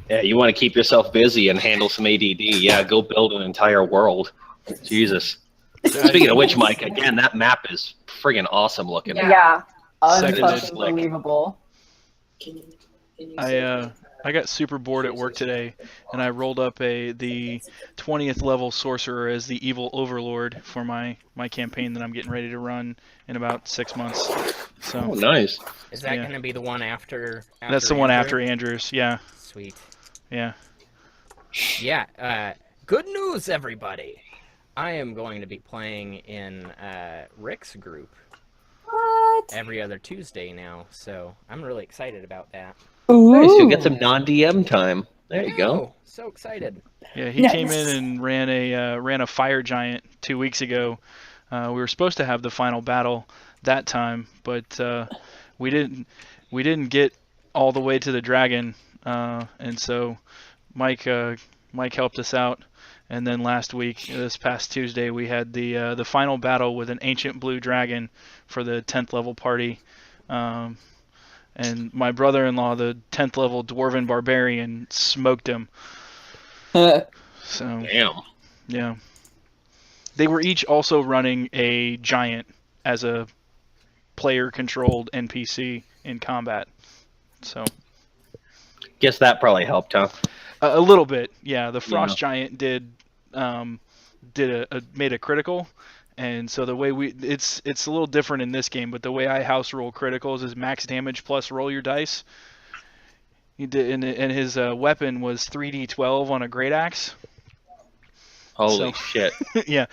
Yeah, you want to keep yourself busy and handle some ADD. Yeah, go build an entire world. Jesus. Speaking of which, Mike, again, that map is friggin' awesome looking. Yeah. Second is like, Unbelievable. I got super bored at work today, and I rolled up the 20th level sorcerer as the evil overlord for my campaign that I'm getting ready to run in about 6 months. So. oh, nice. Is that going to be the one after That's the one after Andrews. Yeah. Sweet. Yeah. Yeah. Good news, everybody. I am going to be playing in Rick's group. What? Every other Tuesday now, so I'm really excited about that. Ooh. Nice, you'll get some non-DM time. There you go. So excited. Yeah, he came in and ran a fire giant 2 weeks ago. We were supposed to have the final battle that time, but we didn't get all the way to the dragon, and so Mike helped us out. And then last week, this past Tuesday, we had the final battle with an ancient blue dragon for the 10th level party. And my brother-in-law, the 10th level dwarven barbarian, smoked him. So damn. Yeah. They were each also running a giant as a player-controlled NPC in combat. So. Guess that probably helped, huh? A little bit, yeah. The frost giant made a critical. And so the way it's a little different in this game, but the way I house roll criticals is max damage plus roll your dice. He did, and his weapon was 3d12 on a great axe. Holy shit! Yeah.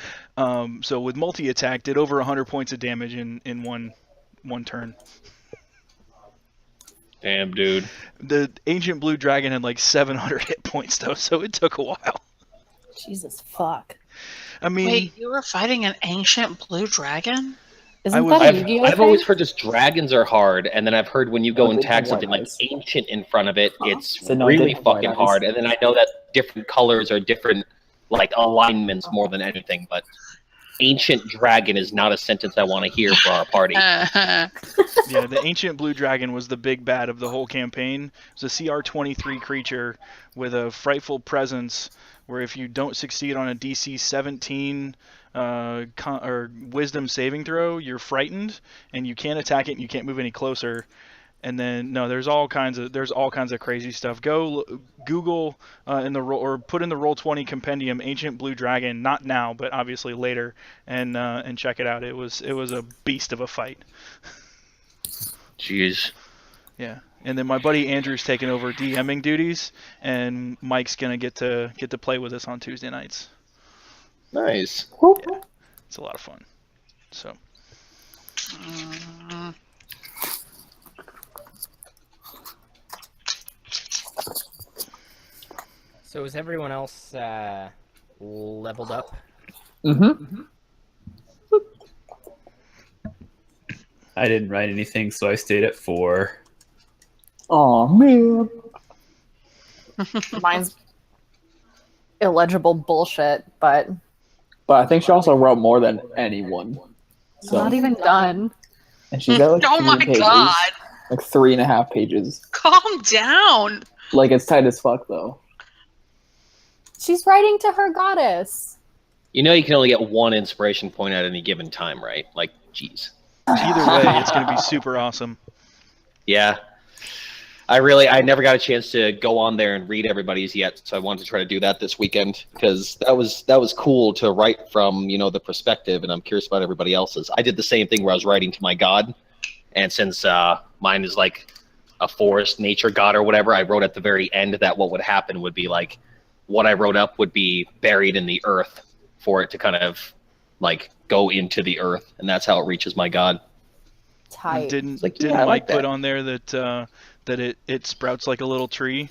So with multi attack, did over 100 points of damage in one turn. Damn, dude. The ancient blue dragon had like 700 hit points though, so it took a while. Jesus fuck. I mean, wait, you were fighting an ancient blue dragon? Isn't that a Yu-Gi-Oh I've always heard just dragons are hard, and then I've heard when you go and tag something like eyes. ancient in front of it, it's So no, really they have white fucking eyes. hard. And then I know that different colors are different, like alignments more than anything. But ancient dragon is not a sentence I want to hear for our party. Yeah, the ancient blue dragon was the big bad of the whole campaign. It was a CR-23 creature with a frightful presence, where if you don't succeed on a DC 17 or Wisdom saving throw, you're frightened and you can't attack it and you can't move any closer. And then there's all kinds of crazy stuff. Go Google in the roll or put in the Roll20 compendium Ancient Blue Dragon, not now, but obviously later, and check it out. It was a beast of a fight. Jeez. Yeah. And then my buddy Andrew's taking over DMing duties, and Mike's gonna get to play with us on Tuesday nights. Nice. Yeah, it's a lot of fun. So. So is everyone else leveled up? Mm-hmm. I didn't write anything, so I stayed at 4. Oh man. Mine's illegible bullshit, but But I think she also wrote more than anyone. So, not even done. and she's at like Oh 3 my pages, god! like 3.5 pages. Calm down! Like it's tight as fuck though. She's writing to her goddess. You know you can only get one inspiration point at any given time, right? Like, jeez. Either way, it's gonna be super awesome. Yeah. I never got a chance to go on there and read everybody's yet, so I wanted to try to do that this weekend because that was cool to write from, the perspective, and I'm curious about everybody else's. I did the same thing where I was writing to my god, and since mine is like a forest nature god or whatever, I wrote at the very end that what would happen would be like what I wrote up would be buried in the earth for it to kind of like go into the earth, and that's how it reaches my god. Tight. Didn't like, Mike yeah, I like put that. on there that it sprouts like a little tree?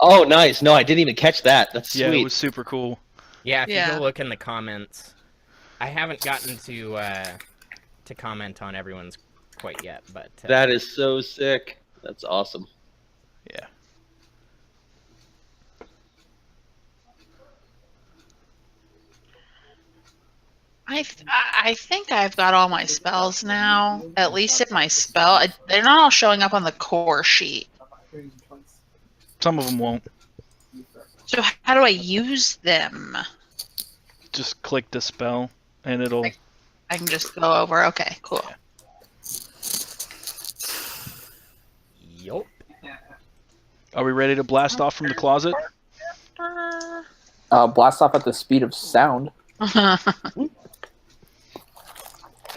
Oh, nice. No, I didn't even catch that. That's sweet. Yeah, it was super cool. Yeah, if you Yeah. go look in the comments. I haven't gotten to comment on everyone's quite yet, but That is so sick. That's awesome. Yeah. I think I've got all my spells now. At least in my spell, they're not all showing up on the core sheet. Some of them won't. So how do I use them? Just click the spell, and it'll. I can just go over. Okay, cool. Yup. Are we ready to blast off from the closet? Blast off at the speed of sound. Oh,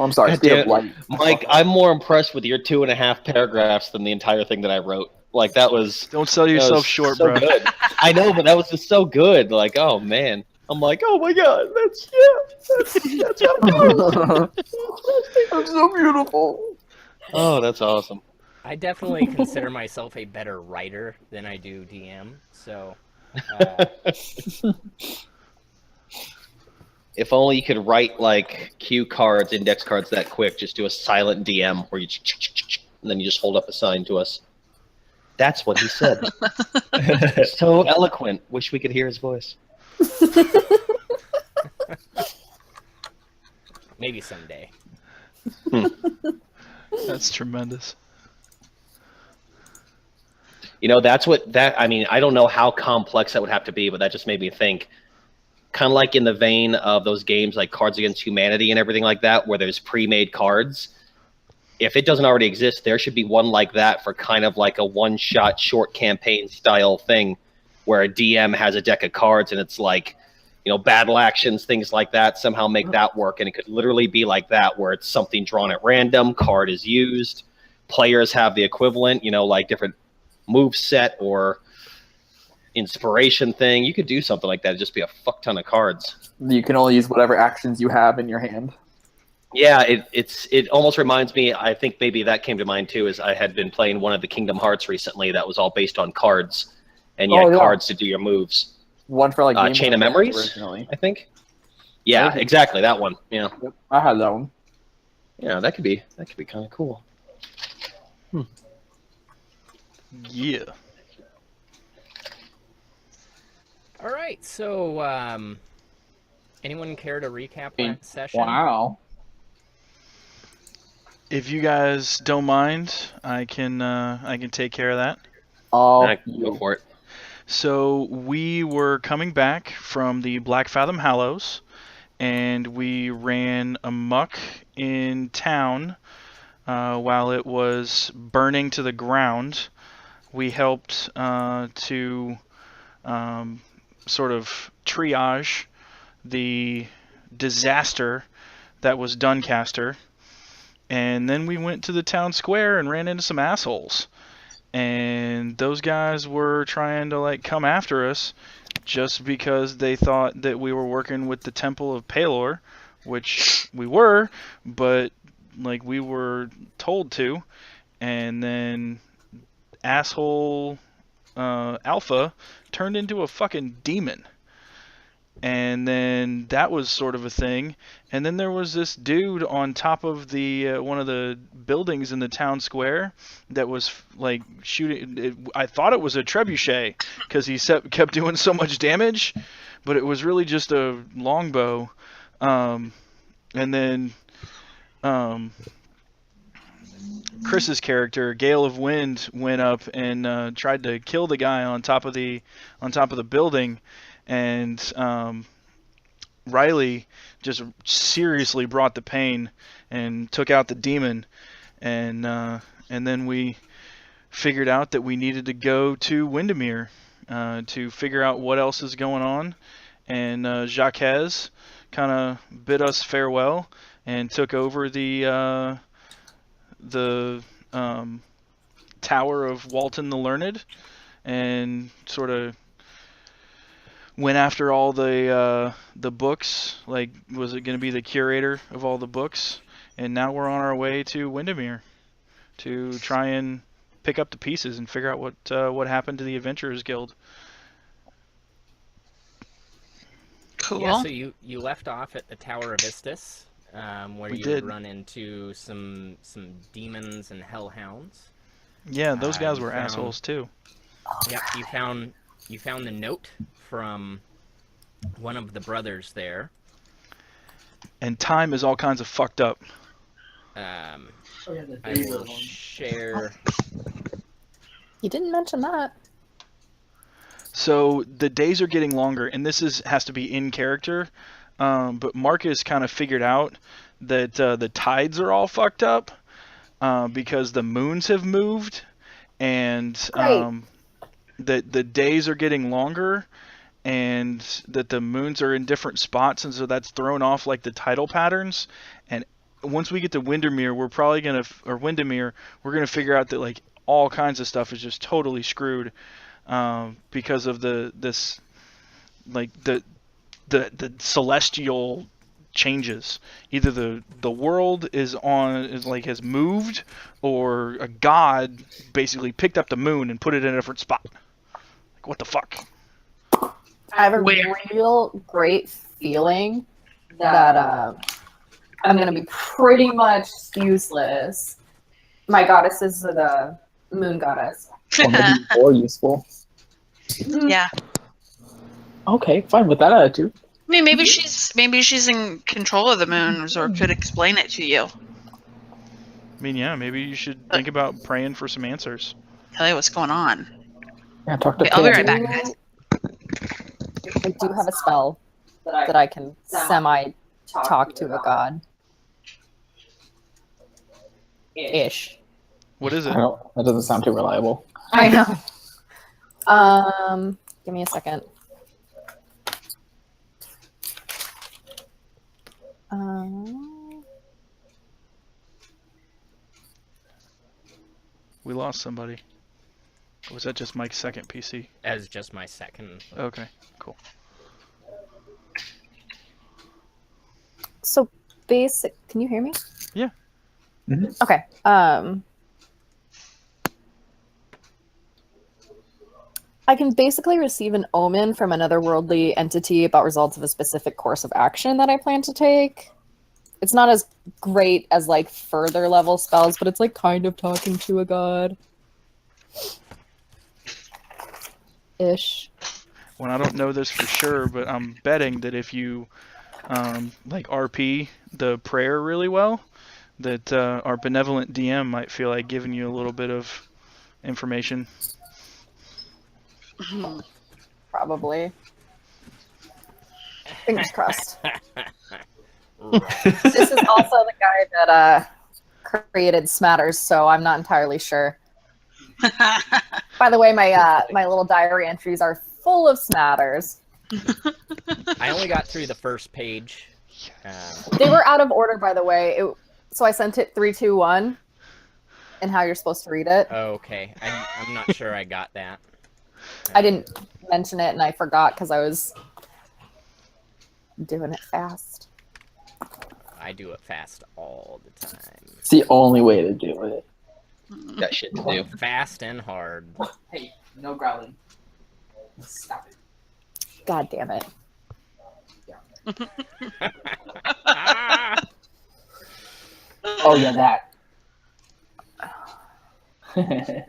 I'm sorry, God speed damn of light. Mike, I'm more impressed with your 2.5 paragraphs than the entire thing that I wrote. Like that was Don't sell that yourself was short, so bro. good. I know, but that was just so good. Like, oh man, I'm like, oh my god, that's how good. That's so beautiful. Oh, that's awesome. I definitely consider myself a better writer than I do DM. So, If only you could write like cue cards, index cards that quick. Just do a silent DM where you and then you just hold up a sign to us. That's what he said. So eloquent. Wish we could hear his voice. maybe someday. That's tremendous. You know, that's what that. I mean, I don't know how complex that would have to be, but that just made me think. Kind of like in the vein of those games like Cards Against Humanity and everything like that, where there's pre-made cards. If it doesn't already exist, there should be one like that for kind of like a one-shot short campaign style thing where a DM has a deck of cards and it's like, you know, battle actions, things like that, somehow make that work. And it could literally be like that where it's something drawn at random, card is used, players have the equivalent, you know, like different move set or inspiration thing. You could do something like that. It'd just be a fuck ton of cards. You can only use whatever actions you have in your hand. Yeah, it almost reminds me. I think maybe that came to mind too. Is I had been playing one of the Kingdom Hearts recently that was all based on cards, and you had cards to do your moves. One for like Game Chain Boy of Memories, originally. I think. Yeah, Okay. exactly that one. Yeah, Yep, I had that one. yeah, that could be kind of cool. Yeah. All right. So, anyone care to recap that session? Wow. If you guys don't mind, I can take care of that. Oh, Go for it. So we were coming back from the Black Fathom Hallows, and we ran amok in town while it was burning to the ground. We helped to sort of triage the disaster that was Doncaster. And then we went to the town square and ran into some assholes. And those guys were trying to like come after us just because they thought that we were working with the Temple of Pelor, which we were, but like we were told to. And then asshole Alpha turned into a fucking demon. And then that was sort of a thing. And then there was this dude on top of the one of the buildings in the town square that was like shooting. I thought it was a trebuchet because he kept doing so much damage, but it was really just a longbow. And then Chris's character, Gale of Wind, went up and tried to kill the guy on top of the building. And Riley just seriously brought the pain and took out the demon, and then we figured out that we needed to go to Windermere to figure out what else is going on. And Jacques kind of bid us farewell and took over the Tower of Walton the Learned, and sort of went after all the books, like was it going to be the curator of all the books, and now we're on our way to Windermere to try and pick up the pieces and figure out what happened to the Adventurers Guild. Cool. Yeah, so you left off at the Tower of Istis, where We you did. run into some demons and hellhounds. Yeah, those guys you were found- assholes too. Yep, you found the note from one of the brothers there. And time is all kinds of fucked up. I will share. You didn't mention that. So the days are getting longer, and has to be in character. But Marcus kind of figured out that the tides are all fucked up because the moons have moved, and that the days are getting longer, and that the moons are in different spots, and so that's thrown off like the tidal patterns. And once we get to Windermere, we're gonna figure out that like all kinds of stuff is just totally screwed because of the celestial changes. Either the world has moved, or a god basically picked up the moon and put it in a different spot. Like, what the fuck? I have a real great feeling that I'm going to be pretty much useless. My goddesses are the moon goddess. Or maybe more useful. Yeah. Okay, fine with that attitude. I mean, maybe she's in control of the moons, or could explain it to you. I mean, yeah, maybe you should think about praying for some answers. Tell you what's going on. Yeah, talk to I'll be Tansy. right back, guys. I do have a spell that I can semi-talk to a god. Ish. What is it? That doesn't sound too reliable. I know. Give me a second. We lost somebody. Or was that just Mike's second PC? That was just my second. Okay, cool. So basic. Can you hear me? Yeah. Mhm. Okay. I can basically receive an omen from another worldly entity about results of a specific course of action that I plan to take. It's not as great as like further level spells, but it's like kind of talking to a god. Ish. Well, I don't know this for sure, but I'm betting that if you like RP the prayer really well, that our benevolent DM might feel like giving you a little bit of information. Probably. Fingers crossed. Right. This is also the guy that created Smatters, so I'm not entirely sure. By the way, my little diary entries are full of Smatters. I only got through the first page. They were out of order, by the way. So I sent it 3, 2, 1, and how you're supposed to read it. Okay, I'm not sure I got that. I didn't mention it, and I forgot because I was doing it fast. I do it fast all the time. It's the only way to do it. Got shit to do. Fast and hard. Hey, no growling. Stop it. God damn it. Oh yeah, that. I'm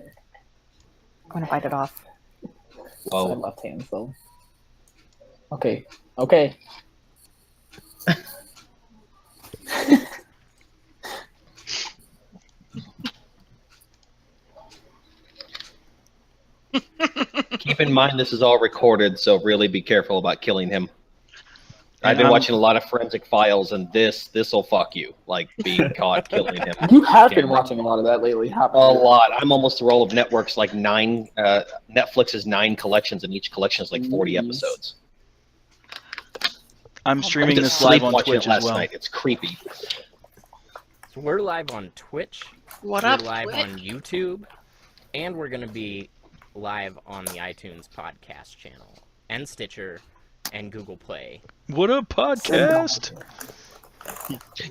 gonna bite it off. Whoa. I left hands though. Okay. Okay. Keep in mind this is all recorded, so really be careful about killing him. I've been And watching a lot of Forensic Files, and this'll fuck you. Like being caught killing him. You have been Camera. watching a lot of that lately, haven't A you? lot. I'm almost the role of Network's like 9. Netflix's 9 collections, and each collection is like 40 Jeez. episodes. I'm I streaming just this live sleep on watching Twitch it last as well. night. It's creepy. So we're live on Twitch. What we're up, live Twitch? on YouTube, and we're gonna be live on the iTunes podcast channel, and Stitcher, and Google Play. What up, podcast?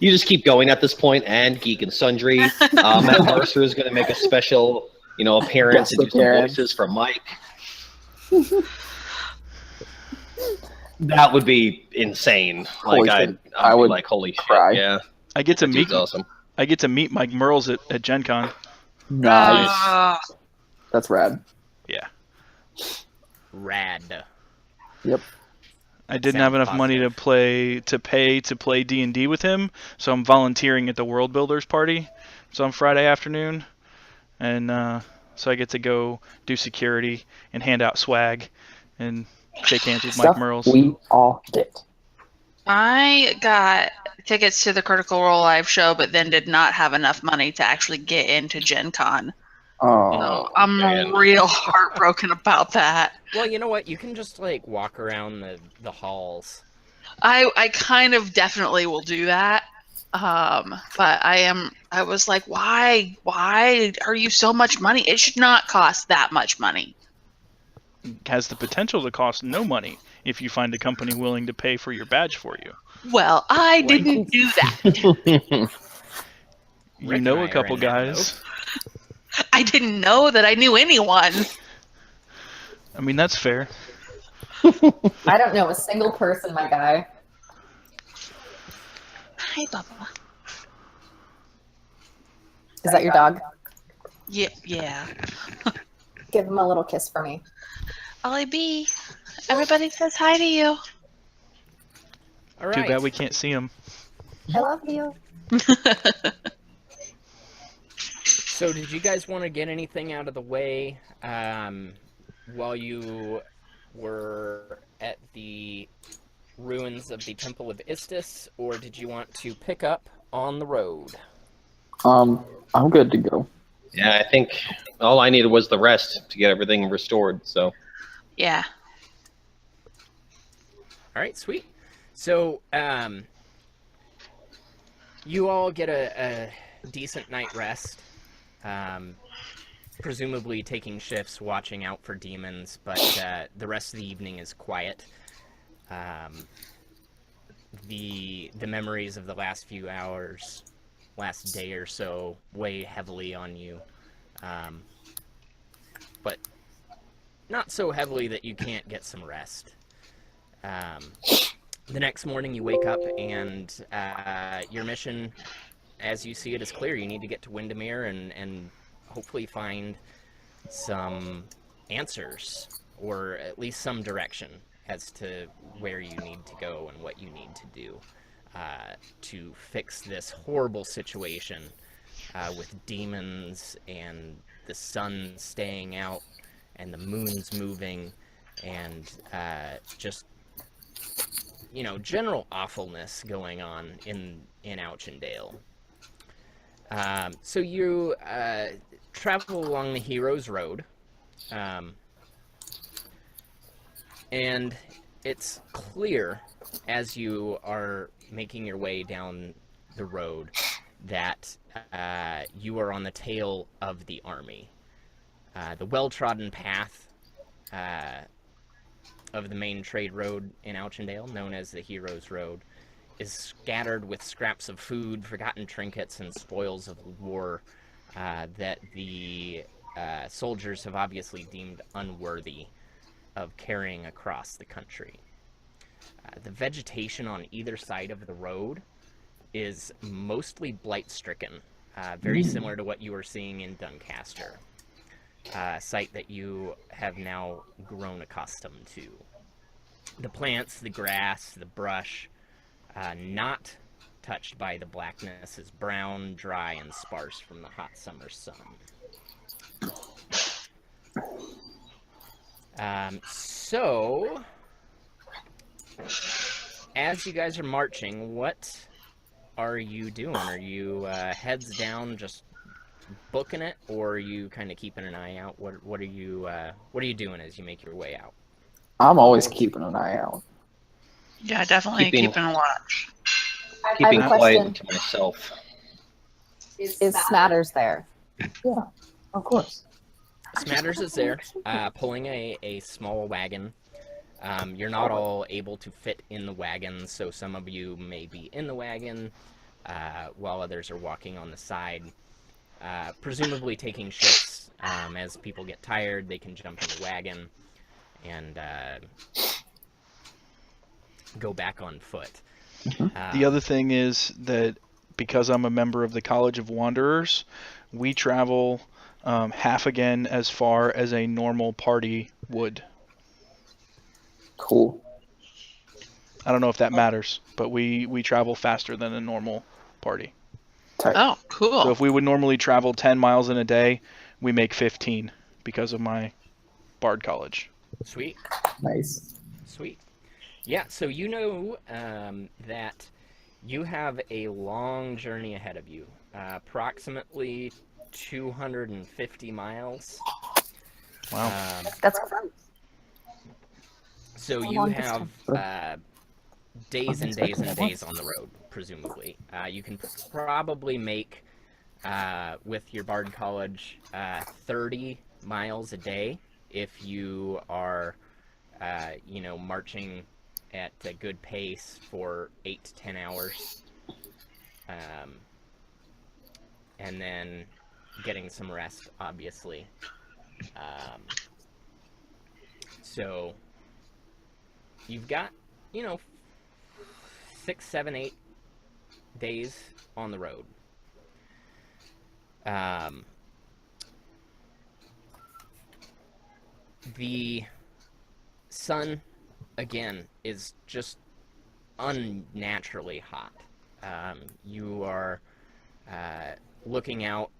You just keep going at this point, and Geek and Sundry. Matt Mercer is going to make a special, appearance Yes, and do some Karen. voices for Mike. That would be insane. Holy Like shit. I I would would be like, holy cry. shit, yeah, I get to meet dude's awesome. I get to meet Mike Merles at Gen Con. Nice. Uh, That's rad. Yeah. Rad. Yep. I didn't Sounds have enough money to pay to play D&D with him, so I'm volunteering at the World Builders party. It's on Friday afternoon, and so I get to go do security and hand out swag and shake hands with Stuff Mike Merles. we all get. I got tickets to the Critical Role live show, but then did not have enough money to actually get into Gen Con. Oh, So I'm man. real heartbroken about that. Well, you know what? You can just like walk around the halls. I kind of definitely will do that. But I was like, why are you so much money? It should not cost that much money. Has the potential to cost no money if you find a company willing to pay for your badge for you. Well, I didn't do that. You Rick know and a I couple are in that guys. I didn't know that I knew anyone. I mean, that's fair. I don't know a single person, my guy. Hi, Bubba. Is that your dog? Yeah. Give him a little kiss for me. Ollie B. Everybody says hi to you. All Too right. bad we can't see him. I love you. So, did you guys want to get anything out of the way while you were at the ruins of the Temple of Istis, or did you want to pick up on the road? I'm good to go. Yeah, I think all I needed was the rest to get everything restored. So Yeah. All right, sweet. So, you all get a decent night rest. Presumably taking shifts, watching out for demons, but the rest of the evening is quiet. The memories of the last few hours, last day or so, weigh heavily on you, but not so heavily that you can't get some rest. The next morning you wake up and your mission, as you see it, is clear. You need to get to Windermere and hopefully find some answers, or at least some direction as to where you need to go and what you need to do to fix this horrible situation with demons and the sun staying out and the moon's moving and just, you know, general awfulness going on in Auchendale. So you travel along the Heroes Road, and it's clear as you are making your way down the road that you are on the tail of the army. The well-trodden path of the main trade road in Auchendale, known as the Heroes Road, is scattered with scraps of food, forgotten trinkets, and spoils of war that the soldiers have obviously deemed unworthy of carrying across the country. The vegetation on either side of the road is mostly blight-stricken, very similar to what you were seeing in Doncaster, a site that you have now grown accustomed to. The plants, the grass, the brush, not touched by the blackness, is brown, dry, and sparse from the hot summer sun. So, as you guys are marching, what are you doing? Are you heads down, just booking it, or are you kind of keeping an eye out? What are you doing as you make your way out? I'm always keeping an eye out. Yeah, definitely keeping a watch. keeping I have a quiet question. to myself. Is Smatters there? Yeah, of course. Smatters is there, pulling a small wagon. You're not all able to fit in the wagon, so some of you may be in the wagon, while others are walking on the side, presumably taking shifts. As people get tired, they can jump in the wagon and go back on foot. The other thing is that because I'm a member of the College of Wanderers, we travel half again as far as a normal party would. Cool. I don't know if that matters, but we travel faster than a normal party. Tight. Oh, cool. So if we would normally travel 10 miles in a day, we make 15 because of my Bard College. Sweet. Nice. Sweet. Yeah, so you know that you have a long journey ahead of you, approximately 250 miles. Wow. That's confirmed. So A you long have distance. days and days and days on the road, presumably. You can probably make, with your Bard College, 30 miles a day if you are, marching at a good pace for 8 to 10 hours. And then getting some rest, obviously. So you've got, 6, 7, 8 days on the road. The sun, again, is just unnaturally hot. You are looking out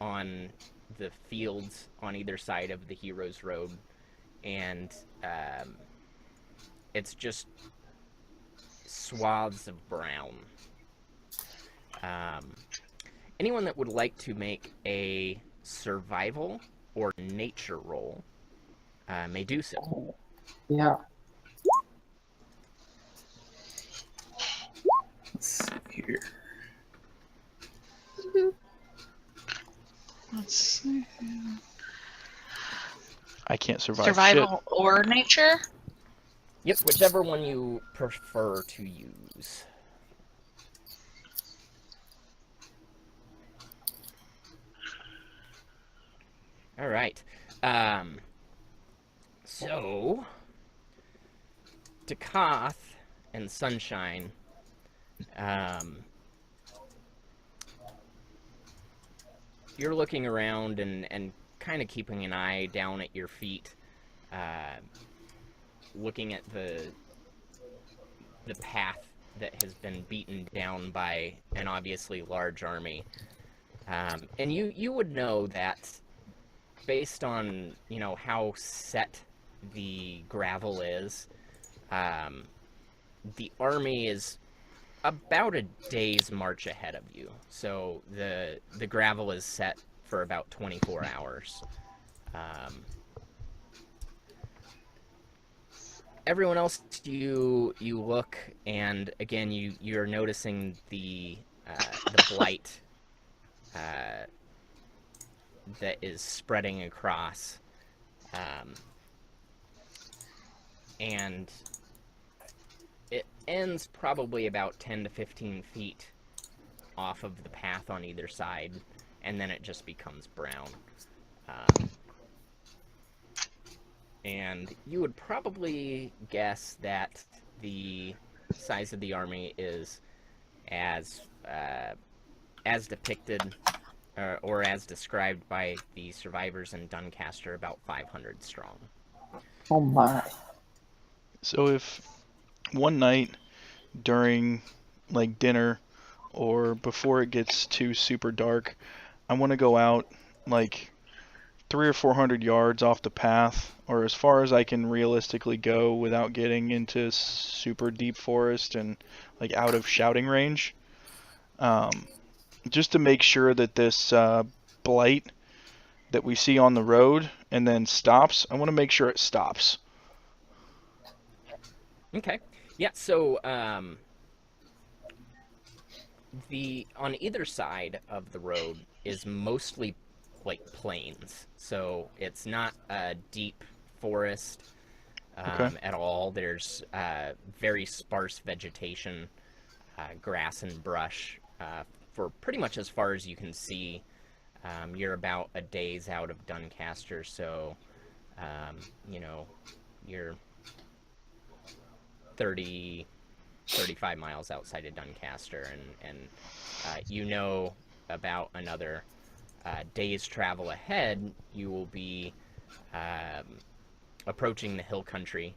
on the fields on either side of the Heroes Road, and it's just swaths of brown. Anyone that would like to make a survival or nature roll may do so. Yeah. Let's see here. Let's see. I can't survive Survival or nature? Yep, whichever one you prefer to use. All right. So, Takath and Sunshine, you're looking around and kind of keeping an eye down at your feet, looking at the path that has been beaten down by an obviously large army. And you would know that based on, how set the gravel is, the army is about a day's march ahead of you. So the gravel is set for about 24 hours. Everyone else, you look, and again, you're noticing the blight that is spreading across, and it ends probably about 10 to 15 feet off of the path on either side, and then it just becomes brown. And you would probably guess that the size of the army is as depicted or as described by the survivors in Doncaster, about 500 strong. Oh my. So if one night during like dinner or before it gets too super dark, I want to go out like 300 or 400 yards off the path, or as far as I can realistically go without getting into super deep forest and like out of shouting range, just to make sure that this blight that we see on the road and then stops, I want to make sure it stops. Okay. Yeah, so on either side of the road is mostly like plains. So it's not a deep forest at all. There's very sparse vegetation, grass and brush for pretty much as far as you can see. You're about a day's out of Doncaster, so you're 35 miles outside of Doncaster, and about another day's travel ahead, you will be approaching the hill country,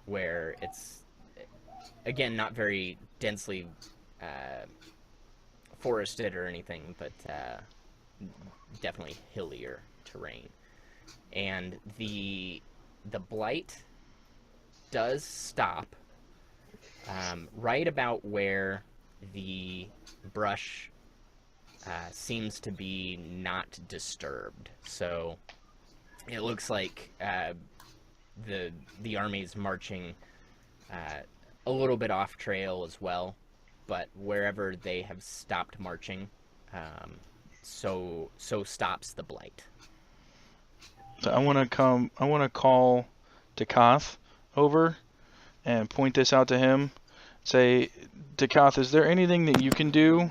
where it's, again, not very densely forested or anything, but definitely hillier terrain. and the blight does stop right about where the brush seems to be not disturbed. So it looks like the army's marching a little bit off trail as well, but wherever they have stopped marching, so stops the blight. So I want to call Dakath over and point this out to him. Say, Dakath, is there anything that you can do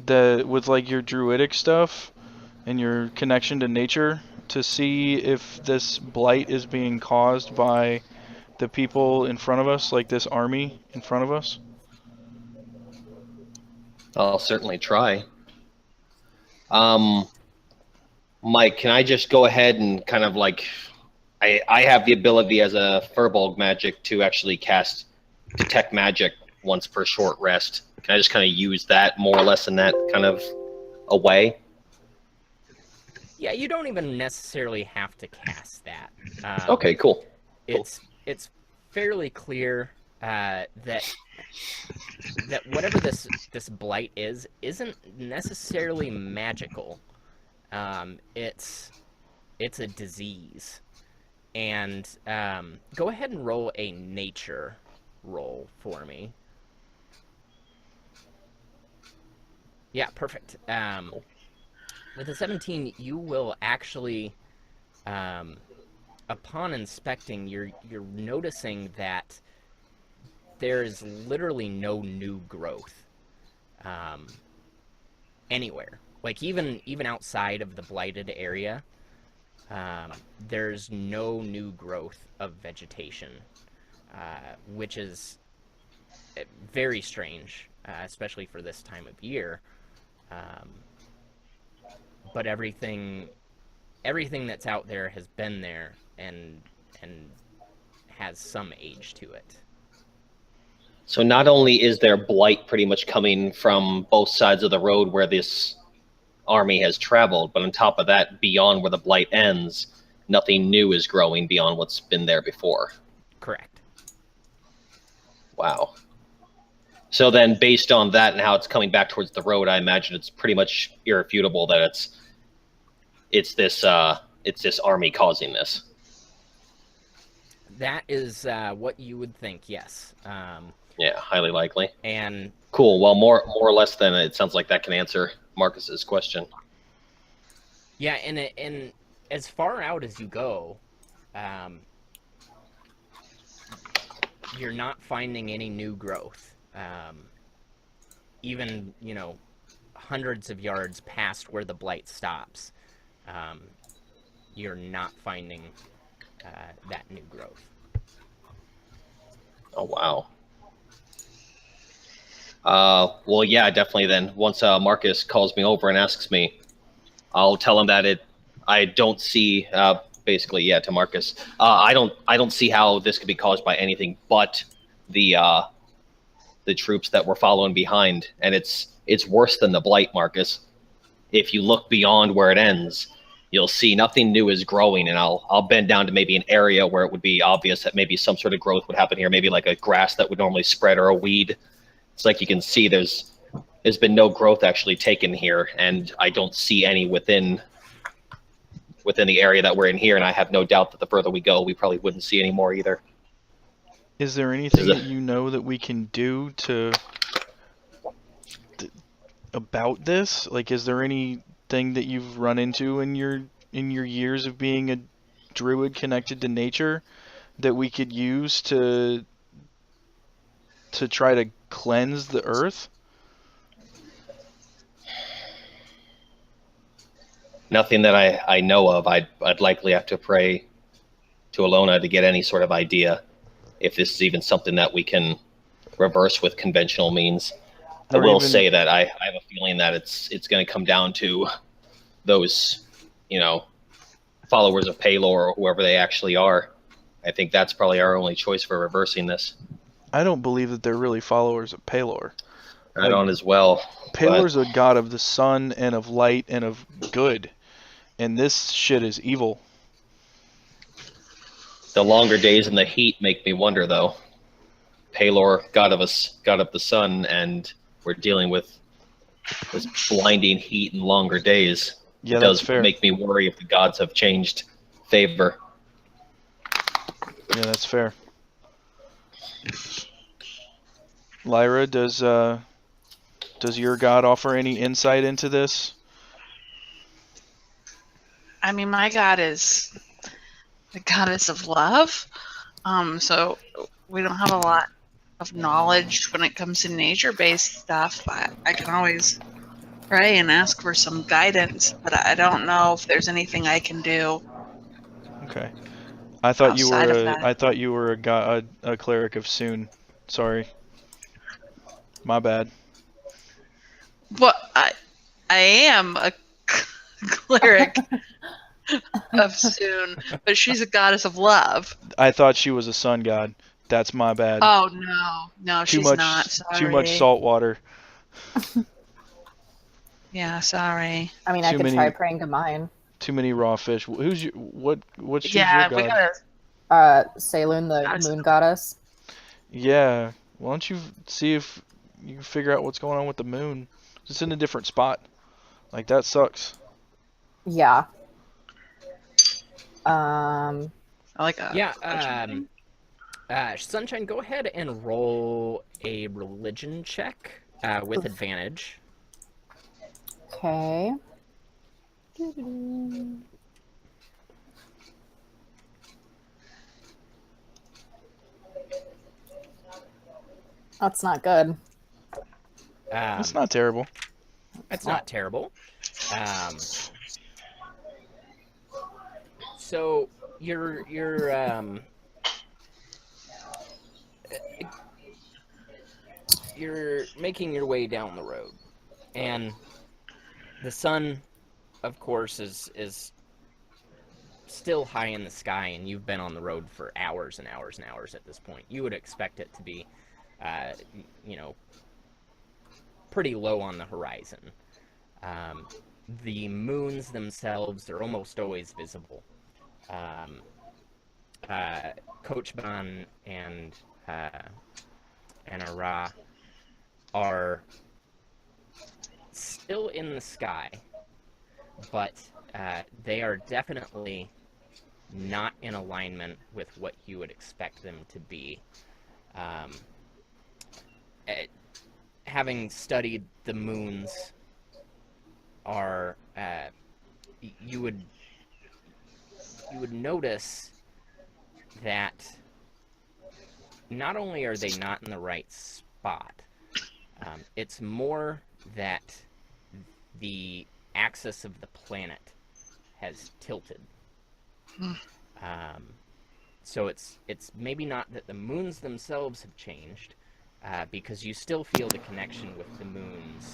that with like your druidic stuff and your connection to nature to see if this blight is being caused by the people in front of us, like this army in front of us? I'll certainly try. Mike, can I just go ahead and kind of like, I have the ability as a Furbolg magic to actually cast Detect Magic once per short rest. Can I just kind of use that more or less in that kind of a way? Yeah, you don't even necessarily have to cast that. Okay, cool. It's fairly clear that whatever this blight isn't necessarily magical. It's a disease, and go ahead and roll a nature roll for me. Yeah, perfect. With a 17, you will actually, upon inspecting, you're noticing that there is literally no new growth anywhere. Like even outside of the blighted area, there's no new growth of vegetation, which is very strange, especially for this time of year. But everything that's out there has been there and has some age to it. So not only is there blight pretty much coming from both sides of the road where this army has traveled, but on top of that, beyond where the blight ends, nothing new is growing beyond what's been there before. Correct. Wow. So then based on that and how it's coming back towards the road, I imagine it's pretty much irrefutable that it's this army causing this. That is what you would think, yes. Yeah, highly likely. And cool. Well, more or less then it sounds like that can answer Marcus's question. Yeah, and as far out as you go, you're not finding any new growth. Even, hundreds of yards past where the blight stops, you're not finding that new growth. Oh, wow. Well, yeah, definitely then. Once Marcus calls me over and asks me, I'll tell him that I don't see, basically, yeah, to Marcus, I don't see how this could be caused by anything but the troops that were following behind. And it's worse than the blight, Marcus. If you look beyond where it ends, you'll see nothing new is growing, and I'll bend down to maybe an area where it would be obvious that maybe some sort of growth would happen here, maybe like a grass that would normally spread or a weed. It's like you can see there's been no growth actually taken here, and I don't see any within the area that we're in here, and I have no doubt that the further we go, we probably wouldn't see any more either. Is there anything that you know that we can do about this? Like, is there anything that you've run into in your years of being a druid connected to nature that we could use to try to cleanse the earth? Nothing that I know of. I'd likely have to pray to Alona to get any sort of idea if this is even something that we can reverse with conventional means. I will say that I have a feeling that it's going to come down to those, followers of Paylor or whoever they actually are. I think that's probably our only choice for reversing this. I don't believe that they're really followers of Paylor. I don't as well. Paylor's a god of the sun and of light and of good, and this shit is evil. The longer days in the heat make me wonder, though. Palor, god of the sun, and we're dealing with this blinding heat and longer days. Yeah, It that's does fair. make me worry if the gods have changed favor. Yeah, that's fair. Lyra, does your god offer any insight into this? I mean, my god is the goddess of love. So we don't have a lot of knowledge when it comes to nature-based stuff. But I can always pray and ask for some guidance, but I don't know if there's anything I can do. Okay. I thought you Outside of were that. I thought you were a cleric of Soon. Sorry. My bad. But I am a cleric of Soon, but she's a goddess of love. I thought she was a sun god. That's my bad. Oh no, too she's much not. Sorry. too much salt water. Yeah, sorry. I mean, I Too could many- try praying to mine. Too many raw fish. Who's your what's Yeah, your we god? gotta. Saloon, the Goddess. moon goddess. Yeah. Why don't you see if you can figure out what's going on with the moon? It's in a different spot. Like that sucks. Yeah. I like a. Yeah. Sunshine, go ahead and roll a religion check with advantage. Okay. That's not good. That's not terrible. That's not terrible. So you're making your way down the road, and the sun, of course, is still high in the sky, and you've been on the road for hours and hours and hours at this point. You would expect it to be, pretty low on the horizon. The moons themselves are almost always visible. Kochban and Ara are still in the sky, but they are definitely not in alignment with what you would expect them to be. Having studied the moons, you would notice that not only are they not in the right spot, it's more that the axis of the planet has tilted. So it's maybe not that the moons themselves have changed, because you still feel the connection with the moons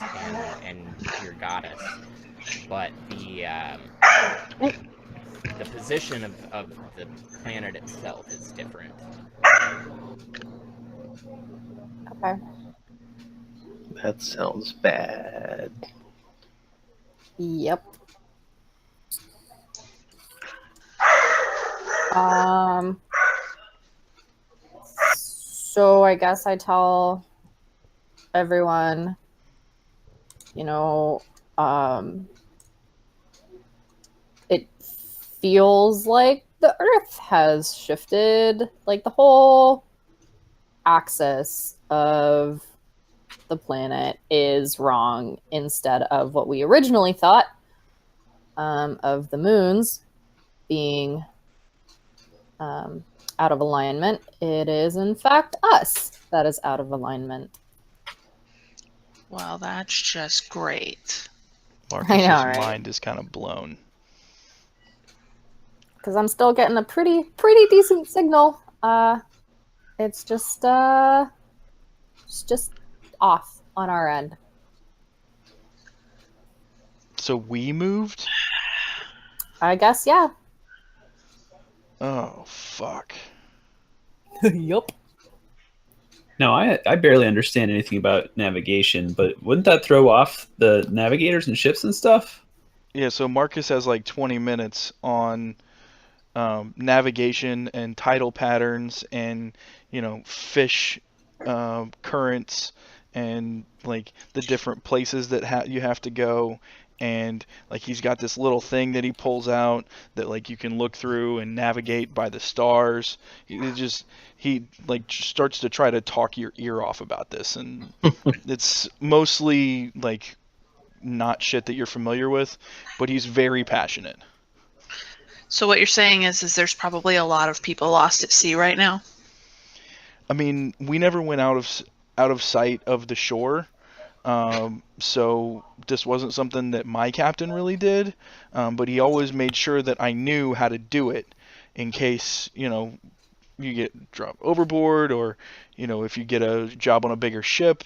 and your goddess, but the position of the planet itself is different. Okay. That sounds bad. Yep. So I guess I tell everyone, it feels like the Earth has shifted, like the whole axis of the planet is wrong instead of what we originally thought, of the moons being out of alignment. It is, in fact, us that is out of alignment. Well, that's just great. Marcus's know, right? mind is kind of blown. Because I'm still getting a pretty decent signal. It's just off on our end. So we moved? I guess, yeah. Oh, fuck. Yup. No, I barely understand anything about navigation, but wouldn't that throw off the navigators and ships and stuff? Yeah, so Marcus has like 20 minutes on navigation and tidal patterns and fish currents and like the different places that you have to go. And like he's got this little thing that he pulls out that like you can look through and navigate by the stars. He like starts to try to talk your ear off about this, and it's mostly like not shit that you're familiar with, but he's very passionate. So what you're saying is there's probably a lot of people lost at sea right now? I mean, we never went out of sight of the shore, so this wasn't something that my captain really did. But he always made sure that I knew how to do it in case you get dropped overboard, or if you get a job on a bigger ship,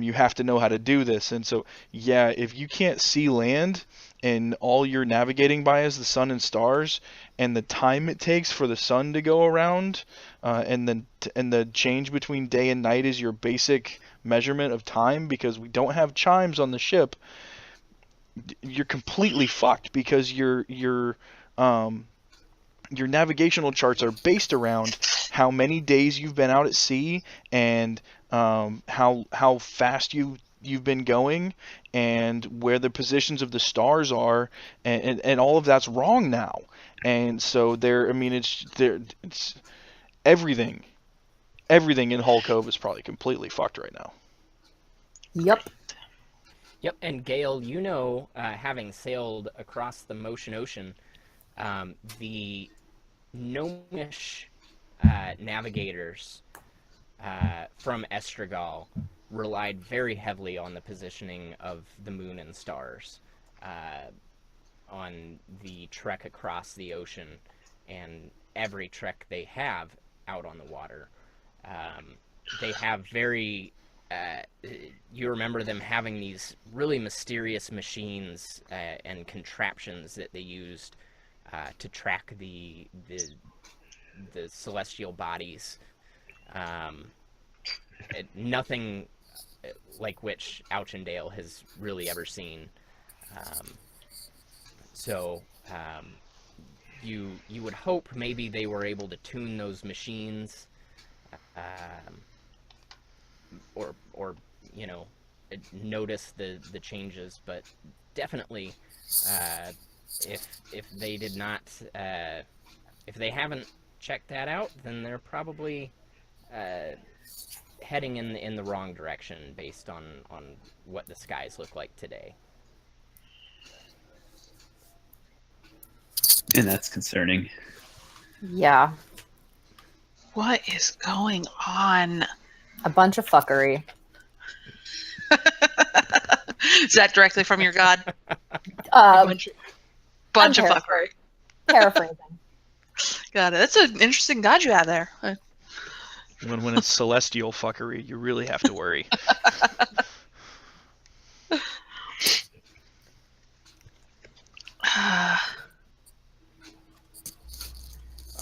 you have to know how to do this. And so yeah, if you can't see land and all you're navigating by is the sun and stars, and the time it takes for the sun to go around, and the change between day and night is your basic measurement of time, because we don't have chimes on the ship, you're completely fucked, because your navigational charts are based around how many days you've been out at sea, and how fast you've been going, and where the positions of the stars are, and all of that's wrong now. And so it's everything in Hull Cove is probably completely fucked right now. Yep. Yep, and Gale, having sailed across the Motion Ocean, the gnomish navigators from Estragal relied very heavily on the positioning of the moon and stars on the trek across the ocean, and every trek they have out on the water. They have very... you remember them having these really mysterious machines and contraptions that they used to track the celestial bodies. Nothing like which Auchendale has really ever seen. So you would hope maybe they were able to tune those machines, or notice the changes, but definitely if they did not, if they haven't checked that out, then they're probably heading in the wrong direction based on what the skies look like today. And that's concerning. Yeah. What is going on? A bunch of fuckery. Is that directly from your god? Bunch of I'm fuckery. Paraphrasing. Got it. That's an interesting god you have there. When it's celestial fuckery, you really have to worry.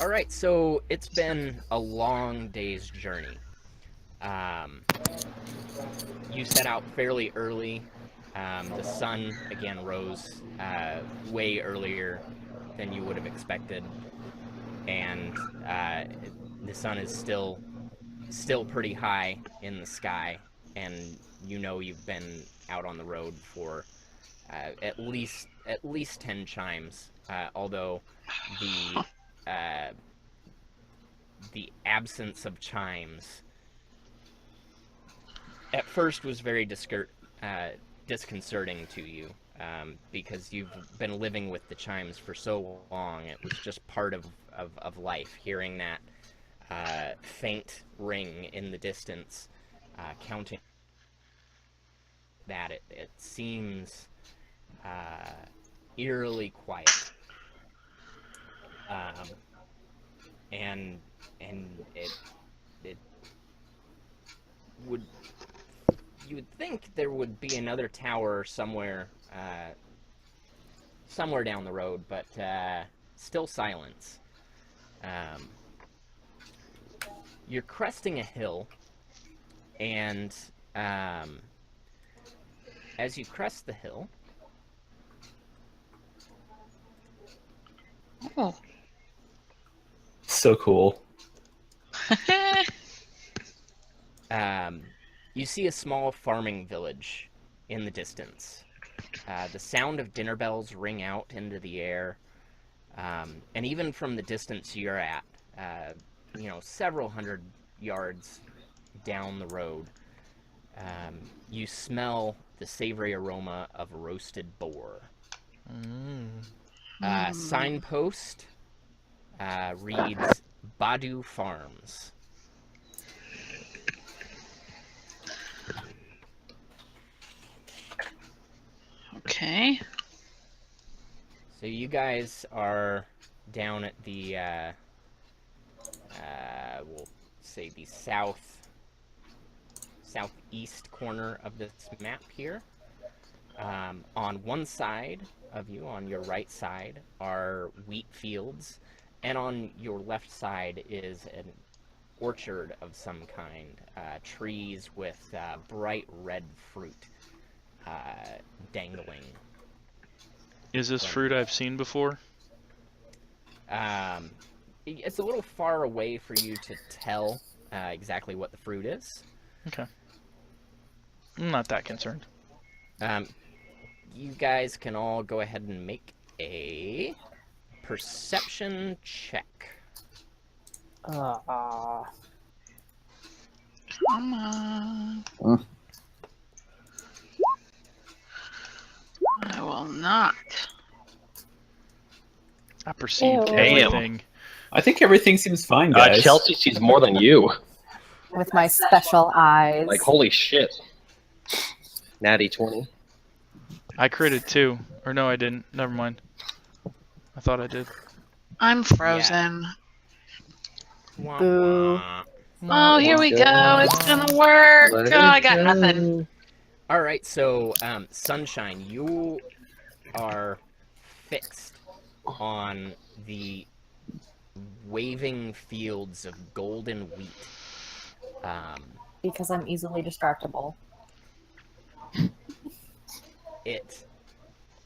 All right, so it's been a long day's journey. You set out fairly early. The sun, again, rose way earlier than you would have expected. And the sun is still pretty high in the sky. And you've been out on the road for at least 10 chimes. Although the absence of chimes at first was very disconcerting to you, because you've been living with the chimes for so long. It was just part of life, hearing that faint ring in the distance, counting that. It seems eerily quiet. And it would, you would think there would be another tower somewhere down the road, but still silence. You're cresting a hill, and as you crest the hill, Oh. so cool. You see a small farming village in the distance. The sound of dinner bells ring out into the air, and even from the distance you're at, several hundred yards down the road, you smell the savory aroma of roasted boar. Signpost reads Badu Farms. Okay. So you guys are down at the, we'll say the southeast corner of this map here. On one side of you, on your right side, are wheat fields, and on your left side is an orchard of some kind, trees with bright red fruit dangling. Is this fruit I've seen before? It's a little far away for you to tell exactly what the fruit is. Okay. I'm not that concerned. You guys can all go ahead and make a perception check. Come on. I will not. I perceived Ew. everything. I think everything seems fine, guys. Chelsea sees more than you. With my special eyes. Like, holy shit. Natty 20. I critted too. Or no, I didn't. Never mind. I thought I did. I'm frozen. Boo. Oh, here we go. It's gonna work. Oh, I got nothing. All right, so Sunshine, you are fixed on the waving fields of golden wheat. Because I'm easily distractible. It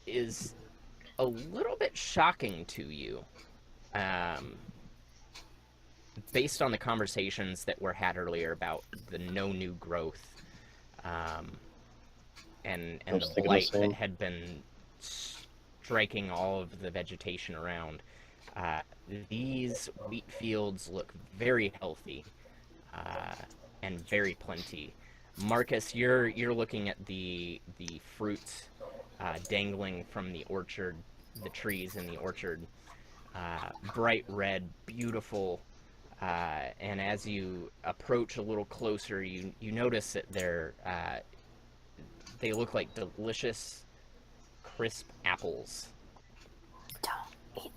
is a little bit shocking to you, based on the conversations that were had earlier about the no new growth, and the blight that had been striking all of the vegetation around. These wheat fields look very healthy and very plenty. Marcus, you're looking at the fruits dangling from the orchard, the trees in the orchard, bright red, beautiful, and as you approach a little closer, you notice that they look like delicious, crisp apples.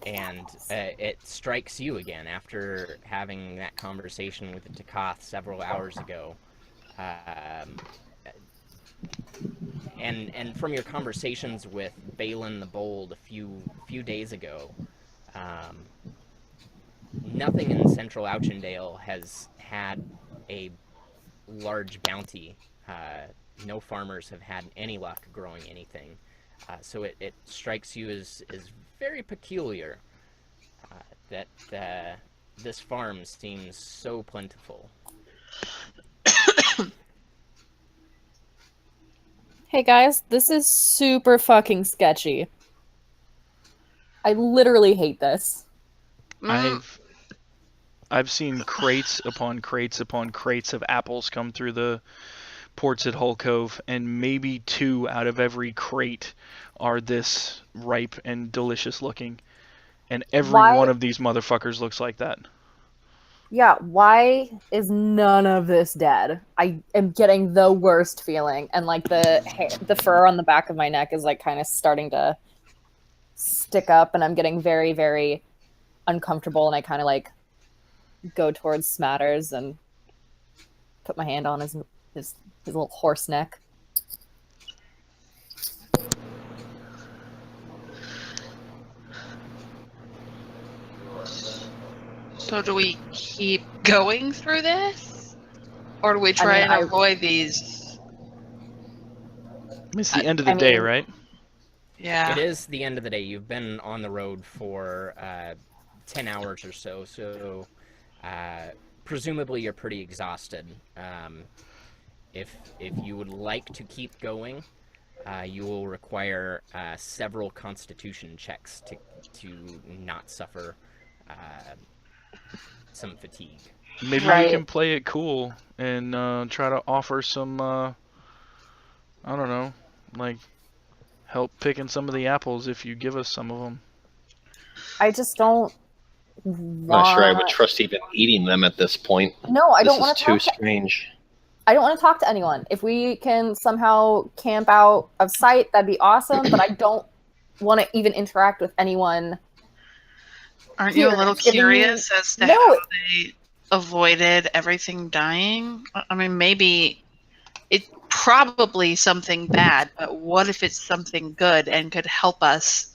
And it strikes you again after having that conversation with the Takath several hours ago. And from your conversations with Balin the Bold a few days ago, nothing in Central Auchendale has had a large bounty. No farmers have had any luck growing anything. So it strikes you as very peculiar that this farm seems so plentiful. Hey guys, this is super fucking sketchy. I literally hate this. I've seen crates upon crates upon crates of apples come through the ports at Hull Cove, and maybe 2 out of every crate are this ripe and delicious looking. And every one of these motherfuckers looks like that. Yeah, why is none of this dead? I am getting the worst feeling, and like the fur on the back of my neck is like kind of starting to stick up, and I'm getting very, very uncomfortable, and I kind of like go towards Smatters and put my hand on his little horse neck. So do we keep going through this? Or do we try and avoid these? It's the end of the day, right? Yeah. It is the end of the day. You've been on the road for 10 hours or so. So presumably you're pretty exhausted. If you would like to keep going, you will require several Constitution checks to not suffer some fatigue. Maybe Right. we can play it cool and try to offer some, I don't know, like help picking some of the apples if you give us some of them. I just don't I'm not sure I would want- trust even eating them at this point. No, I This don't want is to too talk to strange. I don't want to talk to anyone. If we can somehow camp out of sight, that'd be awesome, but I don't want to even interact with anyone. Aren't you a Here, little it's giving me- curious as to No. how they avoided everything dying? I mean, maybe it's probably something bad, but what if it's something good and could help us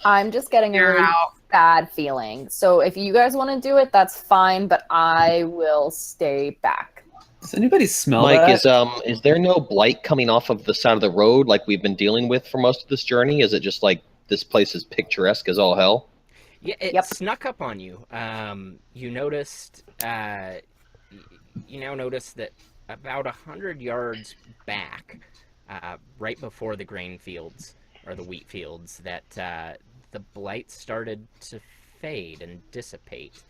I'm just getting a figure really out? bad feeling. So if you guys want to do it, that's fine, but I will stay back. Does anybody smell Mike, that? is there no blight coming off of the side of the road like we've been dealing with for most of this journey? Is it just like this place is picturesque as all hell? Yeah, it Yep. snuck up on you. You noticed. You now notice that about 100 yards back, right before the grain fields or the wheat fields, that the blight started to fade and dissipate.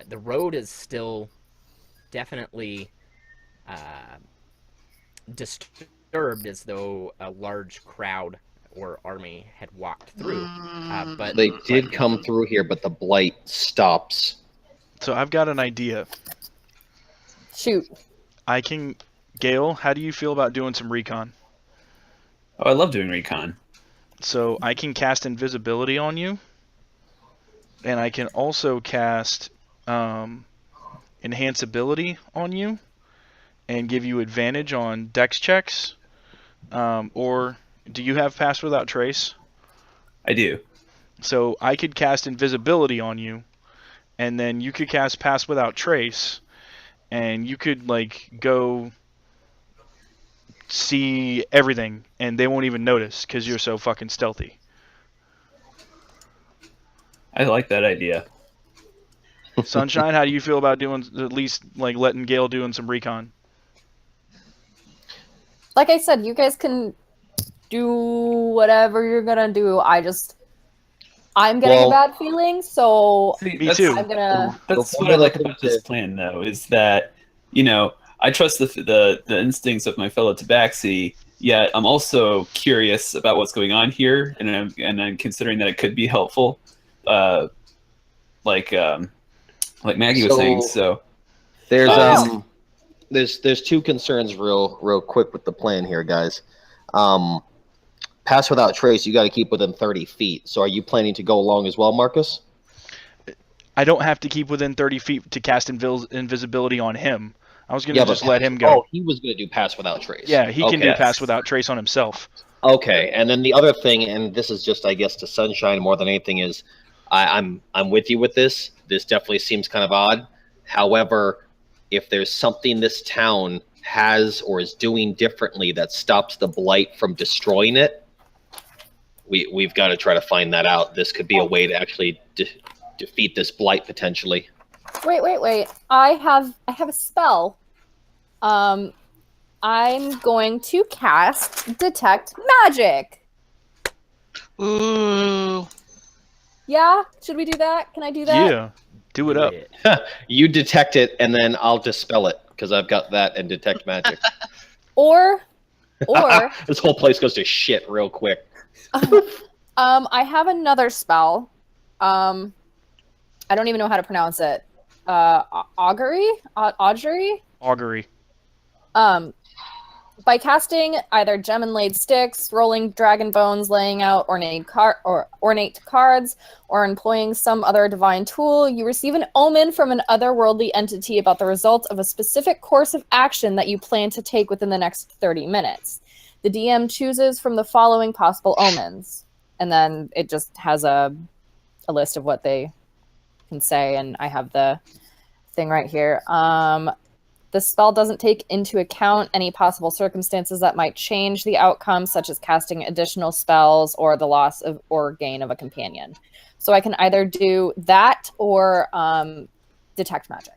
The road is still definitely disturbed, as though a large crowd or army had walked through. But They did come through here, but the blight stops. So I've got an idea. Shoot. Gale, how do you feel about doing some recon? Oh, I love doing recon. So I can cast invisibility on you, and I can also cast enhance ability on you, and give you advantage on dex checks. Or do you have pass without trace? I do. So I could cast invisibility on you, and then you could cast pass without trace, and you could like go see everything, and they won't even notice because you're so fucking stealthy. I like that idea. Sunshine, how do you feel about doing at least like letting Gale doing some recon? Like I said, you guys can do whatever you're gonna do. I'm getting Well- a bad feeling, so Me That's- too. I'm gonna. That's Before what I I like look about into- this plan, though, is that I trust the instincts of my fellow Tabaxi. Yet I'm also curious about what's going on here, and I'm considering that it could be helpful, like Maggie was saying. So There's Oh. there's two concerns real quick with the plan here, guys. Pass without trace, you got to keep within 30 feet. So are you planning to go along as well, Marcus? I don't have to keep within 30 feet to cast invisibility on him. I was gonna but just let him go. Oh, he was going to do pass without trace. Yeah, he can do Okay. pass without trace on himself. Okay, and then the other thing, and this is just, I guess, to Sunshine more than anything, is I'm with you with this. This definitely seems kind of odd. However, if there's something this town has or is doing differently that stops the blight from destroying it, we've got to try to find that out. This could be a way to actually defeat this blight potentially. Wait. I have a spell. I'm going to cast Detect Magic. Ooh. Yeah? Should we do that? Can I do that? Yeah, do it up. You detect it, and then I'll dispel it because I've got that and detect magic. Or This whole place goes to shit real quick. I have another spell. I don't even know how to pronounce it. Augury? Augury. By casting either gem inlaid sticks, rolling dragon bones, laying out ornate cards, or employing some other divine tool, you receive an omen from an otherworldly entity about the result of a specific course of action that you plan to take within the next 30 minutes. The DM chooses from the following possible omens, and then it just has a list of what they can say, and I have the thing right here. The spell doesn't take into account any possible circumstances that might change the outcome, such as casting additional spells or the loss of or gain of a companion. So I can either do that or detect magic.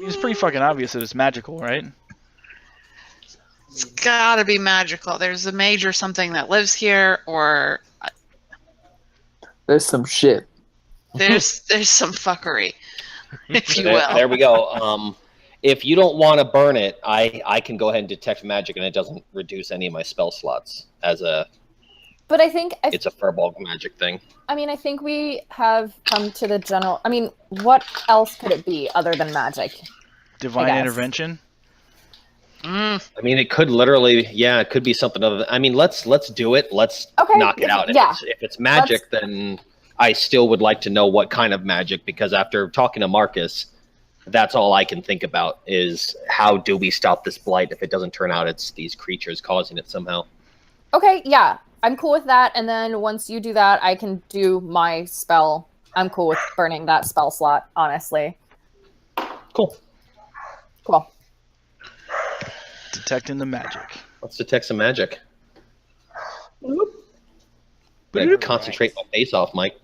It's pretty fucking obvious that it's magical, right? It's gotta be magical. There's a mage or something that lives here, or There's some shit. there's some fuckery, if you There, will. there we go. If you don't want to burn it, I can go ahead and detect magic, and it doesn't reduce any of my spell slots as a. But I think It's a furball magic thing. I mean, I think we have come to the general. I mean, what else could it be other than magic? Divine guess. intervention. Mm. I mean, it could literally, yeah, it could be something other. I mean, let's do it. Let's Okay, knock it out. yeah. If it's magic, then I still would like to know what kind of magic, because after talking to Marcus, that's all I can think about is how do we stop this blight if it doesn't turn out it's these creatures causing it somehow. Okay, yeah, I'm cool with that. And then once you do that, I can do my spell. I'm cool with burning that spell slot, honestly. Cool. Cool. Detecting the magic. Let's detect some magic. Better concentrate my face off, Mike.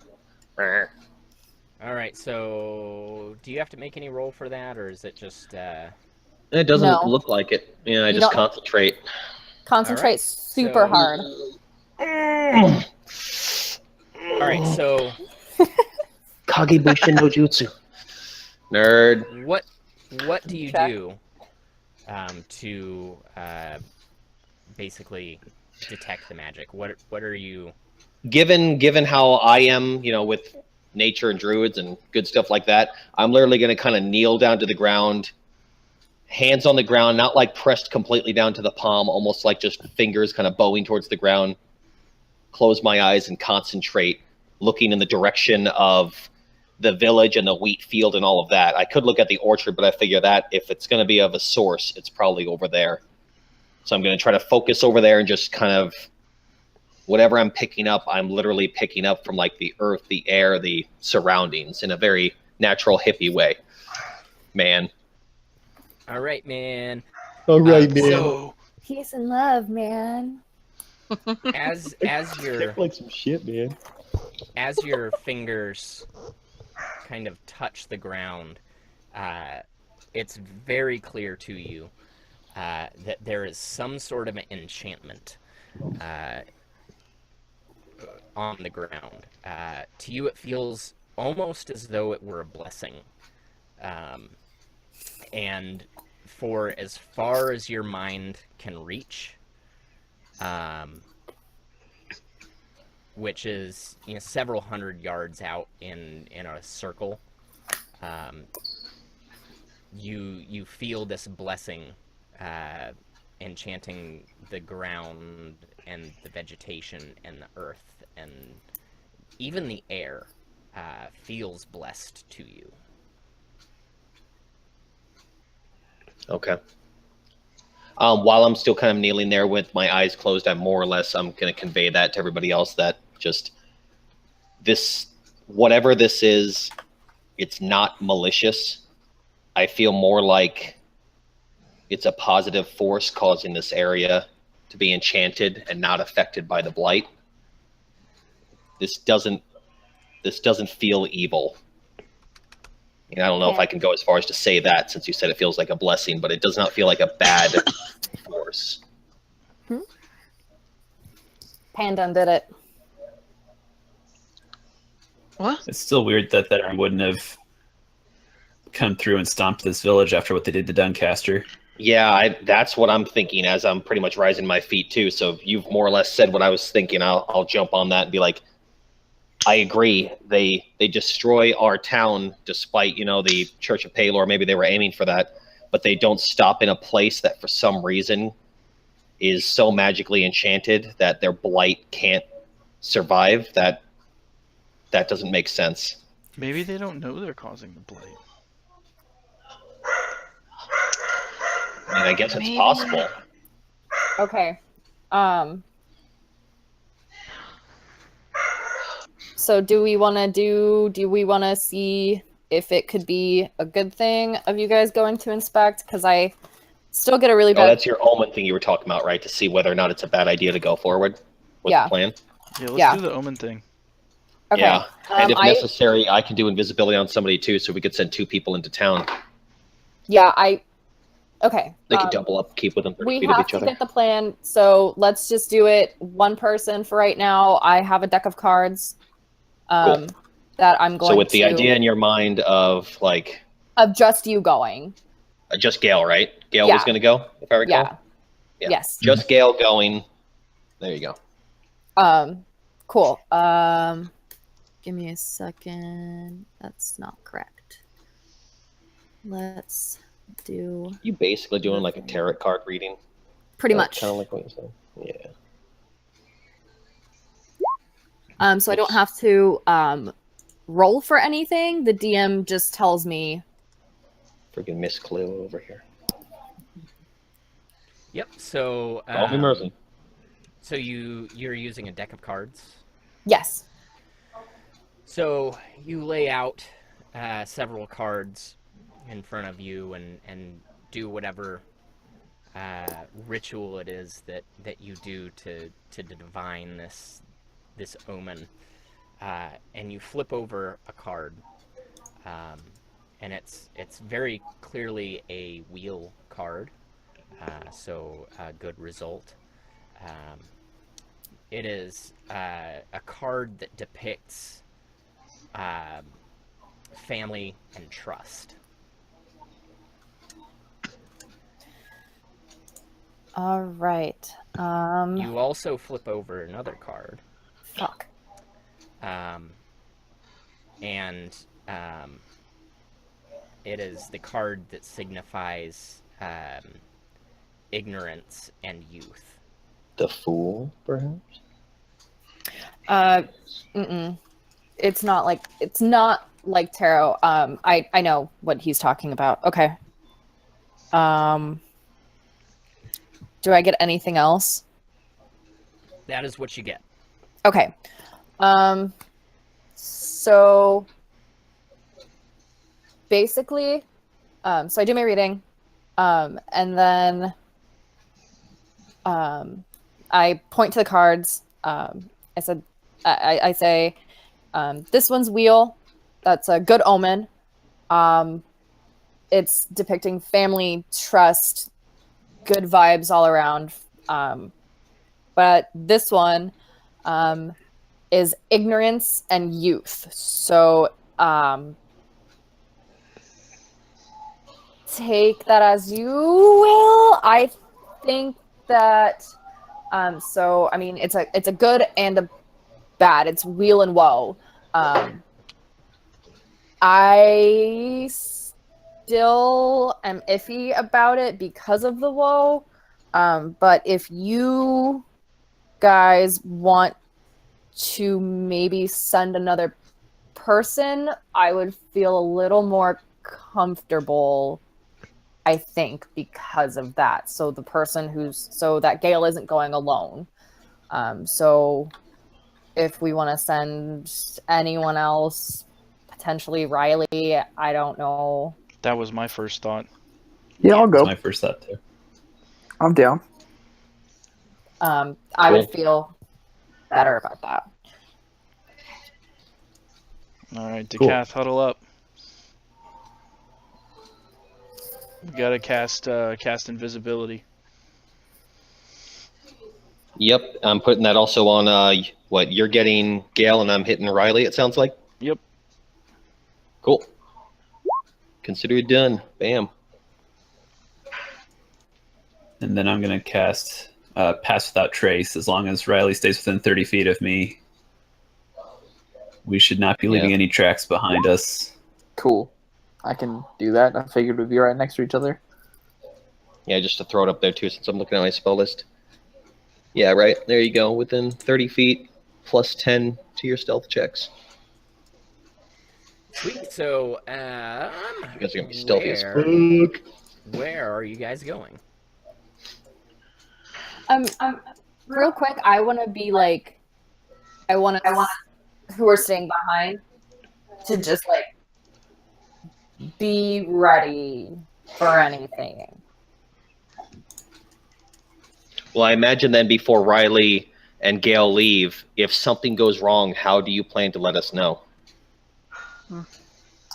All right, so do you have to make any roll for that, or is it just... It doesn't No. look like it. Yeah, I You just don't- concentrate. Concentrate Alright, super so- hard. All right, so Kagebushin no jutsu. Nerd. what do you Check. do to basically detect the magic? What are you... Given how I am, with nature and druids and good stuff like that, I'm literally going to kind of kneel down to the ground, hands on the ground, not like pressed completely down to the palm, almost like just fingers kind of bowing towards the ground, close my eyes and concentrate, looking in the direction of the village and the wheat field and all of that. I could look at the orchard, but I figure that if it's going to be of a source, it's probably over there. So I'm going to try to focus over there and just kind of whatever I'm picking up, I'm literally picking up from like the earth, the air, the surroundings in a very natural hippie way. Man. All right, man. All right, man. So Peace and love, man. as your like some shit, man. as your fingers kind of touch the ground, it's very clear to you that there is some sort of an enchantment on the ground. To you, it feels almost as though it were a blessing. And for as far as your mind can reach, which is several hundred yards out in a circle, you feel this blessing enchanting the ground and the vegetation and the earth, and even the air feels blessed to you. Okay. While I'm still kind of kneeling there with my eyes closed, I'm going to convey that to everybody else that just this, whatever this is, it's not malicious. I feel more like it's a positive force causing this area to be enchanted and not affected by the blight. This doesn't feel evil. I don't know if I can go as far as to say that, since you said it feels like a blessing, but it does not feel like a bad force. Pandun did it. What? It's still weird that arm wouldn't have come through and stomped this village after what they did to Doncaster. Yeah, that's what I'm thinking as I'm pretty much rising my feet too. So you've more or less said what I was thinking. I'll jump on that and be like, I agree. They destroy our town despite, the Church of Palor. Maybe they were aiming for that, but they don't stop in a place that for some reason is so magically enchanted that their blight can't survive. That doesn't make sense. Maybe they don't know they're causing the blight. I mean, I guess it's Maybe. possible. Okay. So do we want to see if it could be a good thing of you guys going to inspect? Because I still get a really Oh, bad. that's your omen thing you were talking about, right? To see whether or not it's a bad idea to go forward with Yeah. the plan. Yeah, let's Yeah. do the omen thing. Okay. Yeah. And if I necessary, I can do invisibility on somebody too, so we could send 2 people into town. Okay. They could double up, keep within 30 We feet of have each to other. get the plan, so let's just do it one person for right now. I have a deck of cards that I'm going So with the to idea in your mind of like of just you going. just Gale, right? Gale Yeah. was going to go, if I recall. Yeah. Yeah. Yes. Just Gale going. There you go. Cool. Give me a second. That's not correct. Let's do You basically doing like a tarot card reading. pretty much. Kind of like what you're saying. Yeah. So I don't have to roll for anything. The DM just tells me. Freaking Miss Cleo over here. Yep. So. Call me mercy. So you're using a deck of cards. Yes. So you lay out several cards in front of you and do whatever ritual it is that you do to divine this omen, and you flip over a card, and it's very clearly a wheel card, so a good result. It is a card that depicts family and trust. All right. You also flip over another card. Fuck. And it is the card that signifies ignorance and youth. The Fool, perhaps? It's not like tarot. I know what he's talking about. Okay. Do I get anything else? That is what you get. Okay. So basically, so I do my reading, and then I point to the cards. I say, this one's wheel. That's a good omen. It's depicting family, trust, good vibes all around. But this one is ignorance and youth. So take that as you will. I think that so I mean it's a good and a bad. It's wheel and woe. I still am iffy about it because of the woe. But if you guys want to maybe send another person, I would feel a little more comfortable, I think, because of that. So the person so that Gale isn't going alone. So if we want to send anyone else, potentially Riley, I don't know. That was my first thought. Yeah, I'll go. That's my first thought too. I'm down. I would feel better about that. All right, Cool. Decath, huddle up. You gotta cast invisibility. Yep, I'm putting that also on, what, you're getting Gale and I'm hitting Riley, it sounds like? Yep. Cool. Consider it done. Bam. And then I'm going to cast Pass Without Trace. As long as Riley stays within 30 feet of me, we should not be leaving Yeah. any tracks behind us. Cool. I can do that. I figured we'd be right next to each other. Yeah, just to throw it up there too, since I'm looking at my spell list. Yeah, right. There you go. Within 30 feet, plus 10 to your stealth checks. Sweet. So, You guys are gonna be stealthy as fuck. where are you guys going? Real quick, I want to be like, I want to who are staying behind to just like be ready for anything. Well, I imagine then before Riley and Gale leave, if something goes wrong, how do you plan to let us know?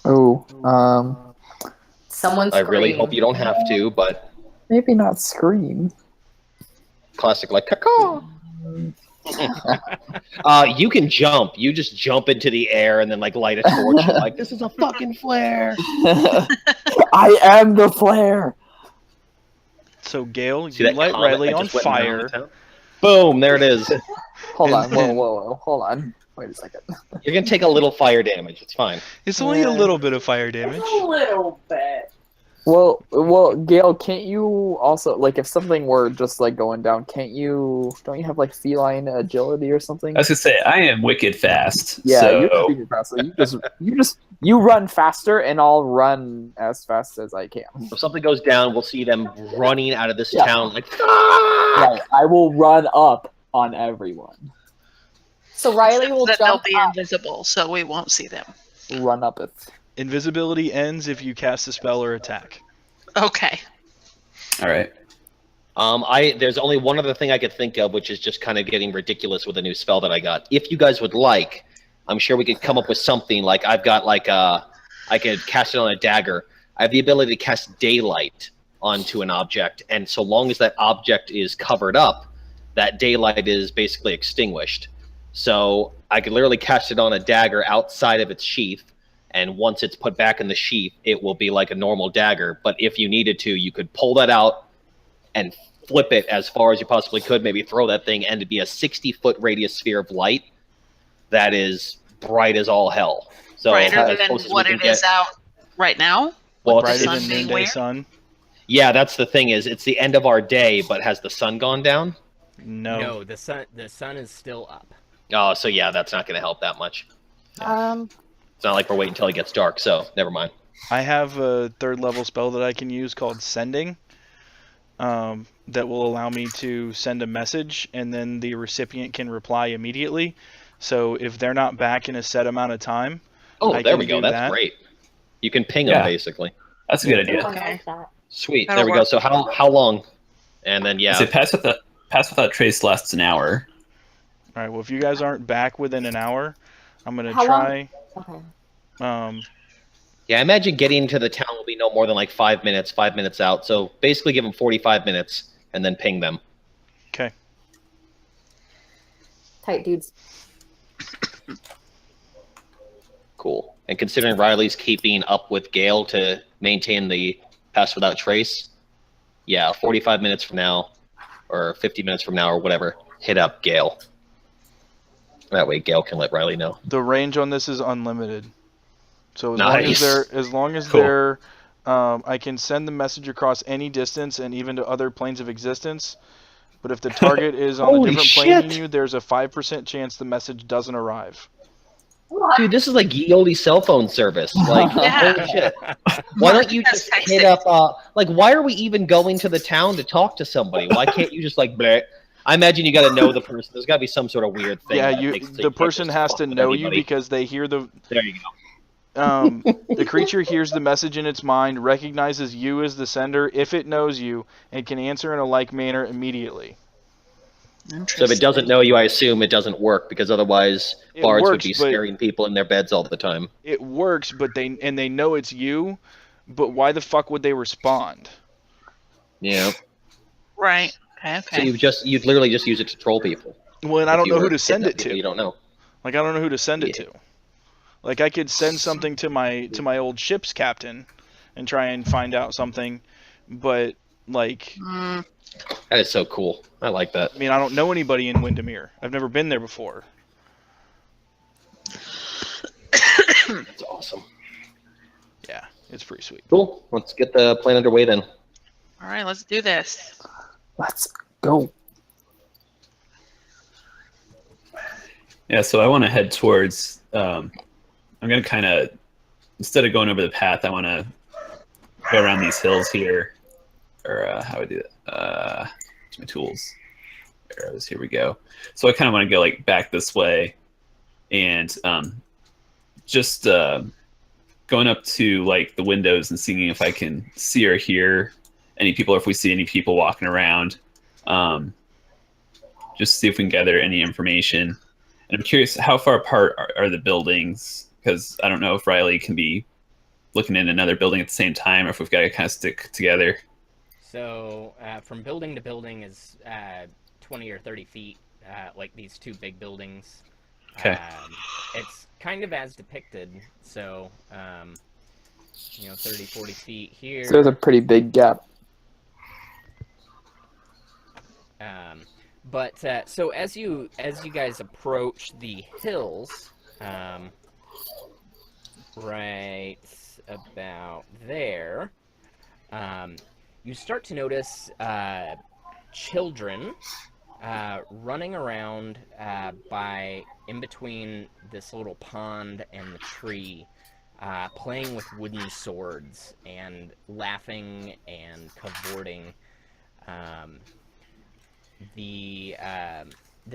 Oh, Someone I really scream. hope you don't have to, but maybe not scream. classic like caw. You can jump. You just jump into the air and then like light a torch. You're like, this is a fucking flare. I am the flare. So Gale, See you that light comet Riley that on just went around fire. the town? Boom! There it is. Hold And on. then- Whoa. Hold on. Wait a second. You're gonna take a little fire damage. It's fine. It's only a little bit of fire damage. A little bit. Well, Gail, can't you also like if something were just like going down? Don't you have like feline agility or something? I was gonna say I am wicked fast. Yeah, so you're super fast. So you run faster, and I'll run as fast as I can. If something goes down, we'll see them running out of this Yeah. town like. "Ah!" Right, I will run up on everyone. So Riley will that they'll jump be up. invisible, so we won't see them. Run up it. Invisibility ends if you cast a spell or attack. Okay. all right. There's only one other thing I could think of, which is just kind of getting ridiculous with a new spell that I got. If you guys would like, I'm sure we could come up with something like I've got like I could cast it on a dagger. I have the ability to cast daylight onto an object, and so long as that object is covered up, that daylight is basically extinguished. So I could literally cast it on a dagger outside of its sheath, and once it's put back in the sheath, it will be like a normal dagger. But if you needed to, you could pull that out and flip it as far as you possibly could, maybe throw that thing, and it'd be a 60-foot radius sphere of light that is bright as all hell. So Brighter as than close as we what can it is get. out right now. Well, With the Brighter sun than being noonday weird? sun? yeah, that's the thing is it's the end of our day, but has the sun gone down? No. the sun is still up. Oh, so yeah, that's not going to help that much. It's not like we're waiting until it gets dark, so never mind. I have a third level spell that I can use called Sending. That will allow me to send a message, and then the recipient can reply immediately. So if they're not back in a set amount of time, Oh, I there can we go. do That's that. great. You can ping Yeah. them basically. That's a good idea. Okay. Sweet. That'll there we go. work. So how long? And then I yeah, say pass without trace lasts an hour. all right. Well, if you guys aren't back within an hour, I'm gonna How long? try. Okay. yeah. I imagine getting to the town will be no more than like 5 minutes. 5 minutes out. So basically, give them 45 minutes and then ping them. Okay. Tight dudes. Cool. And considering Riley's keeping up with Gale to maintain the pass without trace, yeah, 45 minutes from now, or 50 minutes from now, or whatever, hit up Gale. That way, Gale can let Riley know. The range on this is unlimited. So Nice. as long as Cool. they're, I can send the message across any distance and even to other planes of existence. But if the target is on a Holy different plane than shit. you, there's a 5% chance the message doesn't arrive. Dude, this is like ye olde cell phone service. Like, Yeah. holy shit. Why don't you Yes, just text hit it. up, like, why are we even going to the town to talk to somebody? Why can't you just, like, bleh? I imagine you got to know the person. There's got to be some sort of weird thing. Yeah, that makes it so you the can't person just has fuck to with know you anybody. because they hear the There you go. the creature hears the message in its mind, recognizes you as the sender if it knows you, and can answer in a like manner immediately. So if it doesn't know you, I assume it doesn't work, because otherwise It bards would works, be but- scaring people in their beds all the time. It works, but they know it's you, but why the fuck would they respond? Yeah. Right. Okay. So you'd literally just use it to troll people. Well, and I If don't you know who were to send hitting it up people to. You don't know. Like, I don't know who to send it Yeah. to. Like, I could send something to my old ship's captain and try and find out something, but like, Mm, That is so cool. I like that. I mean, I don't know anybody in Windermere. I've never been there before. That's awesome. Yeah, it's pretty sweet. Cool. Let's get the plan underway then. all right, let's do this. Let's go. Yeah, so I want to head towards. I'm gonna kind of, instead of going over the path, I want to go around these hills here, or how do I do that? To my tools. Arrows. Here we go. So I kind of want to go like back this way, and just going up to like the windows and seeing if I can see or hear any people, or if we see any people walking around. Just see if we can gather any information. And I'm curious, how far apart are the buildings? Because I don't know if Riley can be looking in another building at the same time, or if we've got to kind of stick together. So from building to building is 20 or 30 feet, like these two big buildings. Okay. It's kind of as depicted. So, 30, 40 feet here. So there's a pretty big gap. So as you guys approach the hills, right about there, you start to notice children running around by in between this little pond and the tree, playing with wooden swords and laughing and cavorting. The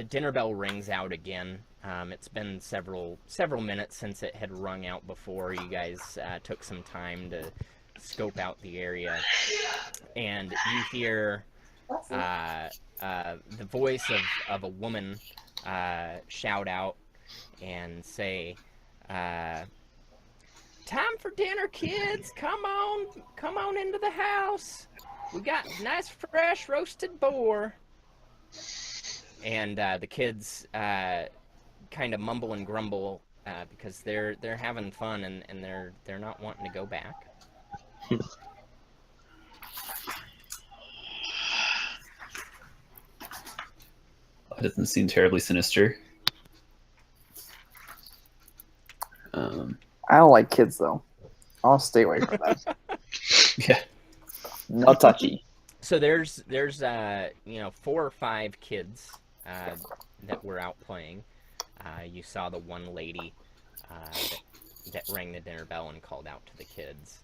dinner bell rings out again. It's been several minutes since it had rung out before. You guys took some time to scope out the area, and you hear the voice of a woman shout out and say, "Time for dinner, kids! Come on into the house. We got nice fresh roasted boar." And the kids kind of mumble and grumble because they're having fun and they're not wanting to go back. That doesn't seem terribly sinister. I don't like kids though. I'll stay away from them. Yeah. No touchy. So there's 4 or 5 kids that were out playing. You saw the one lady that rang the dinner bell and called out to the kids.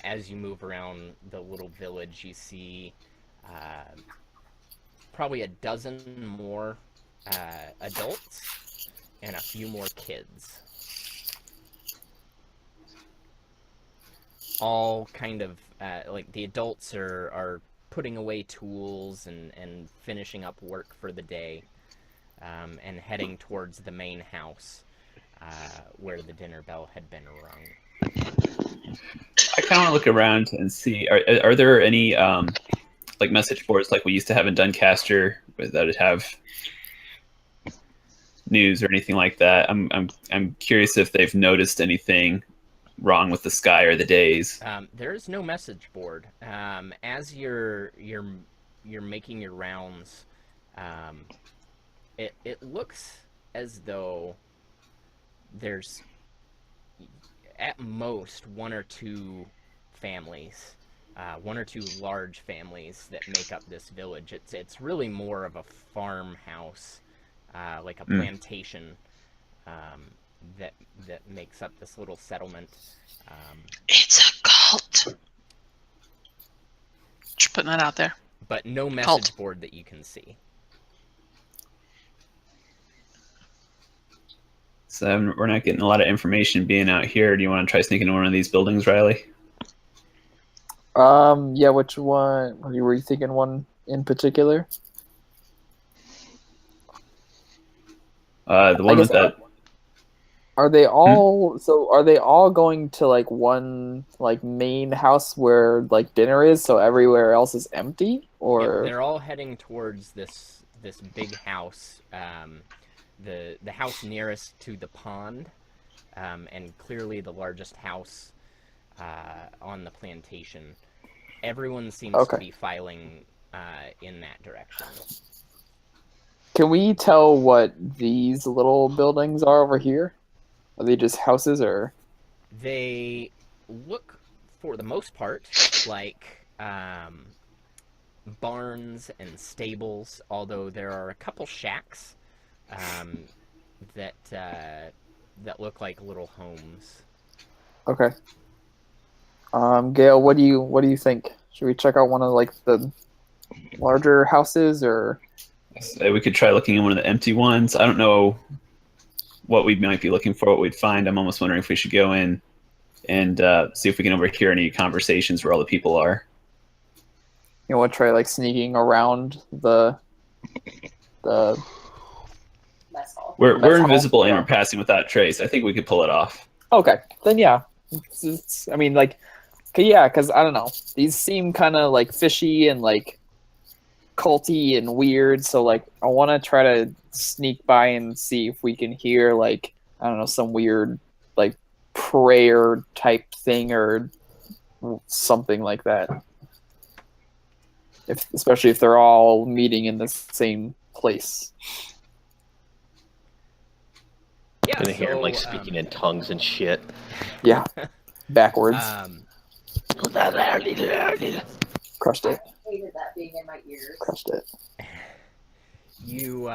As you move around the little village, you see probably a dozen more adults and a few more kids. All kind of like the adults are putting away tools and finishing up work for the day, and heading towards the main house where the dinner bell had been rung. I kind of want to look around and see, are there any like message boards like we used to have in Doncaster that would have news or anything like that? I'm curious if they've noticed anything wrong with the sky or the days. There is no message board. As you're making your rounds, it looks as though there's at most 1 or 2 families, 1 or 2 large families that make up this village. It's really more of a farmhouse, like a plantation. That makes up this little settlement. It's a cult. Just putting that out there. But no message Cult. board that you can see. So we're not getting a lot of information being out here. Do you want to try sneaking into one of these buildings, Riley? Yeah, which one? Were you thinking one in particular? The one with that. Are they all so? Are they all going to like one like main house where like dinner is, so everywhere else is empty? Or They're all heading towards this big house, the house nearest to the pond, and clearly the largest house on the plantation. Everyone seems to be filing in that direction. can we tell what these little buildings are over here? Are they just houses or? They look, for the most part, like barns and stables, although there are a couple shacks that look like little homes. Okay. Gail, what do you think? Should we check out one of like the larger houses or? So we could try looking in one of the empty ones. I don't know what we might be looking for, what we'd find. I'm almost wondering if we should go in and see if we can overhear any conversations where all the people are. You want to try like sneaking around the Mess hall. We're That's invisible all, and yeah. we're passing without trace. I think we could pull it off. Okay, then yeah. I mean, like, yeah, because I don't know. These seem kind of like fishy and like culty and weird. So like, I want to try to sneak by and see if we can hear like, I don't know, some weird like prayer type thing or something like that. Especially if they're all meeting in the same place. Yeah, I'm gonna hear him like so, speaking in tongues and shit. Yeah, backwards. Crushed it. Hated that being in my ears. Crushed it. You,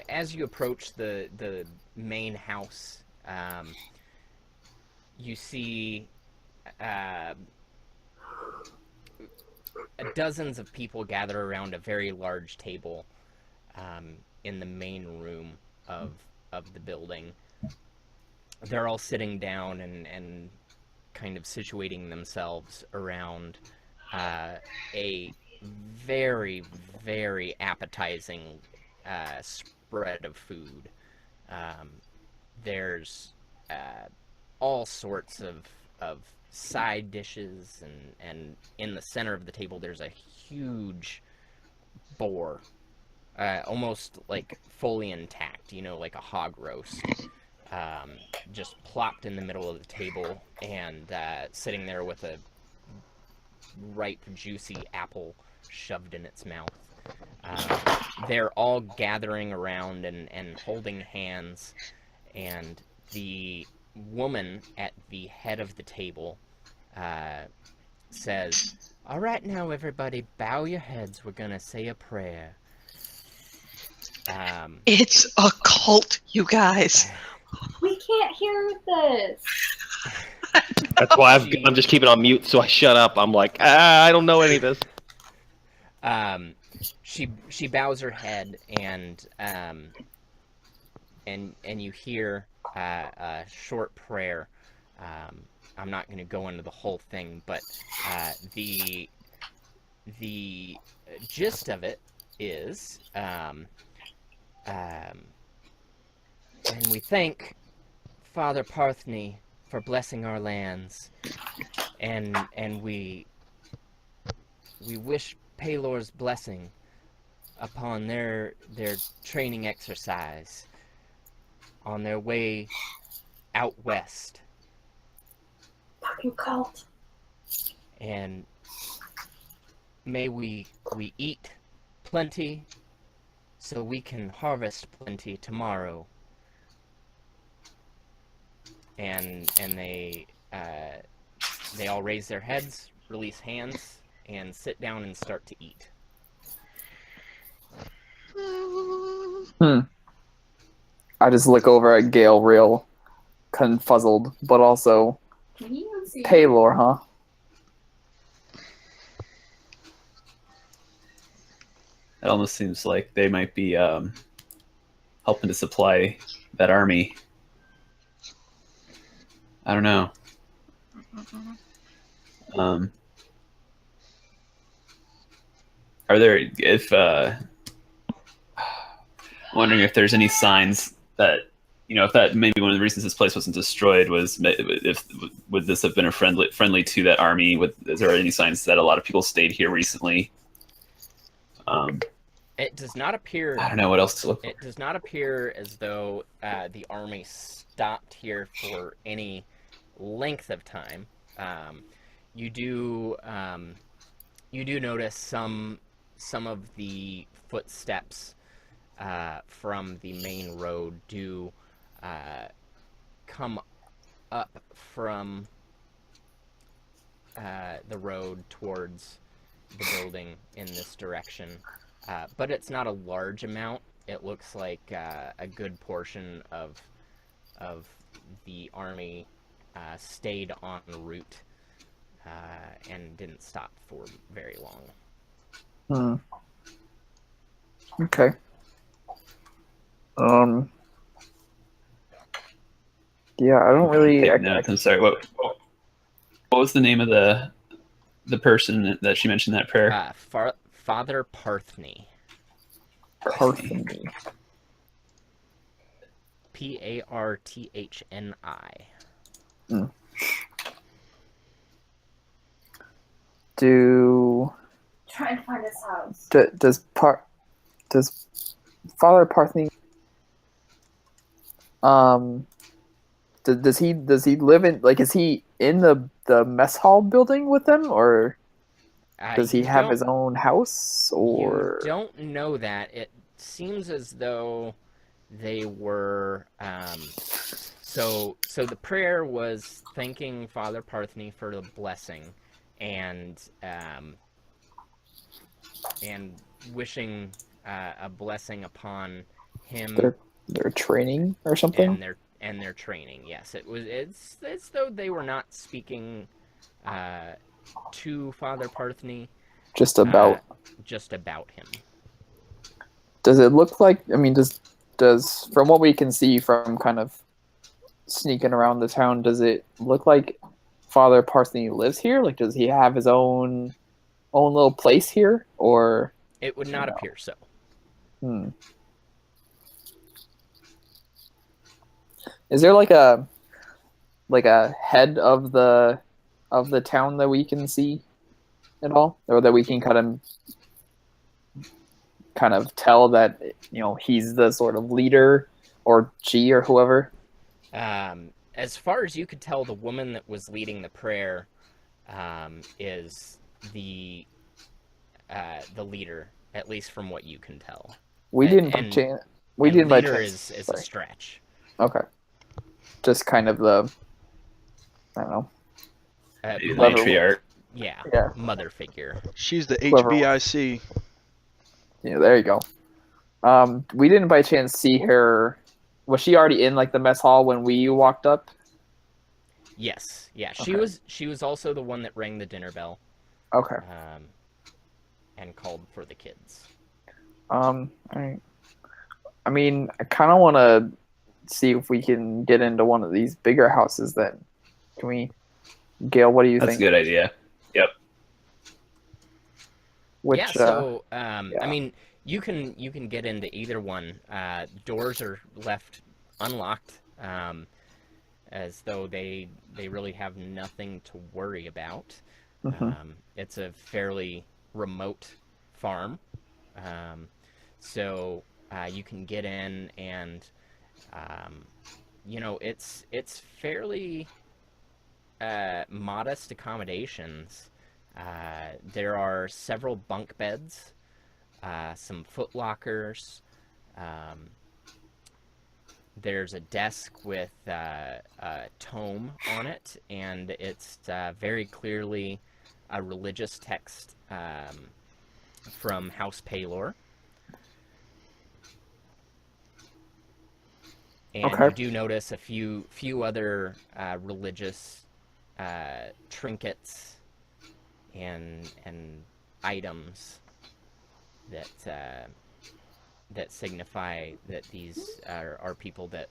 as you approach the main house, you see dozens of people gather around a very large table in the main room of the building. They're all sitting down and kind of situating themselves around a very, very appetizing spread of food. There's all sorts of side dishes, and in the center of the table there's a huge boar, almost like fully intact, you know, like a hog roast, just plopped in the middle of the table and sitting there with a ripe, juicy apple shoved in its mouth. They're all gathering around and holding hands, and the woman at the head of the table says, "All right, now everybody, bow your heads. We're gonna say a prayer." It's a cult, you guys. We can't hear this. That's why I'm just keeping on mute, so I shut up. I'm like, I don't know any of this. She bows her head, and you hear a short prayer. I'm not going to go into the whole thing, but the gist of it is, and we thank Father Parthney for blessing our lands, and we wish Paylor's blessing upon their training exercise on their way out west. Fucking cult. And may we eat plenty so we can harvest plenty tomorrow. And they all raise their heads, release hands, and sit down and start to eat. I just look over at Gale real confuzzled, but also Can you see? Paylor, huh? It almost seems like they might be helping to supply that army. I don't know. Are there, if wondering if there's any signs that, you know, if that maybe one of the reasons this place wasn't destroyed was, if would this have been a friendly to that army? Is there any signs that a lot of people stayed here recently? It does not appear. I don't know what else to look for. It does not appear as though the army stopped here for any length of time. You do notice some of the footsteps from the main road do come up from the road towards the building in this direction. But it's not a large amount. It looks like a good portion of the army stayed en route and didn't stop for very long. Okay. Um. Yeah, I don't really. Take notes. I'm sorry. What was the name of the person that she mentioned that prayer? Father Partheny. Partheny. Parthni. Do Trying to find his house. does Father Partheny does he live in, like, is he in the mess hall building with them, or does he You have don't- his own house, or You don't know that. It seems as though they were. So the prayer was thanking Father Partheny for the blessing, and wishing a blessing upon him their training or something? and their training. Yes, it's as though they were not speaking to Father Partheny, Just about. just about him. Does it look like? I mean, does from what we can see from kind of sneaking around the town, does it look like Father Partheny lives here? Like, does he have his own little place here, or? It would not appear so. Is there like a head of the town that we can see at all, or that we can kind of tell that, you know, he's the sort of leader, or she, or whoever? As far as you could tell, the woman that was leading the prayer is the leader, at least from what you can tell. We didn't by chance. We didn't by leader chance. is a stretch. Okay. Just kind of the, I don't know. Matriarch. Yeah. Mother figure. She's the Clever. HBIC. Yeah, there you go. We didn't by chance see her. Was she already in, like, the mess hall when we walked up? Yes. Yeah. Okay. She was also the one that rang the dinner bell. Okay. And called for the kids. I mean, I kind of want to see if we can get into one of these bigger houses then. Can we? Gail, what do you That's think? a good idea. Yep. Which, yeah. So, yeah. I mean, you can get into either one. Doors are left unlocked, as though they really have nothing to worry about. It's a fairly remote farm, so you can get in, and you know, it's fairly modest accommodations. There are several bunk beds, some foot lockers. There's a desk with a tome on it, and it's very clearly a religious text from House Paylor. And Okay. you do notice a few other religious trinkets and items that signify that these are people that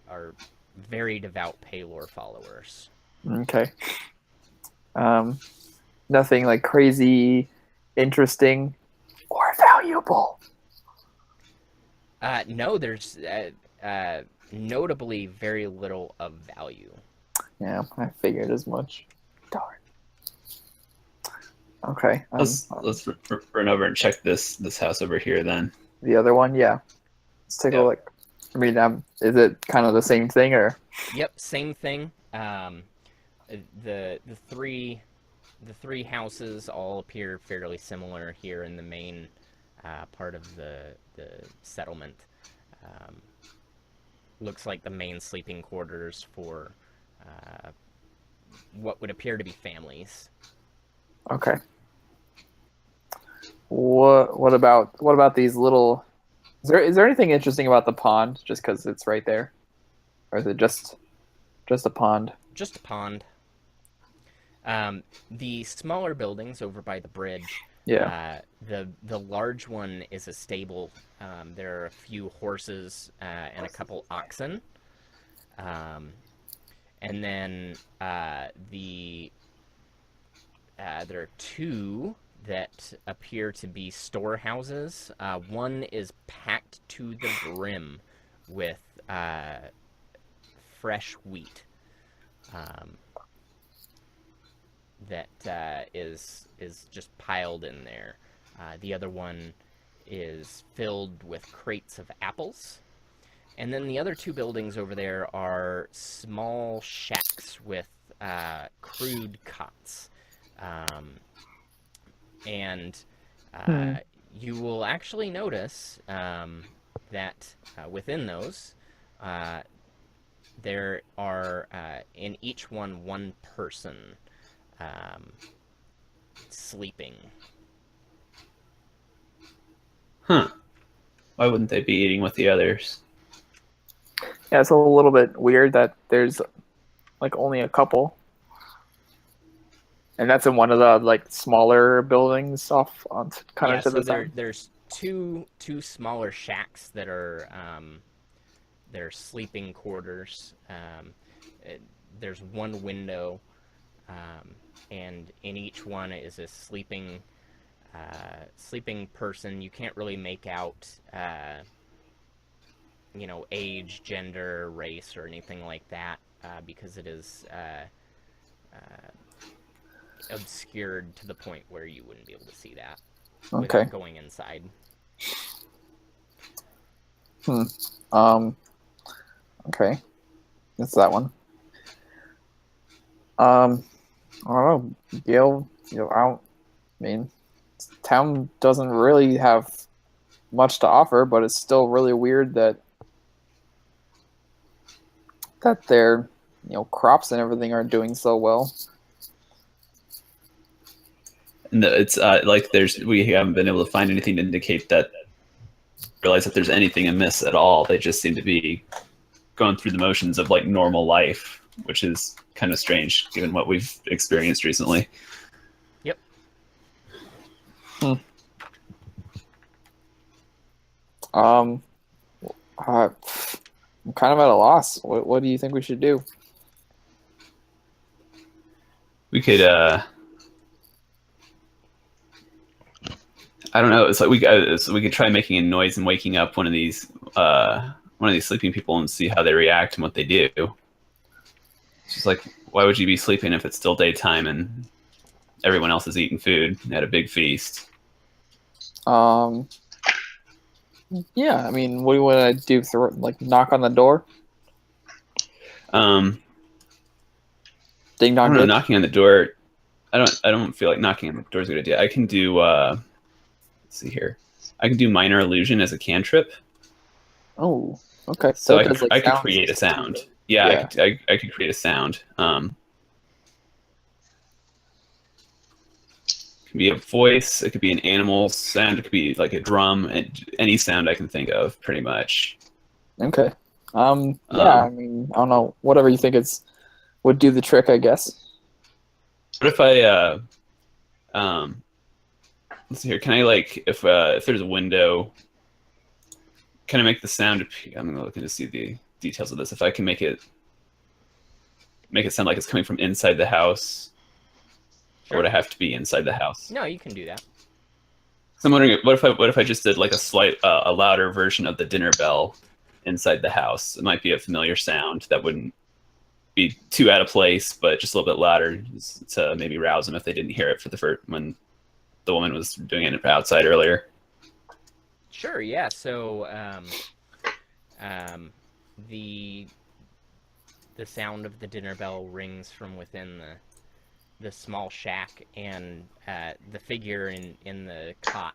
are very devout Paylor followers. Okay. Nothing like crazy, interesting, or valuable. No, there's notably very little of value. Yeah, I figured as much. Darn. Okay. Let's run over and check this house over here then. The other one, yeah. Let's take a look. I mean, is it kind of the same thing, or? Yep, same thing. The three houses all appear fairly similar here in the main part of the settlement. Looks like the main sleeping quarters for what would appear to be families. Okay. What about these little? Is there anything interesting about the pond? Just because it's right there, or is it just a pond? Just a pond. The smaller buildings over by the bridge Yeah. The large one is a stable. There are a few horses and a couple oxen. And then there are two that appear to be storehouses. One is packed to the brim with fresh wheat that is just piled in there. The other one is filled with crates of apples. And then the other two buildings over there are small shacks with crude cots. And you will actually notice that within those, there are in each one person sleeping. Huh. Why wouldn't they be eating with the others? Yeah, it's a little bit weird that there's like only a couple. And that's in one of the like smaller buildings off on kind of to so the side. there's two smaller shacks that are they're sleeping quarters. There's one window, and in each one is a sleeping person. You can't really make out age, gender, race, or anything like that because it is obscured to the point where you wouldn't be able to see that without going inside. Okay. That's that one. I don't know. Gale, I mean, town doesn't really have much to offer, but it's still really weird that their crops and everything aren't doing so well. And it's like we haven't been able to find anything to indicate that realize that there's anything amiss at all. They just seem to be going through the motions of like normal life, which is kind of strange given what we've experienced recently. Yep. I'm kind of at a loss. What do you think we should do? We could I don't know. It's like we could try making a noise and waking up one of these sleeping people and see how they react and what they do. It's just like, why would you be sleeping if it's still daytime and everyone else is eating food at a big feast? Yeah, I mean, what do you want to do? Knock on the door? Ding dong. I don't know, knocking on the door. I don't feel like knocking on the door is a good idea. I can do. Let's see here. I can do minor illusion as a cantrip. Oh, okay. So I could create a sound. Yeah. I could create a sound. It could be a voice. It could be an animal sound. It could be like a drum. Any sound I can think of, pretty much. Okay. Yeah. I mean, I don't know. Whatever you think would do the trick, I guess. What if I let's see here. Can I if there's a window, can I make the sound? I'm looking to see the details of this. If I can make it sound like it's coming from inside the house, or would I have to be inside the house? No, you can do that. So I'm wondering, what if I just did like a louder version of the dinner bell inside the house? It might be a familiar sound that wouldn't be too out of place, but just a little bit louder to maybe rouse them if they didn't hear it when the woman was doing it outside earlier. Sure, yeah. So the sound of the dinner bell rings from within the small shack, and the figure in the cot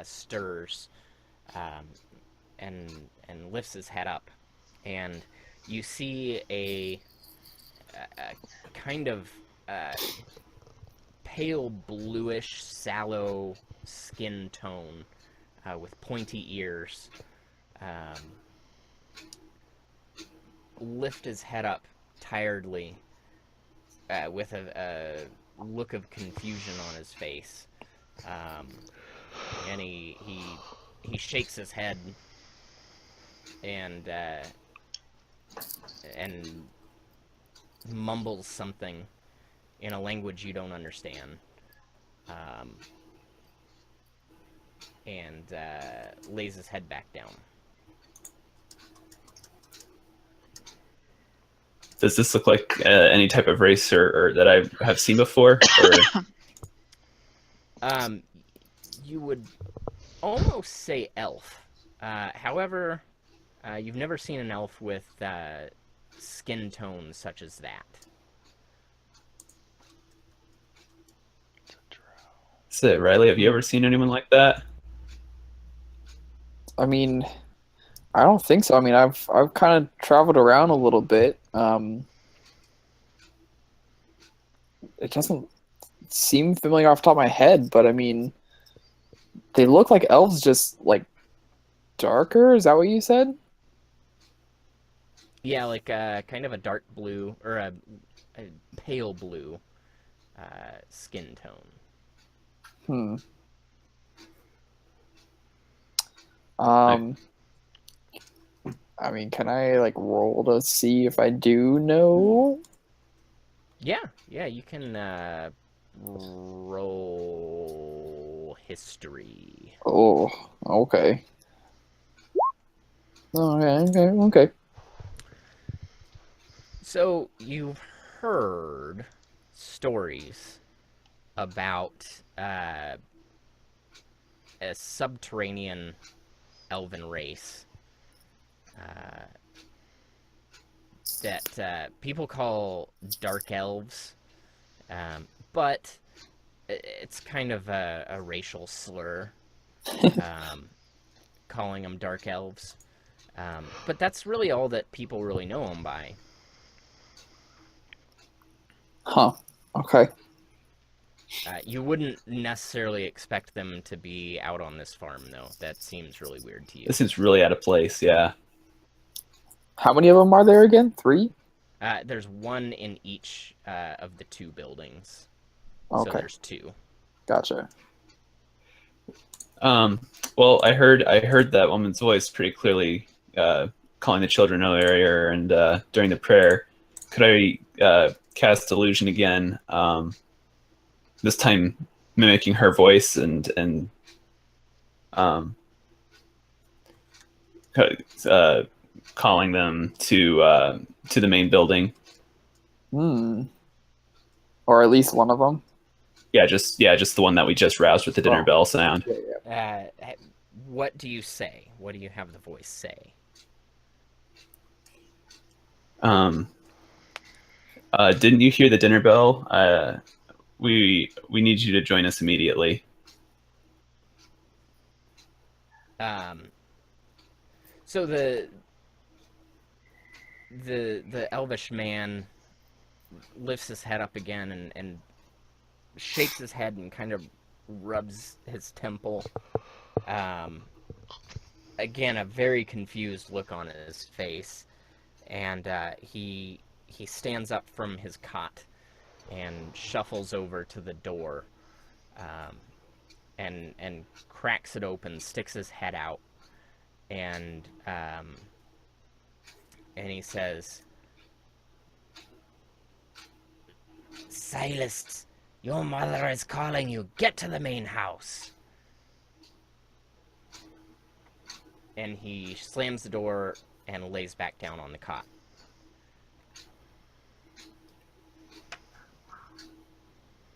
stirs and lifts his head up, and you see a kind of pale bluish sallow skin tone with pointy ears lift his head up tiredly with a look of confusion on his face, And he shakes his head and mumbles something in a language you don't understand. And lays his head back down. Does this look like any type of race or that I have seen before? Or... You would almost say elf. However, you've never seen an elf with skin tones such as that. That's it, Riley. Have you ever seen anyone like that? I mean, I don't think so. I mean, I've kind of traveled around a little bit. It doesn't seem familiar off the top of my head, but I mean, they look like elves, just like darker. Is that what you said? Yeah, like kind of a dark blue or a pale blue skin tone. I mean, can I like roll to see if I do know? Yeah, you can roll history. Oh, okay. Okay. So you've heard stories about a subterranean elven race that people call dark elves, but it's kind of a racial slur, calling them dark elves. But that's really all that people really know them by. Huh. Okay. You wouldn't necessarily expect them to be out on this farm, though. That seems really weird to you. This seems really out of place, yeah. How many of them are there again? 3? There's one in each of the 2 buildings. Okay. So there's 2. Gotcha. Well, I heard that woman's voice pretty clearly, calling the children earlier and during the prayer. Could I cast illusion again? This time mimicking her voice and calling them to the main building. Or at least one of them. Yeah, just the one that we just roused with the dinner bell sound. What do you say? What do you have the voice say? Didn't you hear the dinner bell? We need you to join us immediately. So the elvish man lifts his head up again and shakes his head and kind of rubs his temple. Again, a very confused look on his face, and he stands up from his cot and shuffles over to the door, and cracks it open, sticks his head out, and he says, "Silas, your mother is calling you. Get to the main house." And he slams the door and lays back down on the cot.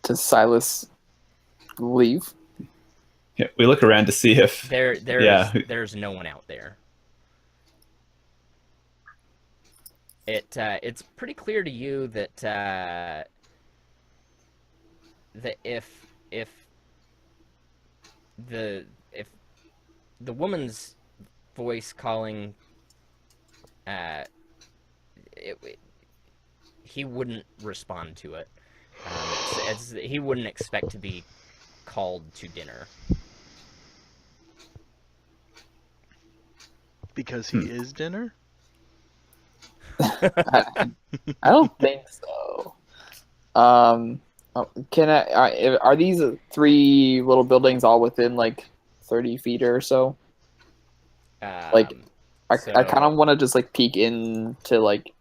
Does Silas leave? Yeah, we look around to see if there's no one out there. It's pretty clear to you that if the woman's voice calling, he wouldn't respond to it. He wouldn't expect to be called to dinner. Because he is dinner? I don't think so. Can are these 3 little buildings all within like 30 feet or so? Like, I kind of want to just like peek into like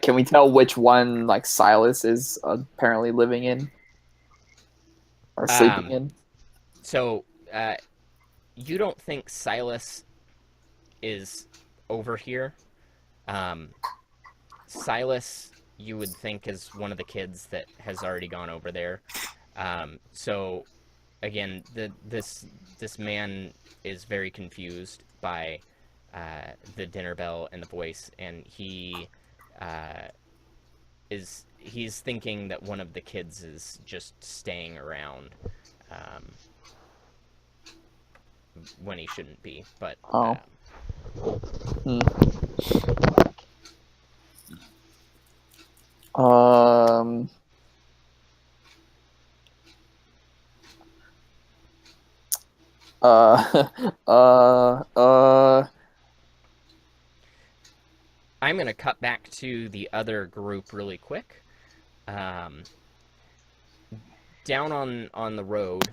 can we tell which one like Silas is apparently living in or sleeping in? So, you don't think Silas is over here? Silas, you would think, is one of the kids that has already gone over there. So, again, this man is very confused by the dinner bell and the voice, and he's thinking that one of the kids is just staying around when he shouldn't be. But I'm gonna cut back to the other group really quick. Down on the road,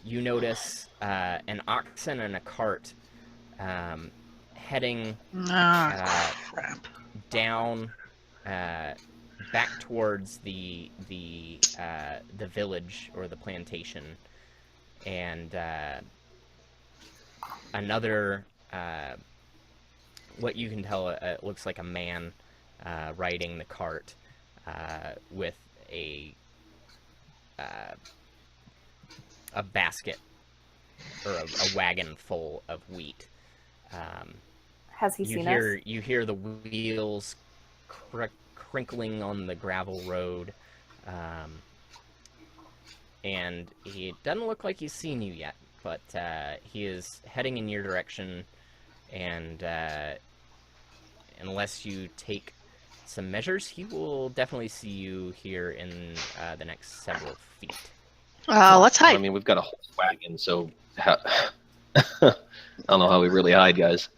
you notice an oxen and a cart heading crap. down back towards the village or the plantation, and another what you can tell it looks like a man riding the cart with a basket or a wagon full of wheat. Has he seen us? You hear the wheels crinkling on the gravel road, and it doesn't look like he's seen you yet, but he is heading in your direction, and unless you take some measures, he will definitely see you here in the next several feet. Let's hide. I mean, we've got a whole wagon, so I don't know how we really hide, guys.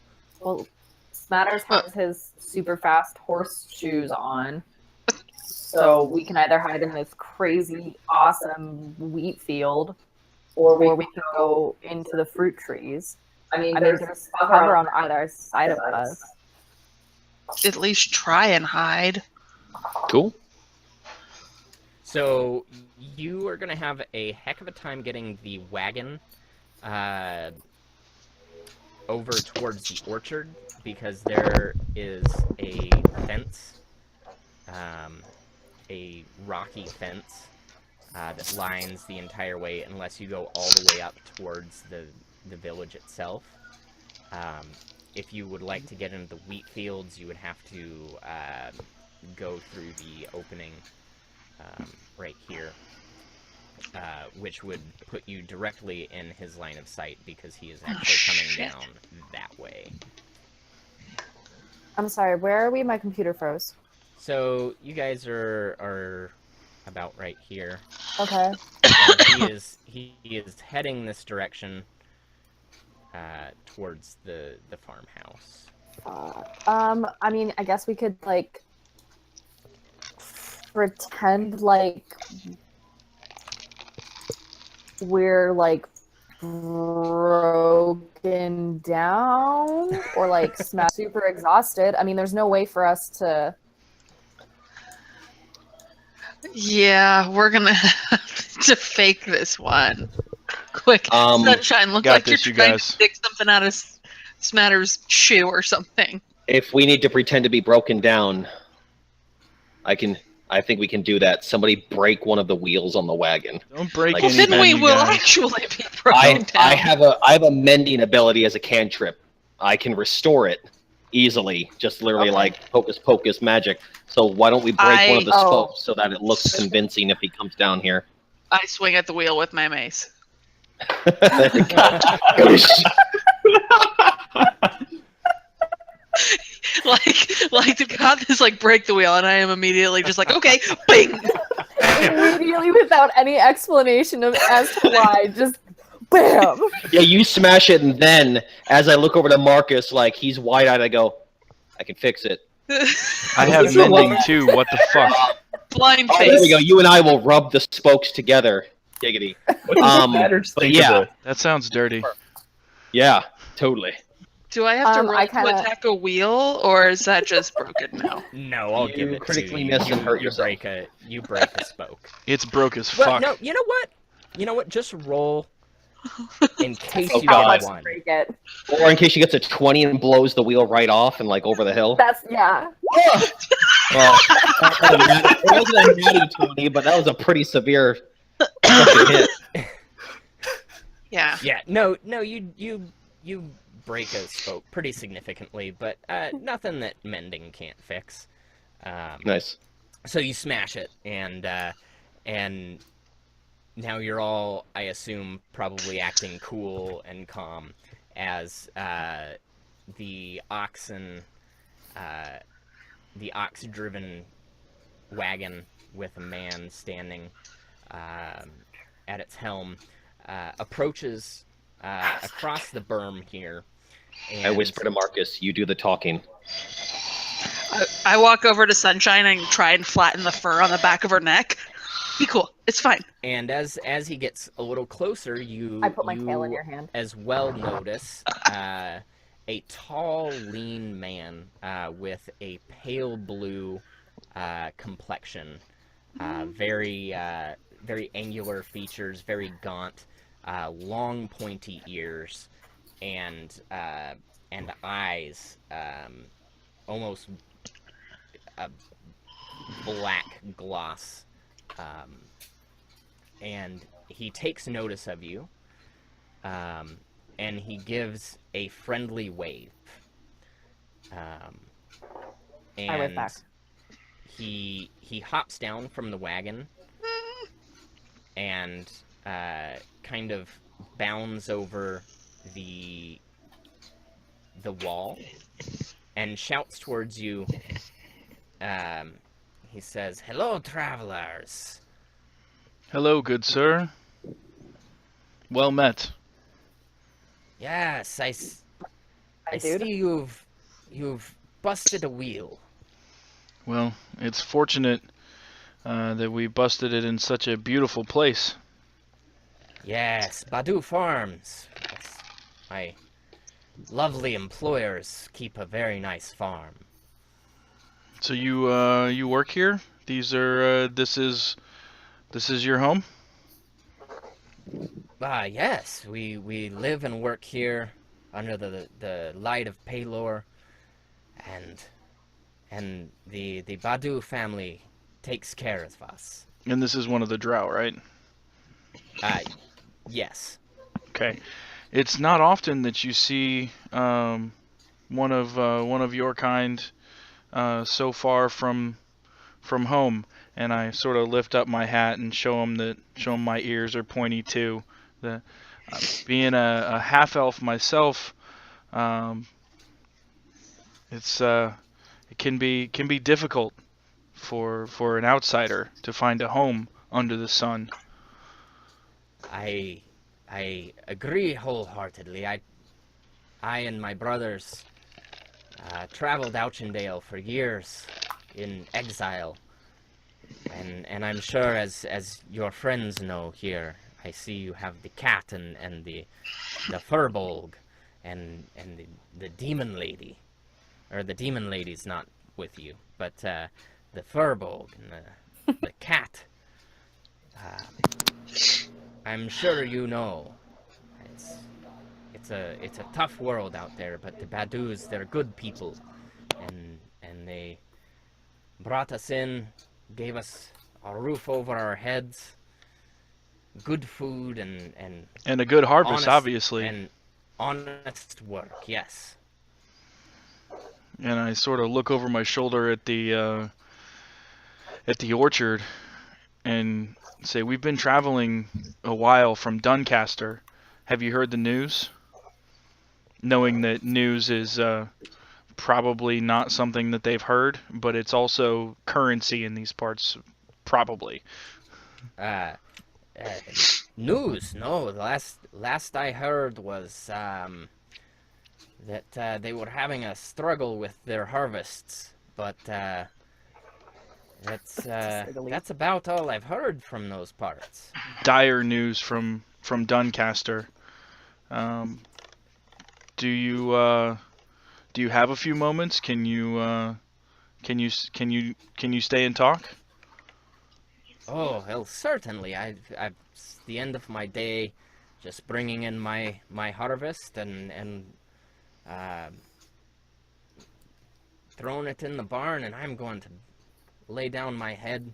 Well, Smatters has his super fast horseshoes on, so we can either hide in this crazy, awesome wheat field, or we can go into the fruit trees. I mean there's cover on either side of us. At least try and hide. Cool. So you are going to have a heck of a time getting the wagon over towards the orchard, because there is a fence, a rocky fence that lines the entire way unless you go all the way up towards the village itself. If you would like to get into the wheat fields, you would have to go through the opening right here, which would put you directly in his line of sight because he is actually coming down that way. I'm sorry, where are we? My computer froze. So you guys are about right here. Okay. He is heading this direction towards the farmhouse. I mean, I guess we could like pretend like we're like broken down or like super exhausted. I mean, there's no way for us to. Yeah, we're gonna have to fake this one. Quick, Sunshine, look like you're trying to stick something out of Smatter's shoe or something. If we need to pretend to be broken down, I think we can do that. Somebody break one of the wheels on the wagon. Don't break Like, anything, Then we you will guys. actually be broken down. I have a mending ability as a cantrip. I can restore it easily, just literally like hocus pocus magic. So why don't we break one of the spokes so that it looks convincing if he comes down here? I swing at the wheel with my mace. like the god is like break the wheel, and I am immediately just like, okay, bing. Immediately, without any explanation as to why, just bam. Yeah, you smash it, and then as I look over to Marcus, like he's wide-eyed, I go, I can fix it. I have This is a mending lot. too. What the fuck? Blind Oh, there we face. go. You and I will rub the spokes together. Giggity. What does it matter? Just but think yeah. of it. That sounds dirty. Yeah, totally. Do I have to roll I kinda- to attack a wheel, or is that just broken now? No, I'll You give it critically to you. miss and hurt you yourself. break a spoke. It's broke as Well, fuck. no, you know what? You know what? Just roll in case Oh, you God. get Let's one. break it. Or in case she gets a 20 and blows the wheel right off and like over the hill. That's yeah. Well, it wasn't a natty 20, but that was a pretty severe fucking hit. Yeah. Yeah, no, you break a spoke pretty significantly, but nothing that mending can't fix. Nice. So you smash it, and now you're all, I assume, probably acting cool and calm as the ox-driven wagon with a man standing at its helm approaches across the berm here. And I whisper to Marcus, you do the talking. I walk over to Sunshine and try and flatten the fur on the back of her neck. Be cool. It's fine. And as he gets a little closer, you I put my tail in your hand. as well notice a tall, lean man with a pale blue complexion, very angular features, very gaunt, long pointy ears, and eyes, almost a black gloss. And he takes notice of you, and he gives a friendly wave. And I wave back. he hops down from the wagon and kind of bounds over the wall and shouts towards you. He says, "Hello, travelers." Hello, good sir. Well met. Yes, I dude. see you've busted a wheel. Well, it's fortunate that we busted it in such a beautiful place. Yes, Badu Farms. Yes, my lovely employers keep a very nice farm. So you work here? This is your home? Yes, we live and work here under the light of Paylor, and the Badu family takes care of us. And this is one of the drow, right? Yes. Okay. It's not often that you see one of your kind so far from home, and I sort of lift up my hat and show him my ears are pointy too. Being a half elf myself, it can be difficult for an outsider to find a home under the sun. I agree wholeheartedly. I and my brothers traveled Auchendale for years in exile, and I'm sure as your friends know here, I see you have the cat and the furbolg and the demon lady, or the demon lady's not with you, but the furbolg and the cat. I'm sure you know. It's a tough world out there, but the Badus, they're good people, and they brought us in, gave us a roof over our heads, good food, and a good harvest, honest, obviously. and honest work. Yes. And I sort of look over my shoulder at the orchard and say, "We've been traveling a while from Doncaster. Have you heard the news?" Knowing that news is probably not something that they've heard, but it's also currency in these parts, probably. News? No. The last I heard was that they were having a struggle with their harvests, but say the least. that's about all I've heard from those parts. Dire news from Doncaster. Do you have a few moments? Can you stay and talk? Oh, well, certainly. It's the end of my day, just bringing in my harvest and throwing it in the barn, and I'm going to lay down my head.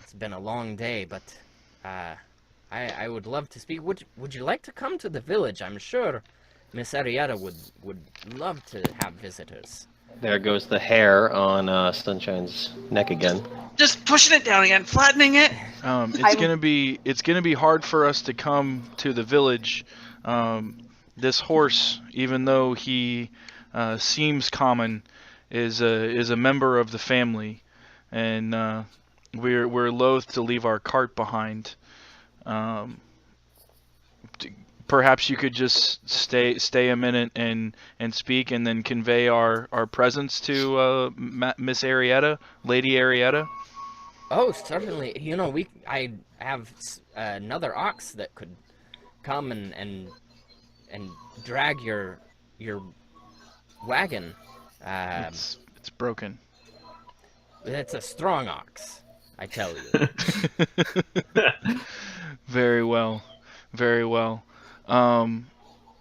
It's been a long day, but I would love to speak. Would you like to come to the village? I'm sure Miss Arietta would love to have visitors. There goes the hair on Sunshine's neck again. Just pushing it down again, flattening it. It's gonna be hard for us to come to the village. This horse, even though he seems common, is a member of the family, and we're loath to leave our cart behind. Perhaps you could just stay a minute and speak, and then convey our presence to Miss Arietta, Lady Arietta. Oh, certainly. You know, I have another ox that could come and drag your wagon. It's broken. It's a strong ox, I tell you. Very well, very well.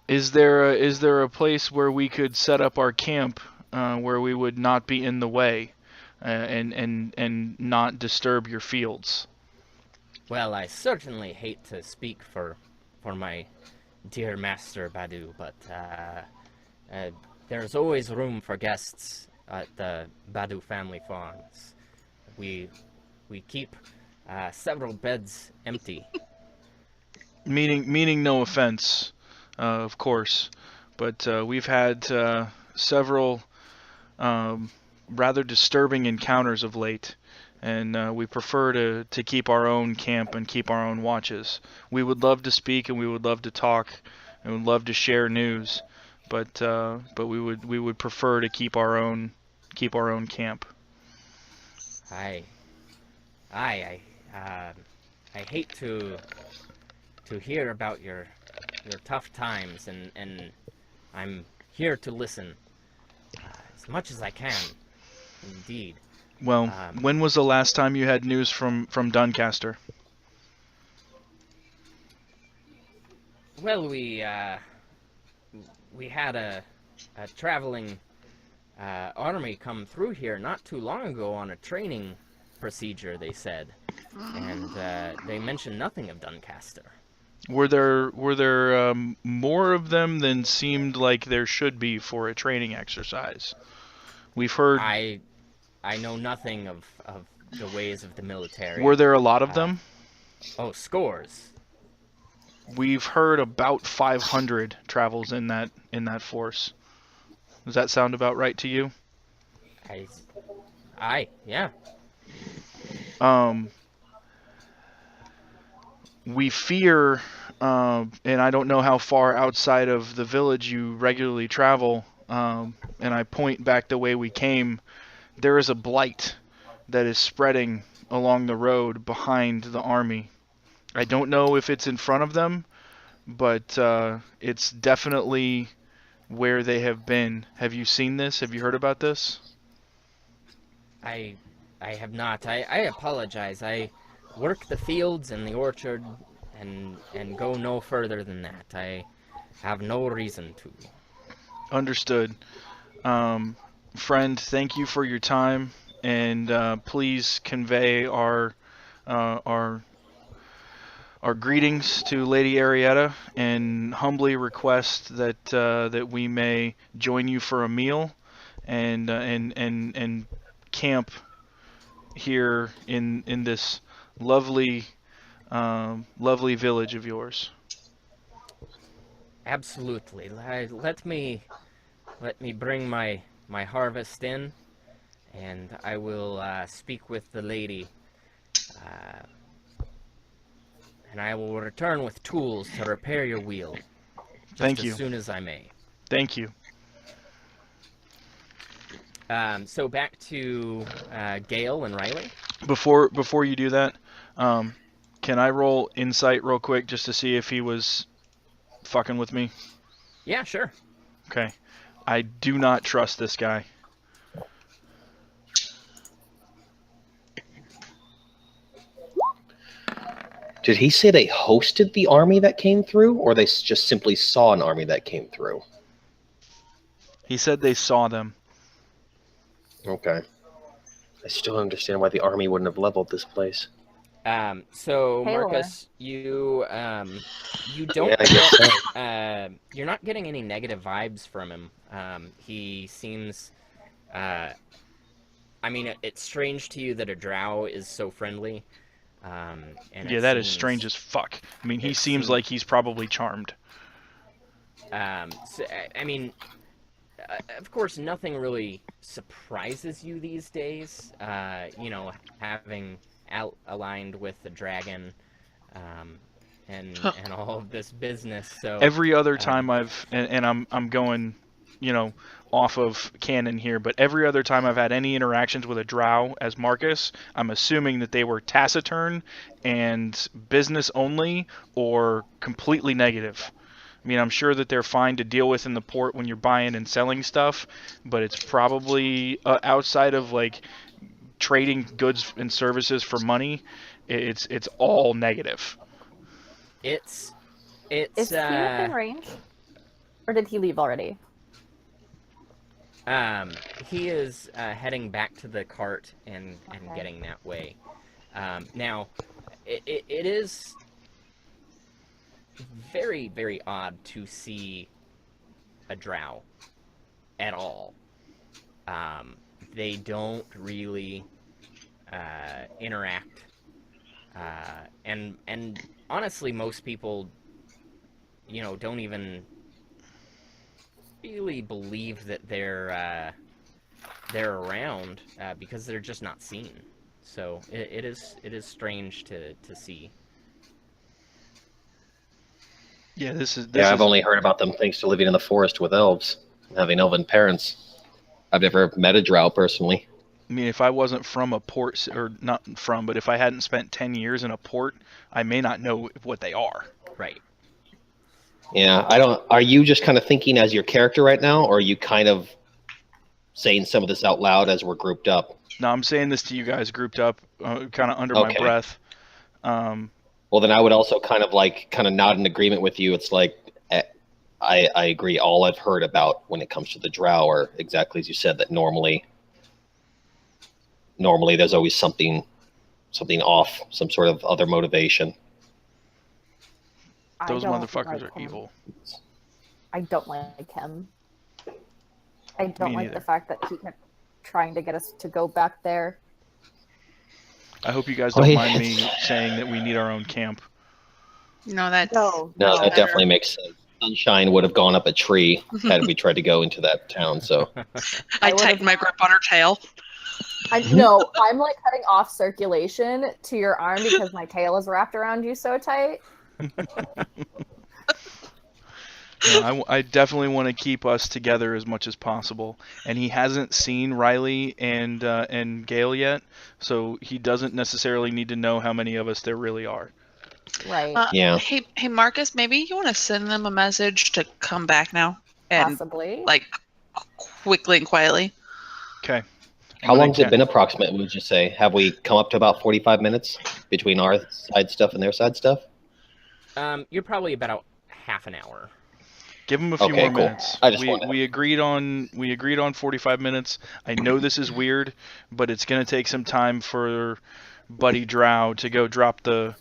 Is there a place where we could set up our camp, where we would not be in the way, and not disturb your fields? Well, I certainly hate to speak for my dear master Badu, but there's always room for guests at the Badu family farms. We keep several beds empty. Meaning no offense, of course, but we've had several rather disturbing encounters of late, and we prefer to keep our own camp and keep our own watches. We would love to speak, and we would love to talk, and would love to share news, but we would prefer to keep our own camp. I hate to hear about your tough times, and I'm here to listen as much as I can. Indeed. Well, when was the last time you had news from Doncaster? Well, we had a traveling army come through here not too long ago on a training procedure, they said, and they mentioned nothing of Doncaster. Were there more of them than seemed like there should be for a training exercise? We've heard. I know nothing of the ways of the military. Were there a lot of them? Oh, scores. We've heard about 500 travels in that force. Does that sound about right to you? Yeah. We fear, and I don't know how far outside of the village you regularly travel, and I point back the way we came. There is a blight that is spreading along the road behind the army. I don't know if it's in front of them, but it's definitely where they have been. Have you seen this? Have you heard about this? I have not. I apologize. I work the fields and the orchard and go no further than that. I have no reason to. Understood. Friend, thank you for your time, and please convey our greetings to Lady Arietta, and humbly request that we may join you for a meal and camp here in this lovely village of yours. Absolutely. Let me bring my harvest in, and I will speak with the lady, and I will return with tools to repair your wheel. Thank you. As soon as I may. Thank you. So back to Gale and Riley. Before you do that, can I roll insight real quick just to see if he was fucking with me? Yeah, sure. Okay. I do not trust this guy. Did he say they hosted the army that came through, or they just simply saw an army that came through? He said they saw them. Okay. I still don't understand why the army wouldn't have leveled this place. So Taylor. Marcus, you don't Yeah, I guess so. you're not getting any negative vibes from him. He seems I mean, it's strange to you that a drow is so friendly. And Yeah, that is strange as fuck. I mean, he seems like he's probably charmed. So, I mean, of course, nothing really surprises you these days. You know, having aligned with the dragon, and all of this business. So Every other time and I'm going, you know, off of canon here, but every other time I've had any interactions with a drow as Marcus, I'm assuming that they were taciturn and business only or completely negative. I mean, I'm sure that they're fine to deal with in the port when you're buying and selling stuff, but it's probably outside of like trading goods and services for money, it's all negative. It's Is he within range? Or did he leave already? He is heading back to the cart and Okay. getting that way. Now, it is very, very odd to see a drow at all. They don't really interact, and honestly, most people, you know, don't even really believe that they're around because they're just not seen. So it is strange to see. Yeah, this is I've only heard about them thanks to living in the forest with elves, and having elven parents. I've never met a drow personally. I mean, if I wasn't from a port, or not from, but if I hadn't spent 10 years in a port, I may not know what they are. Right. Yeah, I don't. Are you just kind of thinking as your character right now, or are you kind of saying some of this out loud as we're grouped up? Now, I'm saying this to you guys grouped up, kind of under my Okay. breath. Well, then I would also kind of nod in agreement with you. It's like I agree. All I've heard about when it comes to the drow are exactly as you said, that normally there's always something off, some sort of other motivation. Those I don't motherfuckers like are him. evil. I don't like him. I don't Me like neither. the fact that he kept trying to get us to go back there. I hope you guys Oh, don't yeah. mind me saying that we need our own camp. No, that's No. No, Better. that definitely makes sense. Sunshine would have gone up a tree had we tried to go into that town. So I I would've- tightened my grip on her tail. No, I'm like cutting off circulation to your arm because my tail is wrapped around you so tight. No, I definitely want to keep us together as much as possible. And he hasn't seen Riley and Gale yet, so he doesn't necessarily need to know how many of us there really are. Right. yeah, Hey, Marcus, maybe you want to send them a message to come back now and Possibly. like quickly and quietly. Okay. how long has it been approximately? Would you say? Have we come up to about 45 minutes between our side stuff and their side stuff? You're probably about half an hour. Give him a few Okay, more cool. minutes. I just wanted- We agreed on 45 minutes. I know this is weird, but it's gonna take some time for Buddy Drow to go drop the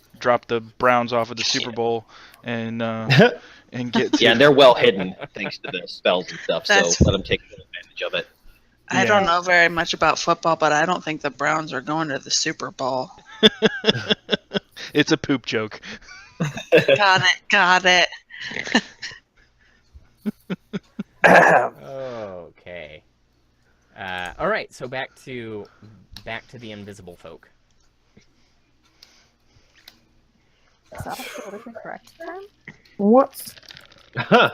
Browns off of the Super Bowl and get to Yeah, and they're well hidden thanks to the spells and stuff. That's- So let them take advantage of it. I Yeah. don't know very much about football, but I don't think the Browns are going to the Super Bowl. It's a poop joke. Got it. Okay. All right. So back to the invisible folk. Is that a politically correct term? What? Huh.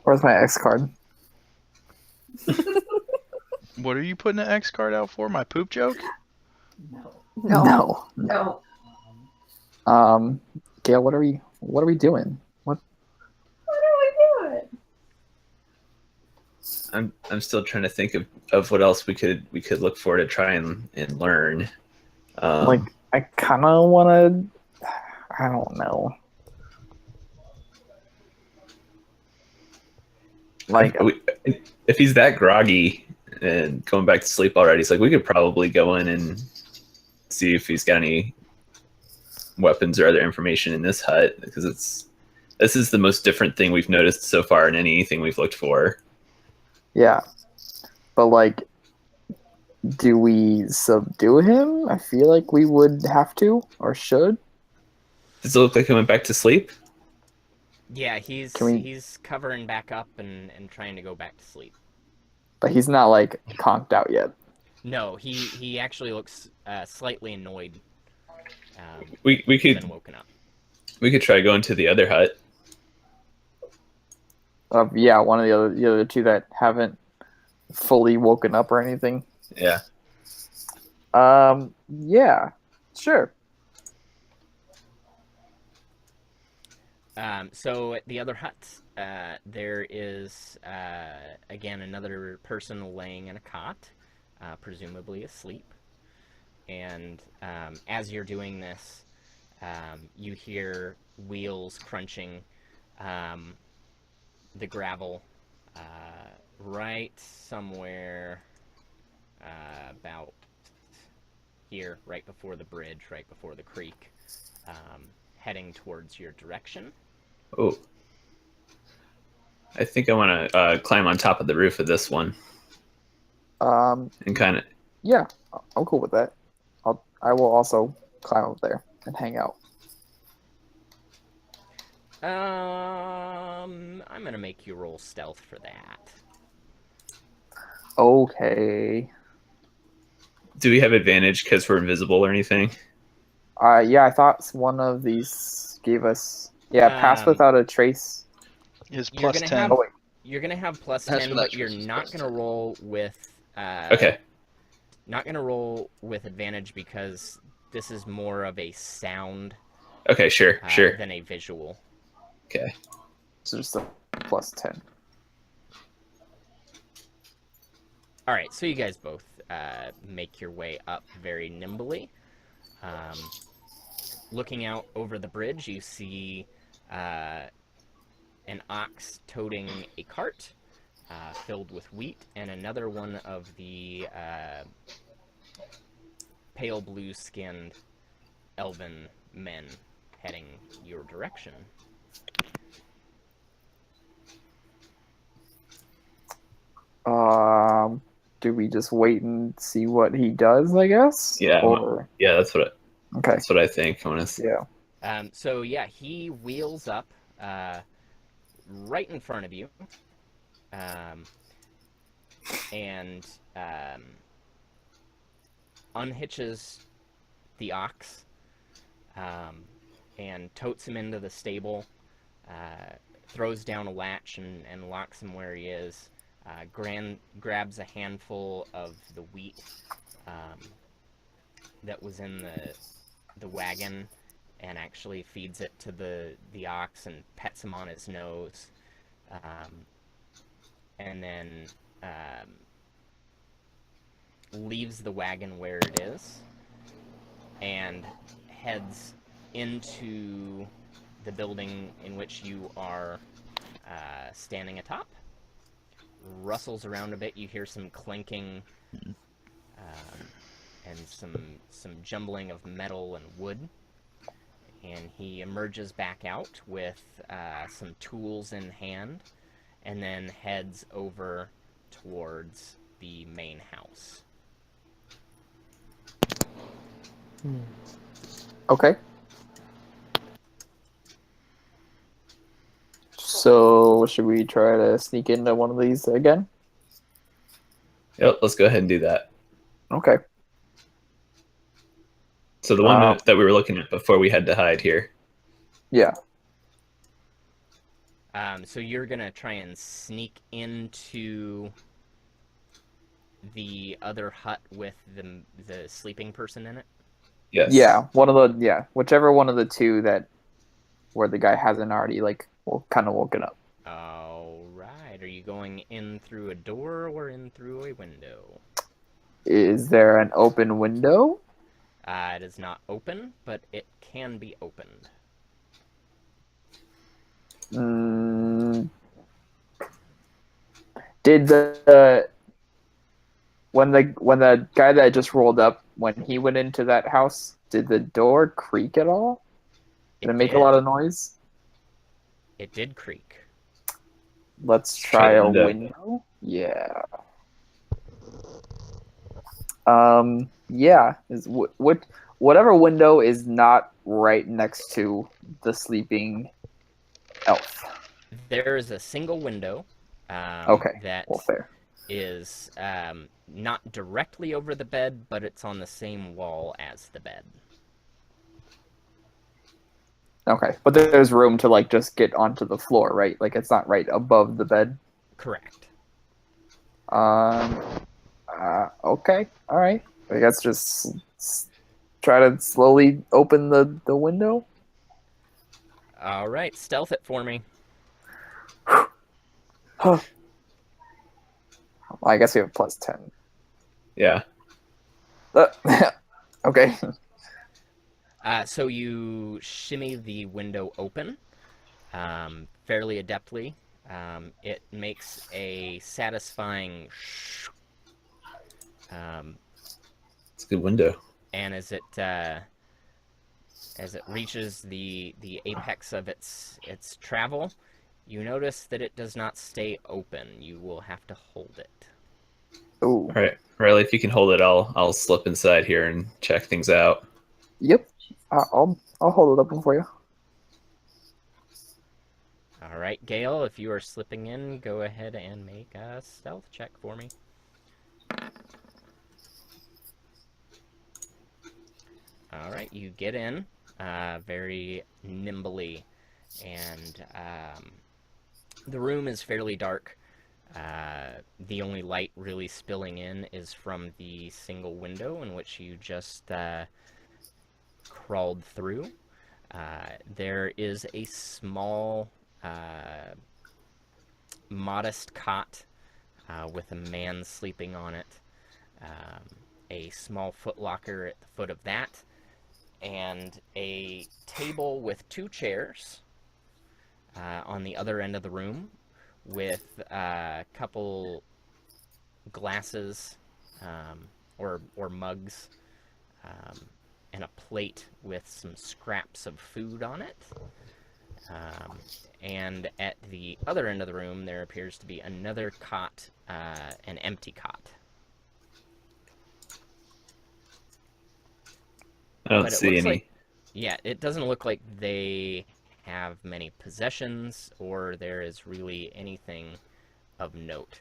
Where's my X card? What are you putting an X card out for? My poop joke? No. No. Gail, what are we doing? What? What are we doing? I'm still trying to think of what else we could look for to try and learn. Like, I kind of want to. I don't know. Like, if he's that groggy and going back to sleep already, it's like we could probably go in and see if he's got any weapons or other information in this hut, because this is the most different thing we've noticed so far in anything we've looked for. yeah, but like, do we subdue him? I feel like we would have to or should. Does it look like he went back to sleep? Yeah, he's Can we- he's covering back up and trying to go back to sleep. But he's not like conked out yet. No, he actually looks slightly annoyed. We Been could woken up. try going to the other hut. Yeah, one of the other two that haven't fully woken up or anything. Yeah. Yeah, sure. So at the other hut, there is again another person laying in a cot, presumably asleep. And as you're doing this, you hear wheels crunching the gravel right somewhere about here, right before the bridge, right before the creek, heading towards your direction. Oh. I think I want to climb on top of the roof of this one and kind of. Yeah, I'm cool with that. I will also climb up there and hang out. I'm gonna make you roll stealth for that. Okay. Do we have advantage because we're invisible or anything? Yeah, I thought one of these gave us pass without a trace. Is You're plus gonna 10. have- Oh wait, You're gonna have plus That's 10, what but that you're trace is not plus gonna 10. roll with Okay. not gonna roll with advantage because this is more of a sound Okay, sure. than a visual. Okay. so just a plus 10. All right, so you guys both make your way up very nimbly. Looking out over the bridge, you see an ox toting a cart filled with wheat, and another one of the pale blue-skinned elven men heading your direction. Do we just wait and see what he does, I guess? Yeah, Or, Yeah, that's what okay. I think. I want to. Yeah. So yeah, he wheels up right in front of you, and unhitches the ox, and totes him into the stable, throws down a latch and locks him where he is. Grabs a handful of the wheat that was in the wagon and actually feeds it to the ox and pets him on his nose, and then leaves the wagon where it is and heads into the building in which you are standing atop. Rustles around a bit. You hear some clinking and some jumbling of metal and wood. And he emerges back out with some tools in hand, and then heads over towards the main house. Okay. So should we try to sneak into one of these again? Yep. Let's go ahead and do that. Okay. So the one that we were looking at before we had to hide here. Yeah. So you're gonna try and sneak into the other hut with the sleeping person in it? Yes. Yeah, whichever one of the two that where the guy hasn't already kind of woken up. All right. Are you going in through a door or in through a window? Is there an open window? It is not open, but it can be opened. Did when the guy that just rolled up, when he went into that house, did the door creak at all? Did it make a lot of noise? It did creak. Let's Try try the a window. window. Yeah. Yeah. Whatever window is not right next to the sleeping elf. There is a single window. Okay. That Well, fair. is not directly over the bed, but it's on the same wall as the bed. Okay, but there's room to just get onto the floor, right? Like it's not right above the bed. Correct. Okay. All right. I guess just try to slowly open the window. All right, stealth it for me. I guess we have +10. Yeah. Okay. So you shimmy the window open fairly adeptly. It makes a satisfying It's a good window. and as it reaches the apex of its travel, you notice that it does not stay open. You will have to hold it. Ooh. All right, Riley, if you can hold it, I'll slip inside here and check things out. Yep. I'll hold it open for you. All right, Gale, if you are slipping in, go ahead and make a stealth check for me. All right, you get in very nimbly, and the room is fairly dark. The only light really spilling in is from the single window in which you just crawled through. There is a small, modest cot with a man sleeping on it, a small footlocker at the foot of that, and a table with 2 chairs on the other end of the room with a couple glasses or mugs and a plate with some scraps of food on it. And at the other end of the room, there appears to be another cot, an empty cot. I don't But it see looks any. like, yeah, it doesn't look like they have many possessions or there is really anything of note.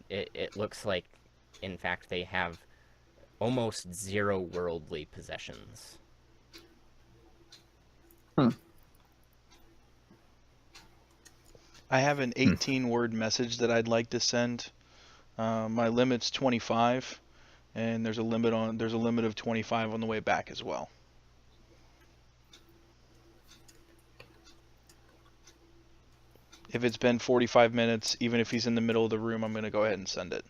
It looks like, in fact, they have almost 0 worldly possessions. I have an 18-word message that I'd like to send. My limit's 25, and there's a limit of 25 on the way back as well. If it's been 45 minutes, even if he's in the middle of the room, I'm going to go ahead and send it.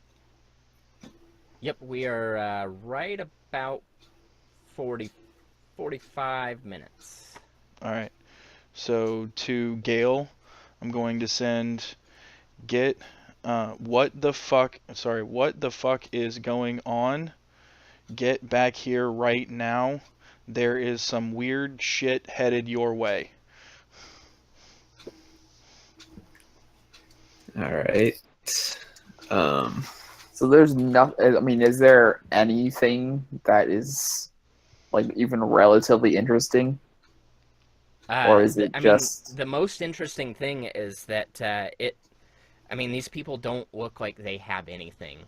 Yep, we are right about 45 minutes. All right. So to Gale, I'm going to send what the fuck is going on? Get back here right now. There is some weird shit headed your way. All right. So there's nothing. I mean, is there anything that is even relatively interesting? Or is it just... the most interesting thing is that these people don't look like they have anything.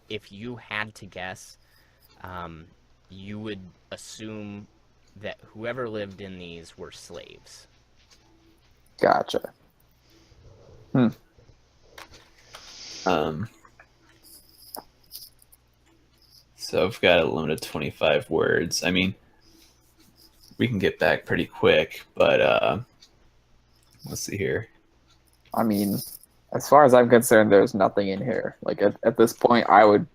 If you had to guess, you would assume that whoever lived in these were slaves. Gotcha. So I've got a limit of 25 words. I mean, we can get back pretty quick, but let's see here. I mean, as far as I'm concerned, there's nothing in here. Like at this point, I would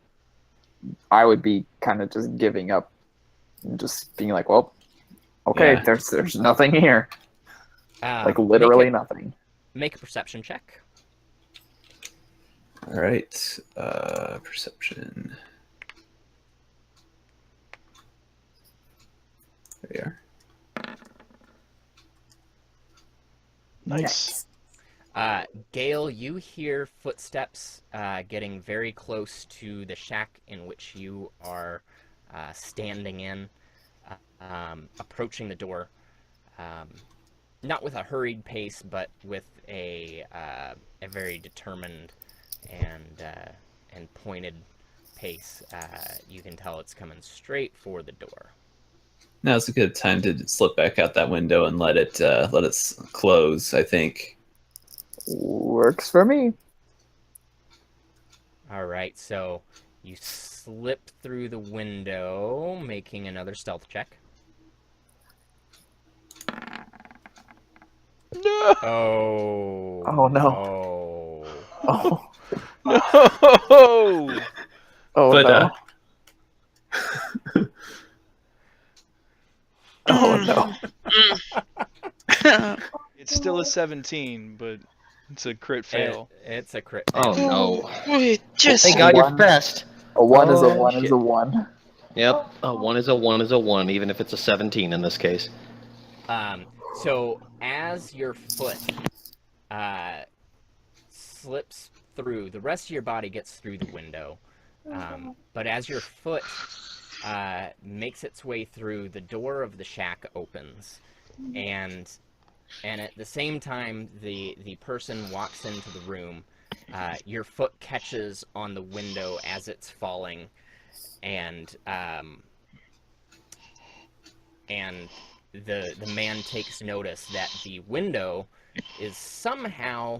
be kind of just giving up, and just being like, well, okay, Yeah. there's nothing here. Like literally nothing. Make a perception check. All right, perception. There you are. Nice. Gale, you hear footsteps getting very close to the shack in which you are standing in, approaching the door. Not with a hurried pace, but with a very determined and pointed pace. You can tell it's coming straight for the door. Now's a good time to slip back out that window and let it close, I think. Works for me. All right, so you slip through the window, making another stealth check. No. Oh. Oh, no. Oh. Oh, No. oh But, no. Oh no. It's still a 17, but it's a crit fail. It's a crit. Oh fail. no! We just Thank God you're One. fast. A one is a Oh, one shit. is a one. Yep, a 1 is a 1 is a 1, even if it's a 17 in this case. So as your foot slips through, the rest of your body gets through the window. But as your foot makes its way through, the door of the shack opens, and at the same time the person walks into the room, your foot catches on the window as it's falling, and the man takes notice that the window is somehow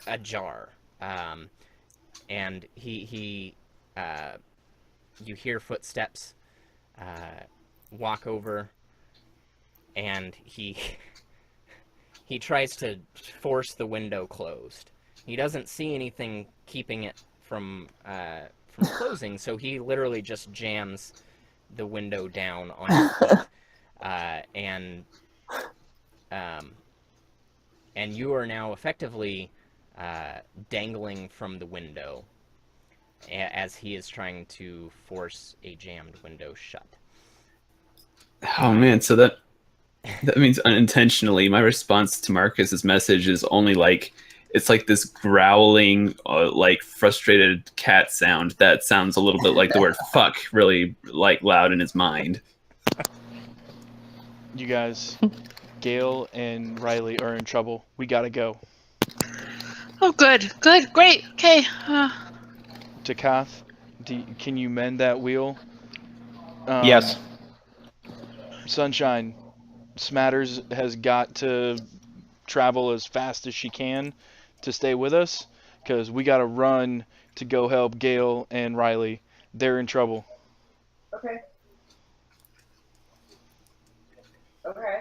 ajar, and he you hear footsteps walk over, and he tries to force the window closed. He doesn't see anything keeping it from closing, so he literally just jams the window down on your foot, and you are now effectively dangling from the window as he is trying to force a jammed window shut. Oh man, so that means unintentionally my response to Marcus's message is only like it's like this growling, like frustrated cat sound that sounds a little bit like the word fuck really like loud in his mind. You guys, Gale and Riley are in trouble. We gotta go. Oh, good, great. Okay. Takath, can you mend that wheel? Yes. Sunshine, Smatters has got to travel as fast as she can to stay with us, because we got to run to go help Gale and Riley. They're in trouble. Okay. Okay.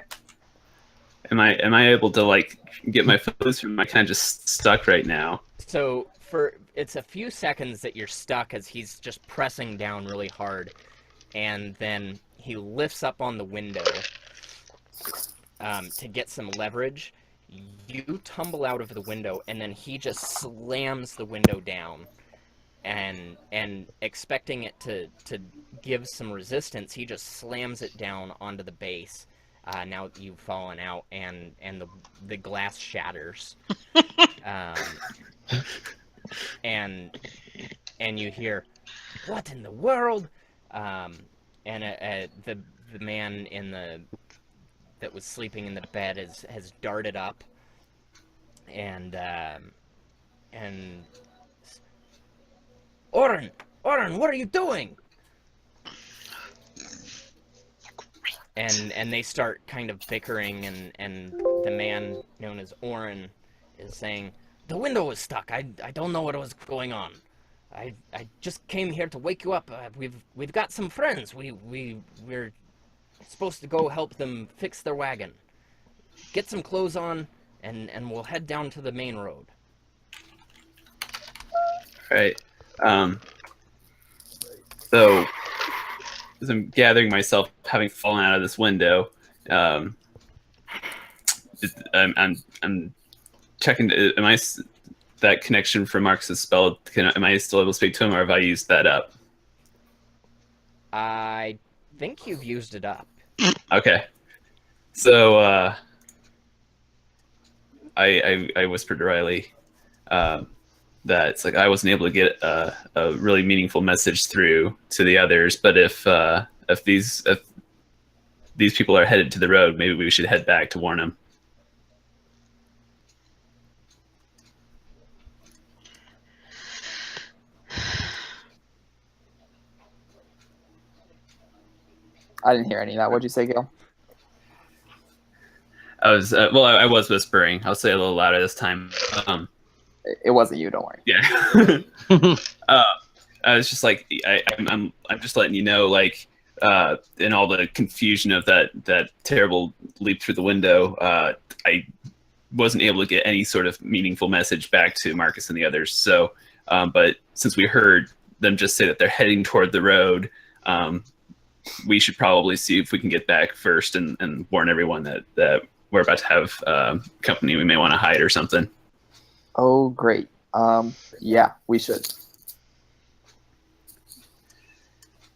Am I able to like get my focus, or am I kind of just stuck right now? So it's a few seconds that you're stuck as he's just pressing down really hard, and then he lifts up on the window to get some leverage. You tumble out of the window, and then he just slams the window down, and expecting it to give some resistance, he just slams it down onto the base. Now that you've fallen out, and the glass shatters, and you hear, "What in the world?" And the man that was sleeping in the bed has darted up, and Oren, what are you doing? And they start kind of bickering, and the man known as Oren is saying, the window was stuck. I don't know what was going on. I just came here to wake you up. We've got some friends. We're supposed to go help them fix their wagon. Get some clothes on, and we'll head down to the main road. All right. So, as I'm gathering myself, having fallen out of this window, I'm checking. That connection from Marcus's spell? Am I still able to speak to him, or have I used that up? I think you've used it up. Okay. So I whispered to Riley that it's like I wasn't able to get a really meaningful message through to the others, but if these people are headed to the road, maybe we should head back to warn them. I didn't hear any of that. What'd you say, Gil? I was I was whispering. I'll say it a little louder this time. It wasn't you. Don't worry. Yeah. I was just like, I'm just letting you know, like, in all the confusion of that terrible leap through the window, I wasn't able to get any sort of meaningful message back to Marcus and the others. So, but since we heard them just say that they're heading toward the road, we should probably see if we can get back first and warn everyone that we're about to have company we may want to hide or something. Oh, great. Yeah, we should.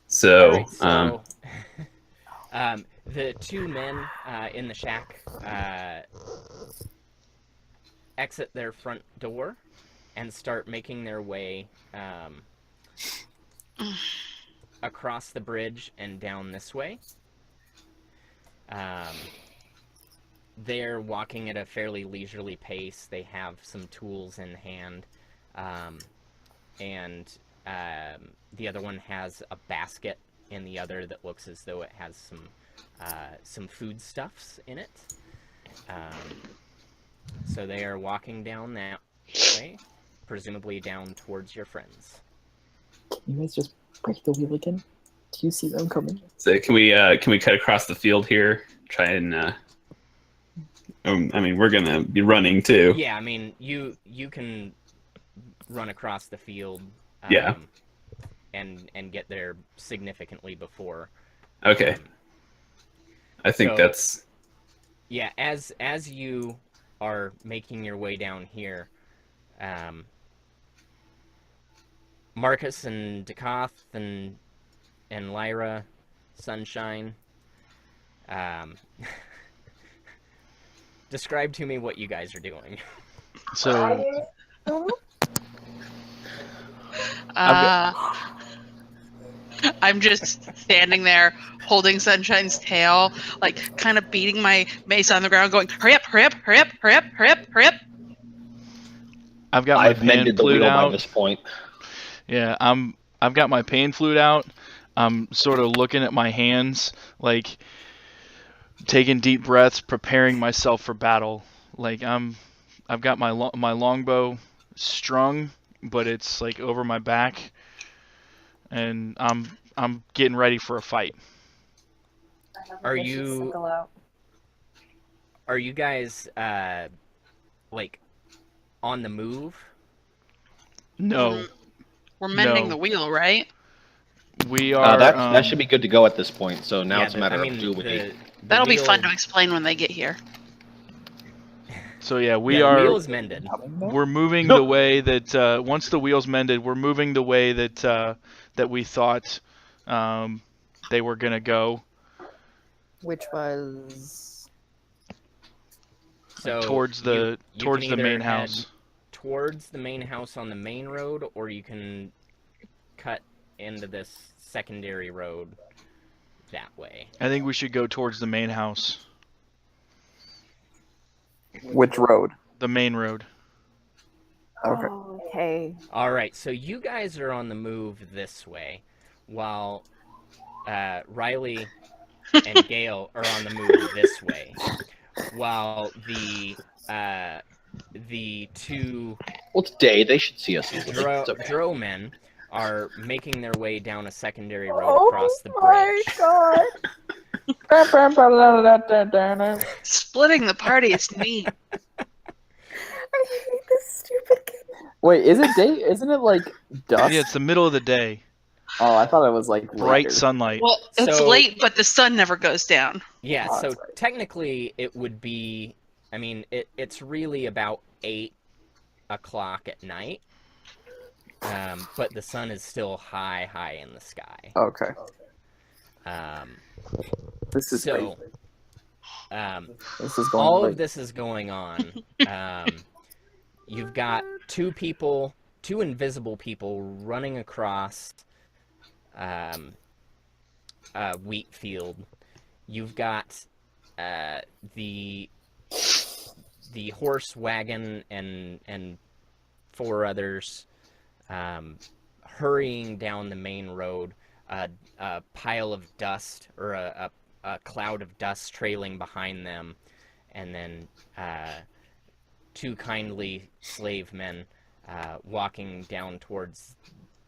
So, All right, so the two men in the shack exit their front door and start making their way across the bridge and down this way. They're walking at a fairly leisurely pace. They have some tools in hand, and the other one has a basket in the other that looks as though it has some foodstuffs in it. So they are walking down that way, presumably down towards your friends. Can you guys just break the wheel again? Do you see them coming? So can we cut across the field here? Try and I mean, we're gonna be running too. Yeah, I mean, you can run across the field. Yeah. And get there significantly before. Okay. I think so, that's. Yeah, as you are making your way down here, Marcus and Dekoth and Lyra, Sunshine, describe to me what you guys are doing. So I'm just standing there holding Sunshine's tail, like kind of beating my mace on the ground, going, hurry up, hurry up, hurry up, hurry up, hurry up, hurry up. I've got my I've pan mended the flute wheel by out. this point. Yeah, I've got my pain flute out. I'm sort of looking at my hands, like taking deep breaths, preparing myself for battle. Like I've got my longbow strung, but it's like over my back, and I'm getting ready for a fight. Are you guys like on the move? No, We're mending No. the wheel, right? we are. That should be good to go at this point. So now Yeah, it's a matter I mean, of do we. the That'll be wheel- fun to explain when they get here. So yeah, we the are. wheel is mended. We're moving the way that once the wheel's mended, we're moving the way that that we thought they were gonna go Which was So towards the you towards can the either main head house. towards the main house on the main road, or you can cut into this secondary road that way. I think we should go towards the main house, Which road? the main road. Okay. Okay. All right, so you guys are on the move this way, while Riley and Gale are on the move this way, while the the two Well, it's day. They should see us easily. It's okay. Drow men are making their way down a secondary road Oh across the my bridge. god. Splitting the party is neat. I hate this stupid game. Wait, is it day? Isn't it like dusk? Yeah, it's the middle of the day. Oh, I thought it was like Bright later. sunlight. Well, it's So- late, but the sun never goes down. Yeah, Oh, so that's right. technically it would be, I mean, it's really about 8 o'clock at night, but the sun is still high in the sky. Okay, Um, this is so, crazy. this This is going all late. of this is going on. You've got two invisible people running across a wheat field. You've got the horse wagon and 4 others hurrying down the main road. A pile of dust, or a cloud of dust trailing behind them, and then 2 kindly slave men walking down towards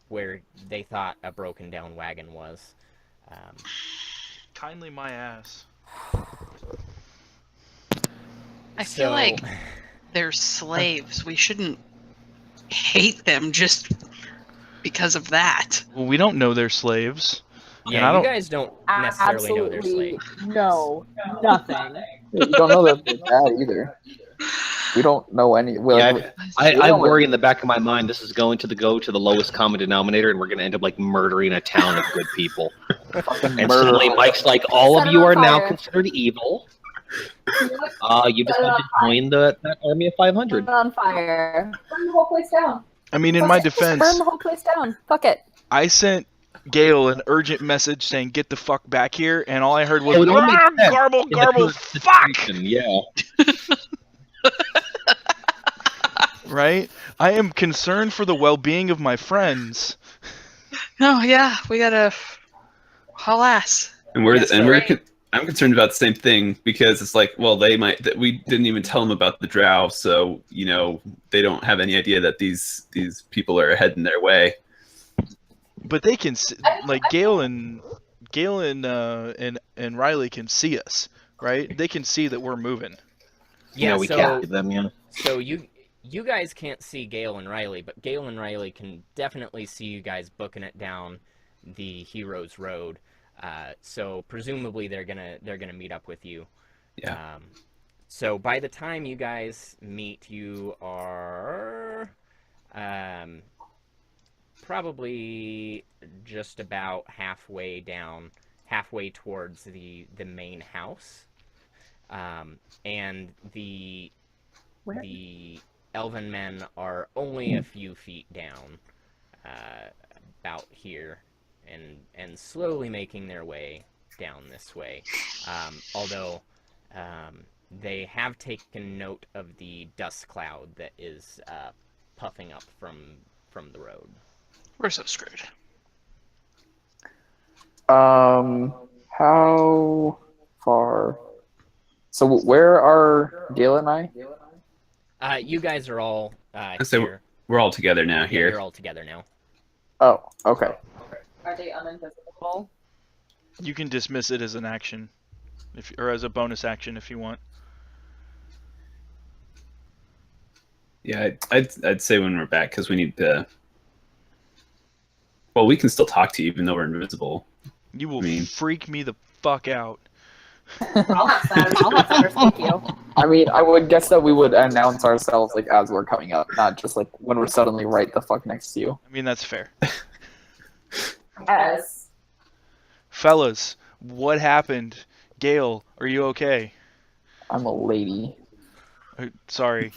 where they thought a broken down wagon was. Kindly my ass. I feel like they're slaves. We shouldn't hate them just because of that. Well, we don't know they're slaves. Yeah, And I you don't- guys don't necessarily know they're slaves. No, nothing. You don't know that they're bad either. We don't know any. Well, Yeah, I worry in the back of my mind this is going to go to the lowest common denominator, and we're going to end up like murdering a town of good people. fucking And murder. suddenly Mike's like, all Set of 'em you on are now fire. considered evil. You just have to join that army of 500. Burn on fire. Burn the whole place down. I mean, in Fuck my it, just defense, burn the whole place down. Fuck it. I sent Gale an urgent message saying, "Get the fuck back here," and all I heard was, It would all make "Ah, sense garble, in the garble, current fuck!" situation, Yeah. Right? I am concerned for the well-being of my friends. No, yeah, we gotta haul ass. And we're That's and I'm concerned about the same thing because it's like, well, they might that we didn't even tell them about the drow, so they don't have any idea that these people are heading their way. But they can, like Gale and Riley can see us, right? They can see that we're moving. Yeah, we so, captured them, yeah. So you guys can't see Gale and Riley, but Gale and Riley can definitely see you guys booking it down the Heroes Road. So presumably they're gonna meet up with you. Yeah. So by the time you guys meet, you are probably just about halfway towards the main house, and the elven men are only a few feet down, about here, and slowly making their way down this way. Although they have taken note of the dust cloud that is puffing up from the road. We're so screwed. How far? So where are Gale and I? You guys are all So here. we're all together now Yeah, here. you're all together now. Oh, okay. Are they uninvisible? You can dismiss it as an action, or as a bonus action if you want. Yeah, I'd say when we're back because we need to. Well, we can still talk to you even though we're invisible. You will I mean- freak me the fuck out. I'll have Saturn. Thank you. I mean, I would guess that we would announce ourselves like as we're coming up, not just like when we're suddenly right the fuck next to you. I mean, that's fair. Yes. Fellas, what happened? Gale, are you okay? I'm a lady. Sorry.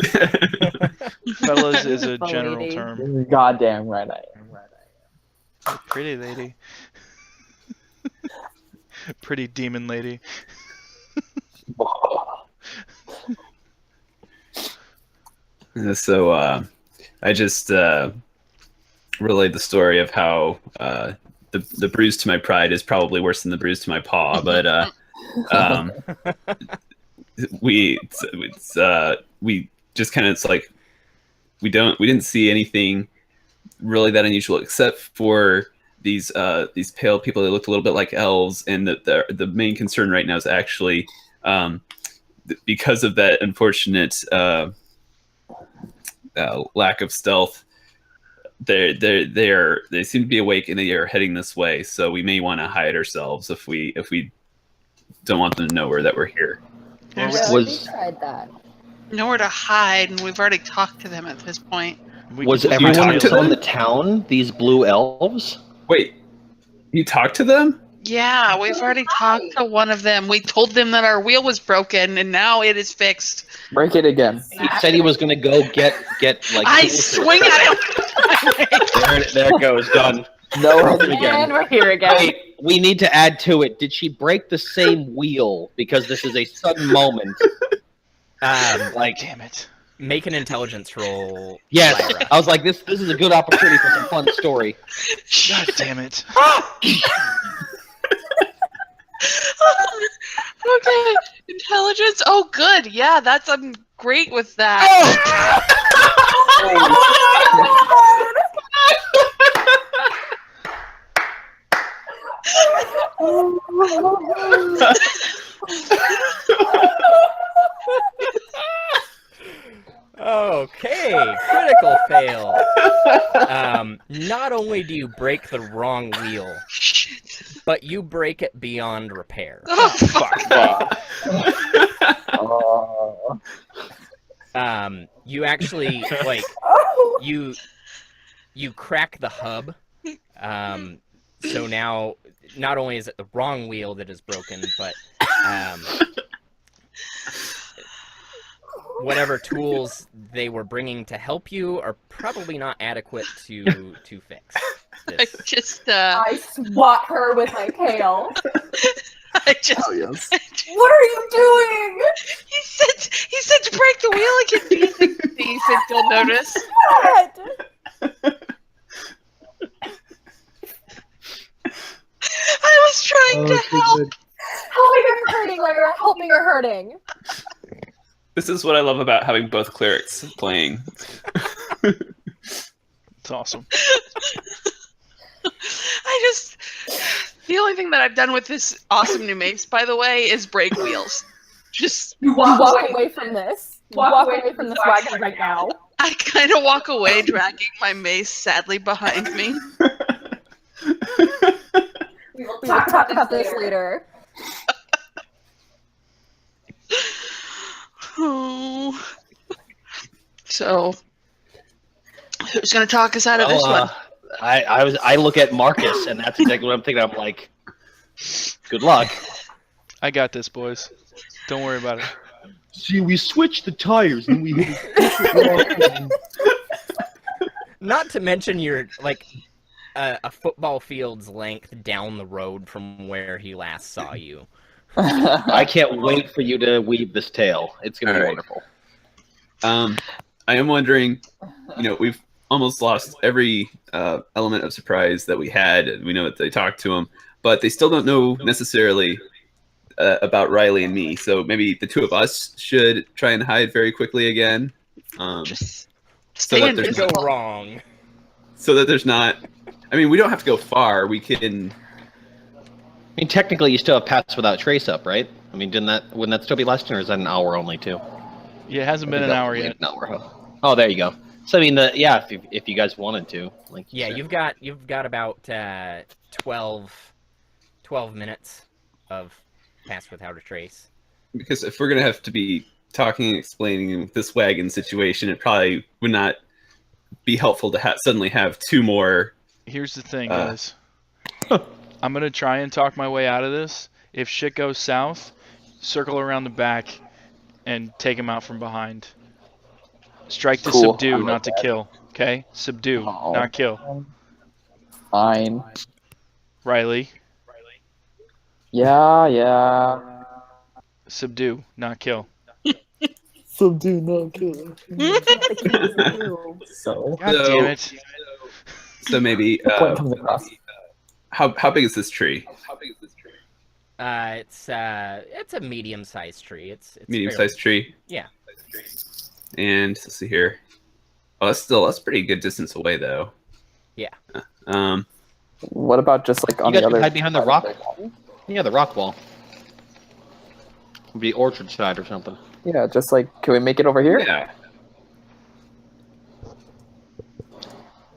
Fellas is a A general lady. term. Goddamn right I am. Pretty lady. Pretty demon lady. So I just relayed the story of how the bruise to my pride is probably worse than the bruise to my paw, but we just kind of it's like we didn't see anything really that unusual except for these pale people that looked a little bit like elves, and the main concern right now is actually because of that unfortunate lack of stealth. They seem to be awake and they are heading this way, so we may want to hide ourselves if we don't want them to know that we're here. There's Yeah, Was- we tried that. nowhere to hide, and we've already talked to them at this point. Was you everyone talk to still in them? the town? These blue elves? Wait, you talked to them? Yeah, we've already talked to one of them. We told them that our wheel was broken, and now it is fixed. Break it again. He said he was going to go get like. I tools for swing it. at him. There it goes. Done. No, And we're here again. Wait, we need to add to it. Did she break the same wheel? Because this is a sudden moment. Like, Damn it. Make an intelligence roll. yes, Lyra. I was like, this is a good opportunity for some fun story. God damn it. Okay, intelligence. Oh, good. Yeah, I'm great with that. Okay, critical fail. Not only do you break the wrong wheel, Shit. but you break it beyond repair. Oh, fuck. You actually like you crack the hub. So now not only is it the wrong wheel that is broken, but whatever tools they were bringing to help you are probably not adequate to fix I this. just, I swat her with my tail. I just. Oh yes. What are you doing? He said to break the wheel again. Decent, you'll notice. What? I was trying to help. Helping or hurting, Lyra? Helping or hurting? This is what I love about having both clerics playing. It's awesome. The only thing that I've done with this awesome new mace, by the way, is break wheels. Just, You walk away from this. Walk away from this wagon right now. I kind of walk away, dragging my mace sadly behind me. We will talk about this later. Oh. So, who's gonna talk us out of this one? I look at Marcus, and that's exactly what I'm thinking. I'm like, good luck. I got this, boys. Don't worry about it. See, we switched the tires, and we hit it. Not to mention you're like a football field's length down the road from where he last saw you. I can't wait for you to weave this tale. It's gonna be All right. wonderful. I am wondering, we've almost lost every element of surprise that we had. We know that they talked to him, but they still don't know necessarily about Riley and me. So maybe the two of us should try and hide very quickly again. Just so stay that What there's could go invisible. wrong? So that there's not. I mean, we don't have to go far. We can. I mean, technically, you still have Pass Without Trace up, right? I mean, wouldn't that still be less than, or is that an hour only too? Yeah, it hasn't I been think an that hour was yet. An hour. Huh? Oh, there you go. So I mean, if you guys wanted to, like. you Yeah, said. you've got about 12 minutes of Pass Without a Trace. Because if we're gonna have to be talking and explaining this wagon situation, it probably would not be helpful to suddenly have two more. Here's the thing, guys. I'm going to try and talk my way out of this. If shit goes south, circle around the back and take him out from behind. Strike to Cool. subdue, I like not to kill. Okay? Subdue, Oh. not kill. Fine. Riley, Yeah. subdue, not kill. Subdue, no kill. So, God damn it. So maybe the point comes across. how big is this tree? It's a medium-sized tree. It's Medium-sized tree. Yeah. And let's see here. Oh, that's pretty good distance away though. Yeah. What about just like on You the guys can other hide behind the side of rock. wall? Yeah, the rock wall. Would be orchard side or something. Yeah, just like, can we make it over here? Yeah.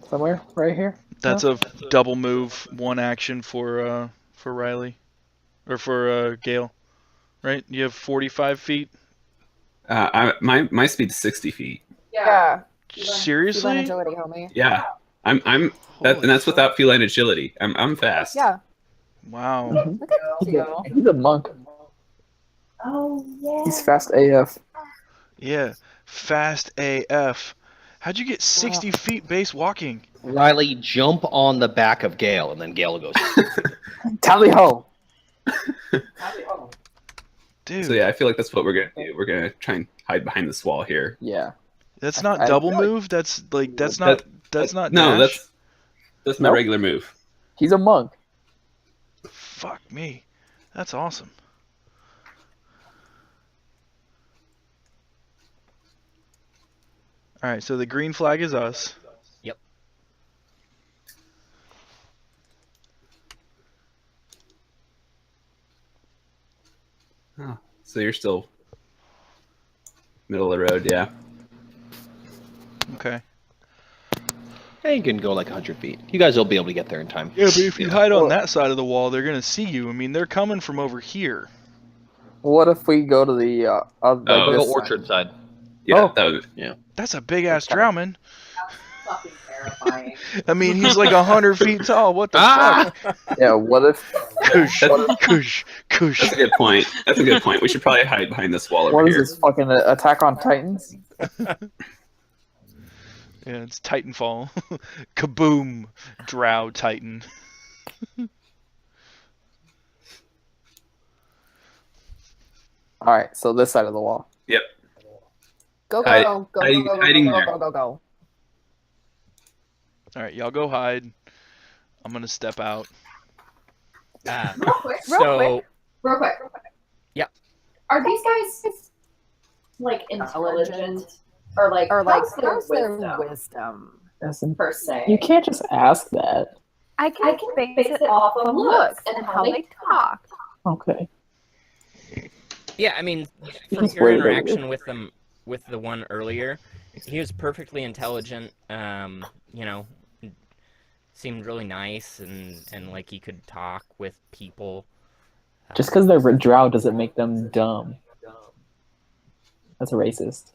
Somewhere right here? That's a double move, one action for Riley, or for Gale, right? You have 45 feet. My speed's 60 feet. Yeah. Seriously? Agility, homie. Yeah. I'm and that's without feline agility. I'm fast. Yeah. Wow. Look at you. He's a monk. Oh yeah. He's fast AF. Yeah. Fast AF. How'd you get 60 feet base walking? Riley, jump on the back of Gale, and then Gale goes. Tally ho! Dude, So yeah, I feel like that's what we're gonna do. We're gonna try and hide behind this wall here. Yeah. that's not I double feel like- move. That's like that's That- not No, dash? that's my Nope. regular move. He's a monk. Fuck me. That's awesome. All right, so the green flag is us. Yep. Oh, so you're still middle of the road, yeah. Okay. Yeah, you can go like 100 feet. You guys will be able to get there in time. Yeah, but if you Yeah. hide on Well- that side of the wall, they're gonna see you. I mean, they're coming from over here. What if we go to the like Oh, Go this to side? orchard side. Yeah, Oh. that would, That's a big ass Drowman. Fucking terrifying. I mean, he's like 100 feet tall. What the Ah! fuck? Yeah, what if Kush, kush, kush. that's a good point. That's a good point. We should probably hide behind this wall over what is here. this fucking Attack on Titans? Yeah, it's Titanfall. Kaboom, Drow Titan. Alright, so this side of the wall. Go, Hide- go, go, hiding- go, go, hiding go, there. go, go, go. All right, y'all go hide. I'm gonna step out. Uh, Real quick. so Real quick. Yep. Are these guys like intelligent or like Or how's their wisdom Listen, per se? you can't just ask that. I I can base it off of looks and how they talk. Okay. yeah, I mean, from Just your wait, interaction with them, with the one earlier, he was perfectly intelligent. You know, seemed really nice and like he could talk with people. Just because they're drow doesn't make them dumb. That's racist.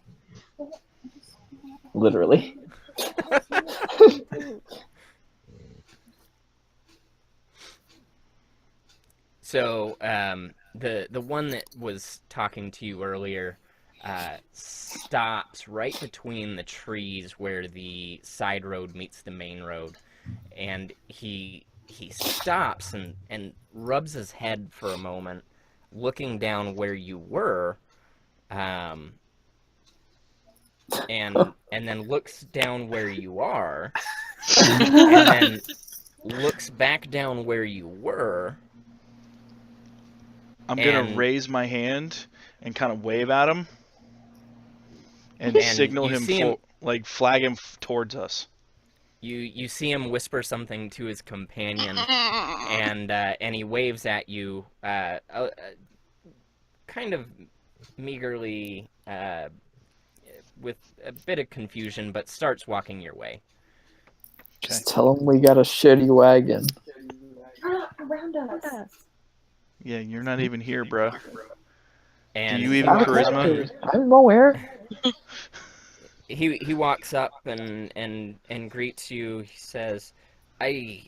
Literally. So the one that was talking to you earlier stops right between the trees where the side road meets the main road, and he stops and rubs his head for a moment, looking down where you were, and then looks down where you are, and then looks back down where you were. I'm gonna And- raise my hand and kind of wave at him and, And signal you him, see him- like flag him towards us. You see him whisper something to his companion, and he waves at you, kind of meagerly, with a bit of confusion, but starts walking your way. Just tell them we got a shitty wagon. Around us. Yeah, you're not even here, bruh. And Do you he even walks charisma? up- I'm aware. He walks up and greets you. He says, "I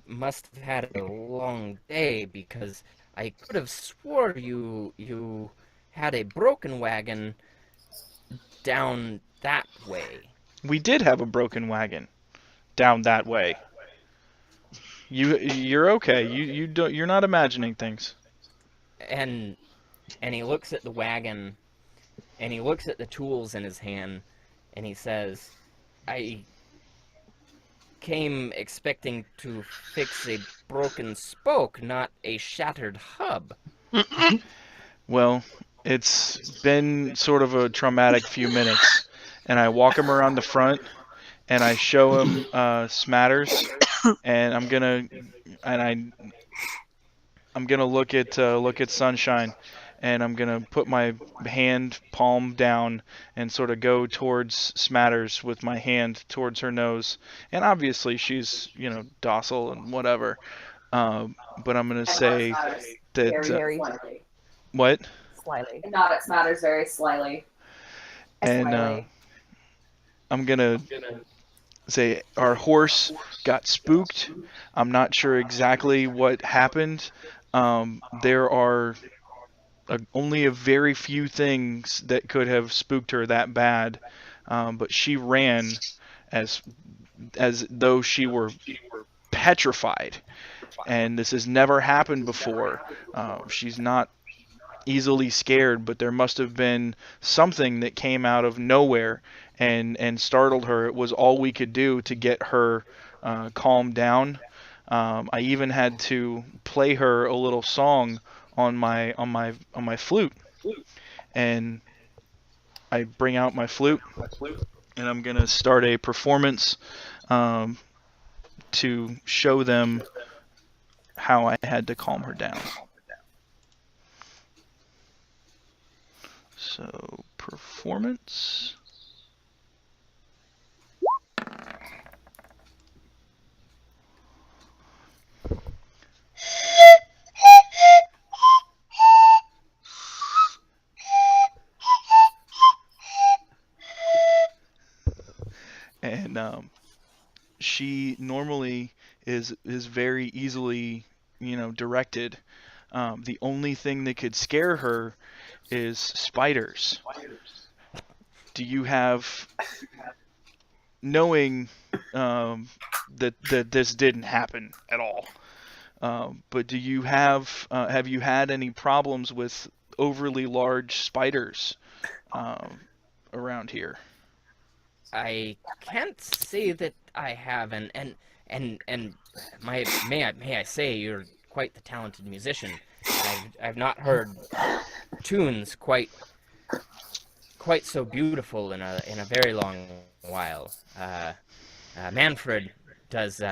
must have had a long day because I could have swore you had a broken wagon down that way." We did have a broken wagon down that way. You're okay. You're not imagining things. And he looks at the wagon, and he looks at the tools in his hand, and he says, "I came expecting to fix a broken spoke, not a shattered hub." Well, It's been sort of a traumatic few minutes, and I walk him around the front, and I show him Smatters, and I'm gonna look at Sunshine, and I'm gonna put my hand palm down and sort of go towards Smatters with my hand towards her nose, and obviously she's docile and whatever, but I'm gonna say that Very what? slyly. Not it matters very slyly. And Slyly. I'm gonna say our horse got spooked. I'm not sure exactly what happened. There are only a very few things that could have spooked her that bad, but she ran as though she were petrified, and this has never happened before. She's not easily scared, but there must have been something that came out of nowhere and startled her. It was all we could do to get her calmed down. I even had to play her a little song on my flute, and I bring out my flute, and I'm gonna start a performance to show them how I had to calm her down. So, performance. And she normally is very easily, directed. The only thing that could scare her is spiders. Do you have, knowing that this didn't happen at all, but do you have you had any problems with overly large spiders around here? I can't say that I have, and may I say you're quite the talented musician. I've not heard tunes quite so beautiful in a very long while. Manfred does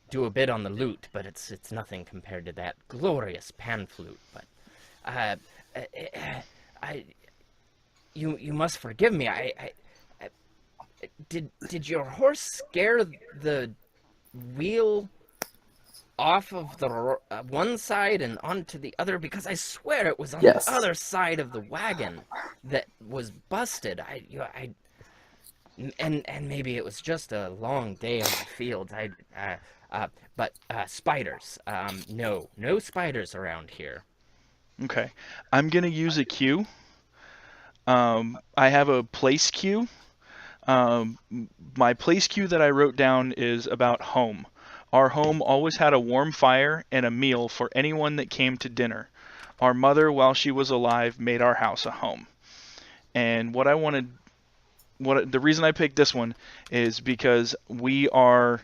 do a bit on the lute, but it's nothing compared to that glorious pan flute. But you must forgive me. Did your horse scare the wheel off of the one side and onto the other? Because I swear it was on Yes. the other side of the wagon that was busted. And maybe it was just a long day on the field. But spiders. No spiders around here. Okay, I'm gonna use a cue. I have a place cue. My place cue that I wrote down is about home. Our home always had a warm fire and a meal for anyone that came to dinner. Our mother, while she was alive, made our house a home. And the reason I picked this one is because I'm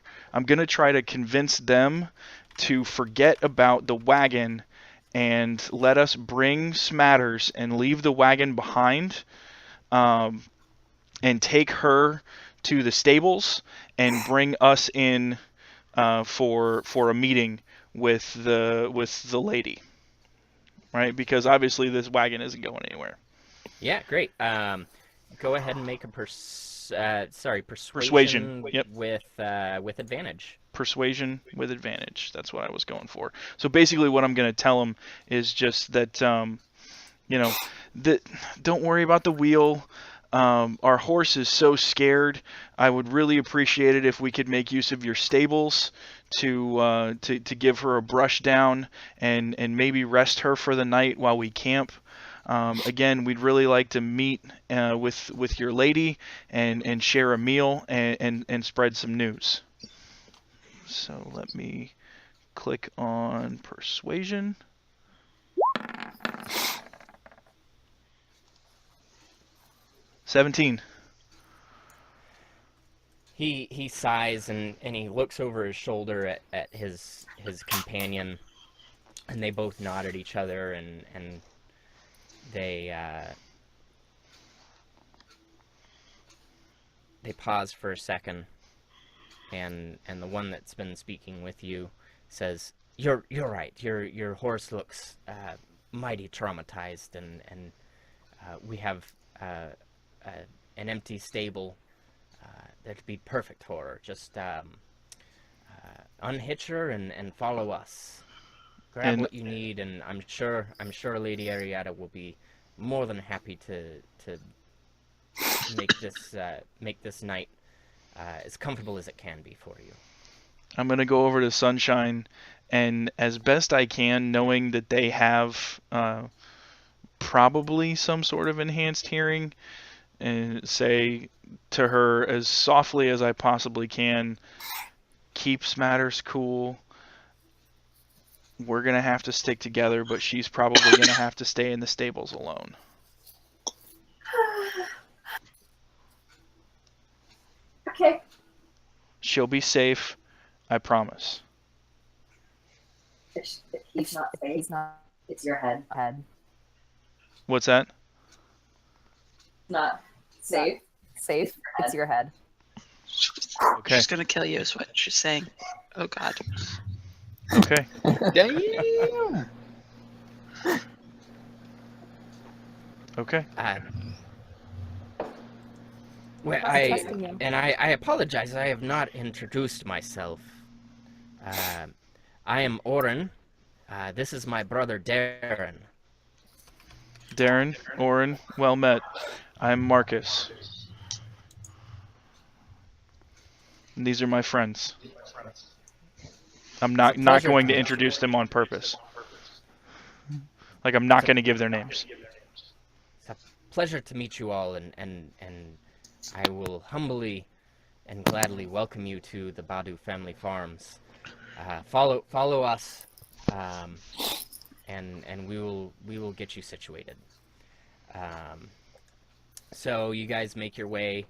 going to try to convince them to forget about the wagon and let us bring Smatters and leave the wagon behind, and take her to the stables and bring us in for a meeting with the lady, right? Because obviously this wagon isn't going anywhere. Yeah, great. Go ahead and make a Persuasion. Yep. with advantage. Persuasion with advantage. That's what I was going for. So basically, what I'm going to tell them is just that, that don't worry about the wheel. Our horse is so scared. I would really appreciate it if we could make use of your stables to give her a brush down and maybe rest her for the night while we camp. Again, we'd really like to meet with your lady and share a meal and spread some news. So let me click on persuasion. $17. He sighs and he looks over his shoulder at his companion, and they both nod at each other, and They pause for a second, and the one that's been speaking with you says, "You're right. Your horse looks mighty traumatized, and we have an empty stable that'd be perfect for her. Just unhitch her and follow us. Grab what you need, and I'm sure Lady Arietta will be more than happy to make this night as comfortable as it can be for you." I'm gonna go over to Sunshine, and as best I can, knowing that they have probably some sort of enhanced hearing, and say to her as softly as I possibly can, "Keeps matters cool. We're gonna have to stick together, but she's probably gonna have to stay in the stables alone." Okay. She'll be safe, I promise. If he's not safe, He's not it's your head. What's that? Not safe. safe. It's your head. Okay. She's gonna kill you, is what she's saying. Oh God. Okay. Damn. Okay. Well, I'm trusting you. I apologize. I have not introduced myself. I am Oren. This is my brother Darren. Darren, Oren, well met. I'm Marcus. And these are my friends. I'm not pleasure going to to meet introduce them on purpose. Like, I'm not going to give their names. It's a pleasure to meet you all, and I will humbly and gladly welcome you to the Badu Family Farms. Follow us, and we will get you situated. So you guys make your way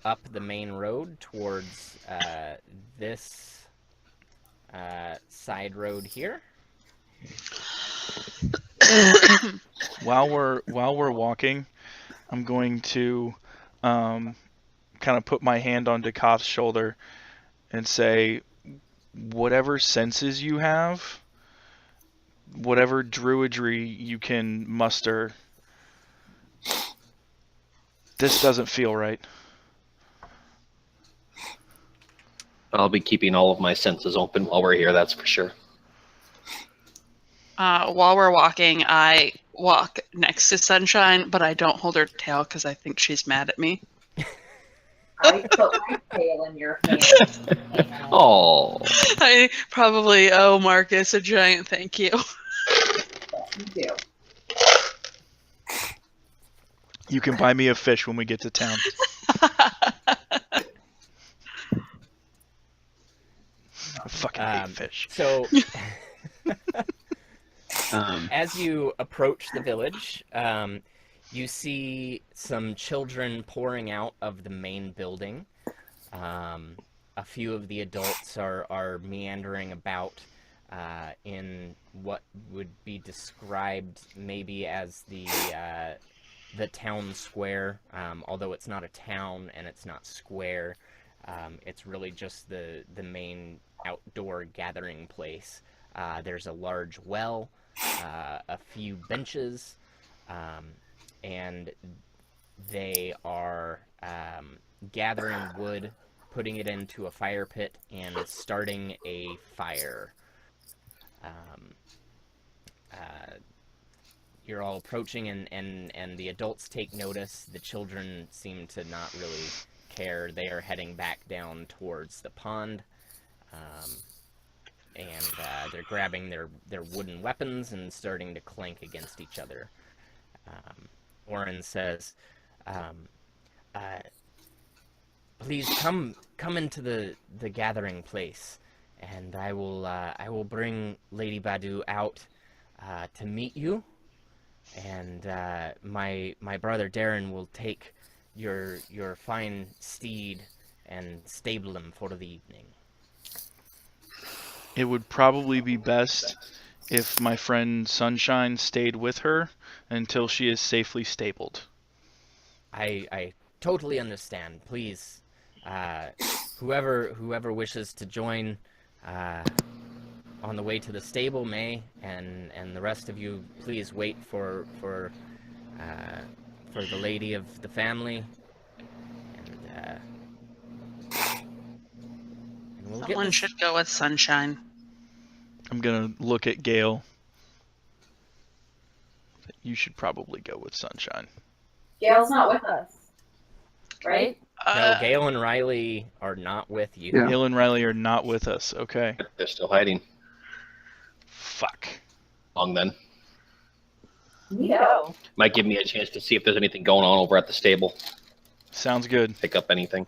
up the main road towards this side road here. While we're walking, I'm going to kind of put my hand on Dakoth's shoulder and say, whatever senses you have, whatever druidry you can muster, this doesn't feel right. I'll be keeping all of my senses open while we're here, that's for sure. While we're walking, I walk next to Sunshine, but I don't hold her tail because I think she's mad at me. I put my tail in your hand. Oh, I probably owe Marcus a giant thank you. Yes, you do. You can buy me a fish when we get to town. I fucking hate fish. So, as you approach the village, you see some children pouring out of the main building. A few of the adults are meandering about in what would be described maybe as the town square, although it's not a town and it's not square. It's really just the main outdoor gathering place. There's a large well, a few benches, and they are gathering wood, putting it into a fire pit, and starting a fire. You're all approaching, and the adults take notice. The children seem to not really care. They are heading back down towards the pond, and they're grabbing their wooden weapons and starting to clank against each other. Oren says, "Please come into the gathering place, and I will bring Lady Badu out to meet you, and my brother Darren will take your fine steed and stable him for the evening." It would probably be best if my friend Sunshine stayed with her until she is safely stabled. I totally understand. Please, whoever wishes to join on the way to the stable may, and the rest of you, please wait for the lady of the family, and we'll get Someone this. should go with Sunshine. I'm gonna look at Gale. You should probably go with Sunshine. Gail's not with us, right? No, Gale and Riley are not with you. Yeah. Gale and Riley are not with us. Okay. They're still hiding. Fuck. Long then. No. Might give me a chance to see if there's anything going on over at the stable. Sounds good. Pick up anything.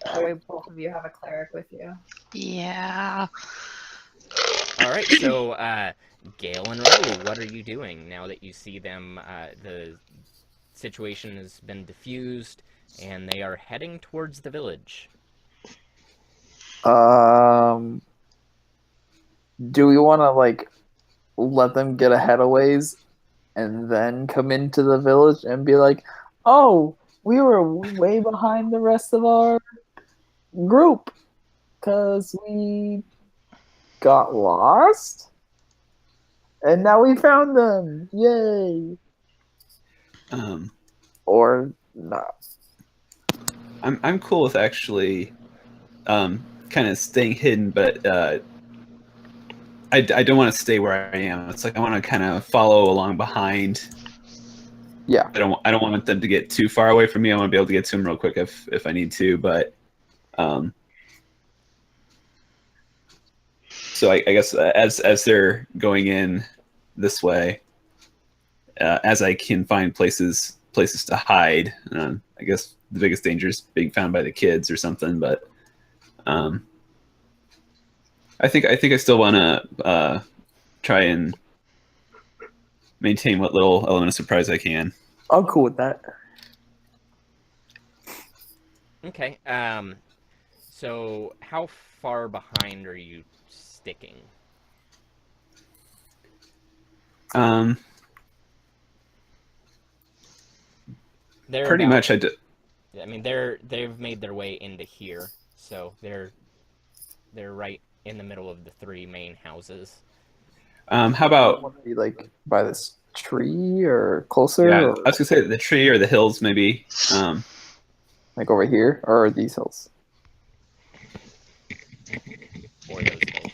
That way both of you have a cleric with you. Yeah. All right, so Gale and Riley, what are you doing now that you see them? The situation has been diffused, and they are heading towards the village. Do we want to like let them get ahead of ways and then come into the village and be like, "Oh, we were way behind the rest of our group because we got lost, and now we found them! Yay!" Or not? I'm cool with actually kind of staying hidden, but I don't want to stay where I am. It's like I want to kind of follow along behind. Yeah. I don't want them to get too far away from me. I want to be able to get to them real quick if I need to. But so I guess as they're going in this way, as I can find places to hide. I guess the biggest danger is being found by the kids or something. But I think I still want to try and maintain what little element of surprise I can. I'm cool with that. Okay. So how far behind are you sticking? They're Pretty about- much. I do. I mean, they've made their way into here, so they're right in the middle of the three main houses. How about? Want to be like by this tree or closer? Yeah, Or, I was gonna say the tree or the hills, maybe. like over here, or these hills, Or those hills.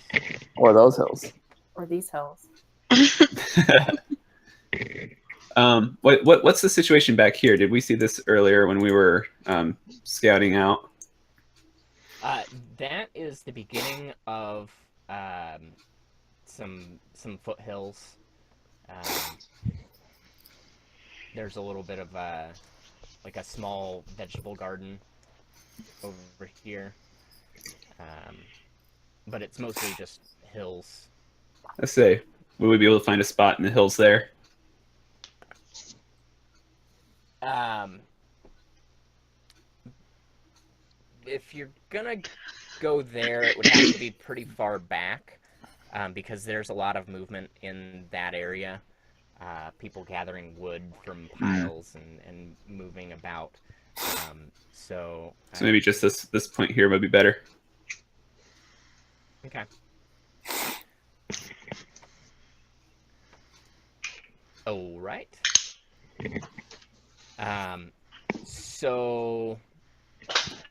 or those hills. Or these hills. What's the situation back here? Did we see this earlier when we were scouting out? That is the beginning of some foothills. There's a little bit of like a small vegetable garden over here, but it's mostly just hills. Let's say, would we be able to find a spot in the hills there? If you're gonna go there, it would have to be pretty far back, because there's a lot of movement in that area. People gathering wood from piles and moving about. So maybe just this point here would be better. Okay. All right. So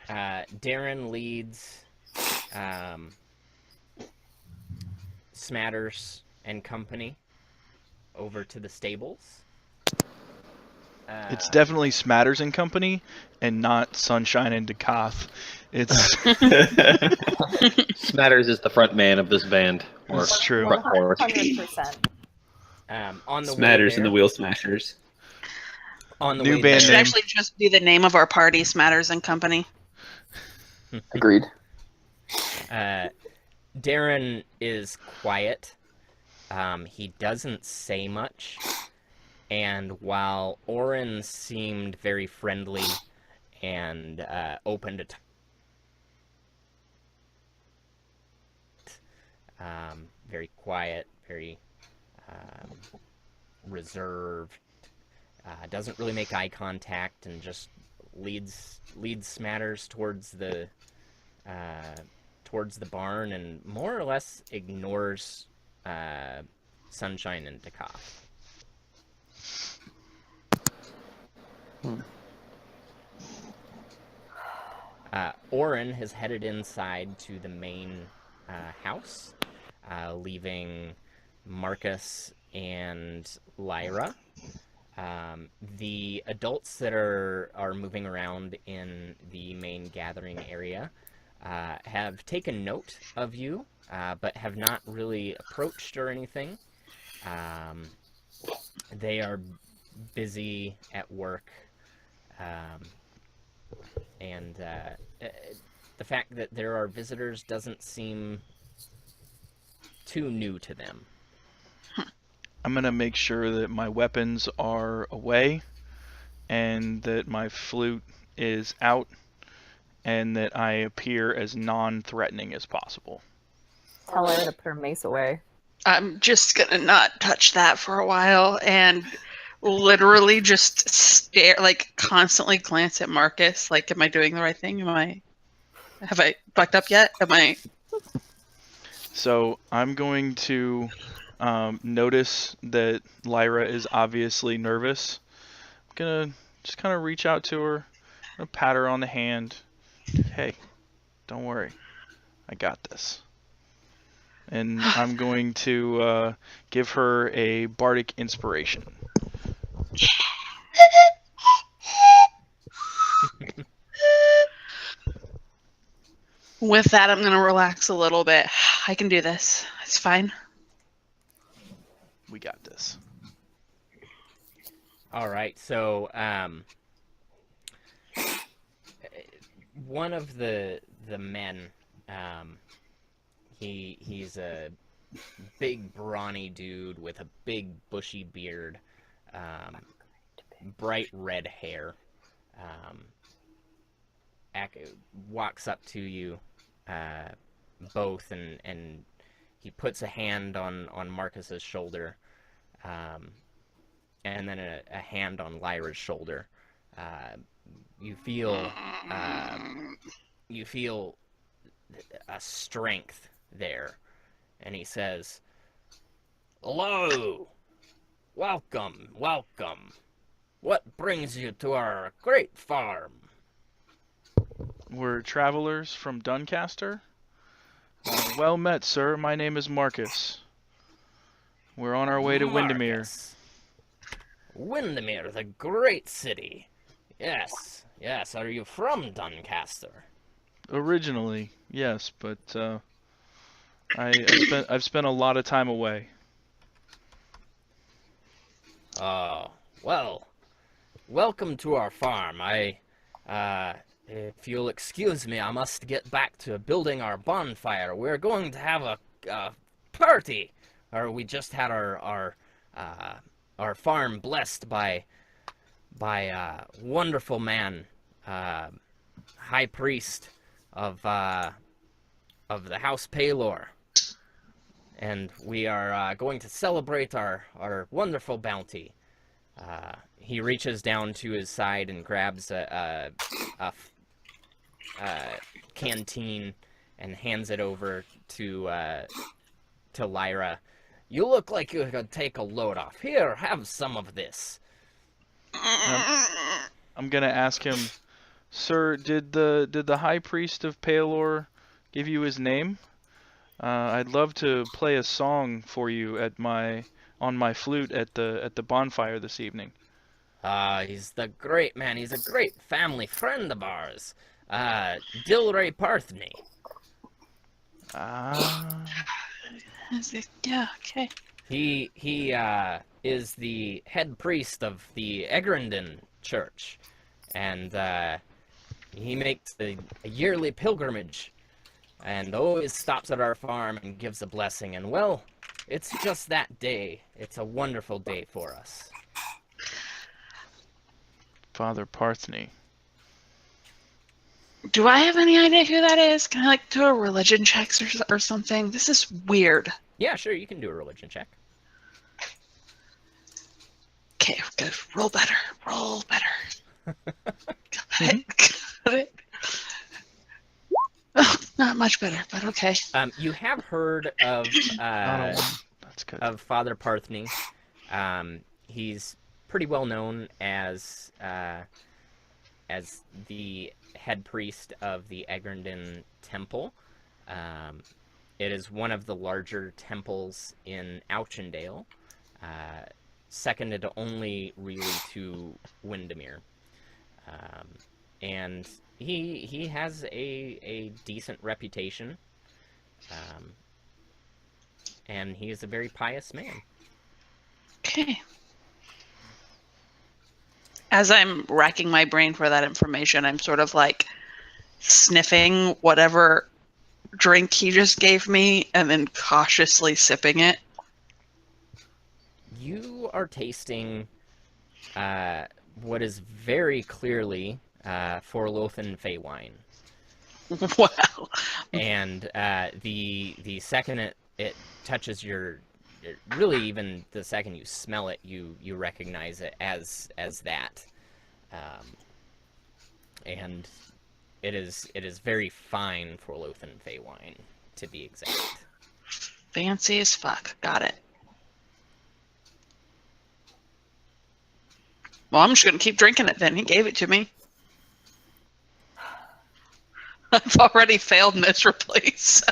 Darren leads Smatters and company over to the stables. It's definitely Smatters and Company, and not Sunshine and Dekoth. It's Smatters is the front man of this band. Or That's true. front horse. 100%. On the Smatters way and the there, Wheel Smashers. on the New way band It should name. actually just be the name of our party, Smatters and Company. Agreed. Darren is quiet. He doesn't say much. And while Oren seemed very friendly and open to very quiet, very reserved. Doesn't really make eye contact and just leads Smatters towards the barn and more or less ignores Sunshine and Takoff. Orin has headed inside to the main house, leaving Marcus and Lyra. The adults that are moving around in the main gathering area have taken note of you, but have not really approached or anything. They are busy at work, and the fact that there are visitors doesn't seem too new to them. I'm going to make sure that my weapons are away and that my flute is out and that I appear as non-threatening as possible. Tell her to put her mace away. I'm just gonna not touch that for a while and literally just stare, like constantly glance at Marcus. Like, am I doing the right thing? Have I fucked up yet? So I'm going to notice that Lyra is obviously nervous. I'm gonna just kind of reach out to her, pat her on the hand. Hey, don't worry, I got this. And I'm going to give her a bardic inspiration. With that, I'm gonna relax a little bit. I can do this. It's fine. We got this. All right, so one of the men, he's a big brawny dude with a big bushy beard, bright red hair. Walks up to you both, and he puts a hand on Marcus's shoulder, and then a hand on Lyra's shoulder. You feel a strength there, and he says, "Hello, welcome. What brings you to our great farm?" We're travelers from Doncaster. Well met, sir. My name is Marcus. We're on our way to Windermere. Marcus. Windermere, the great city. Yes. Are you from Doncaster? Originally, yes, but I've spent a lot of time away. Oh, well, welcome to our farm. If you'll excuse me, I must get back to building our bonfire. We're going to have a party. Or we just had our farm blessed by a wonderful man, high priest of the House Paylor. And we are going to celebrate our wonderful bounty. He reaches down to his side and grabs a canteen and hands it over to Lyra. You look like you could take a load off. Here, have some of this. I'm gonna ask him, sir, did the High Priest of Paylor give you his name? I'd love to play a song for you on my flute at the bonfire this evening. He's the great man. He's a great family friend of ours. Dilray Partheny. Yeah, okay. He is the head priest of the Egrendon Church, and he makes a yearly pilgrimage, and always stops at our farm and gives a blessing. And well, it's just that day. It's a wonderful day for us. Father Partheny. Do I have any idea who that is? Can I do a religion check or something? This is weird. Yeah, sure, you can do a religion check. Okay, good. Roll better. Roll better. Got it. Got it. Oh, not much better, but okay. You have heard of Not a one. That's good. Father Partheny. He's pretty well known as the head priest of the Egerndon Temple. It is one of the larger temples in Auchendale, seconded only really to Windermere. And he has a decent reputation, and he is a very pious man. Okay. As I'm racking my brain for that information, I'm sort of like sniffing whatever drink he just gave me and then cautiously sipping it. You are tasting what is very clearly Forlothan Fey wine. Wow. And the second it touches really even the second you smell it, you recognize it as that, and it is very fine Forlothan Fey wine, to be exact. Fancy as fuck. Got it. Well, I'm just gonna keep drinking it then. He gave it to me. I've already failed miserably, so.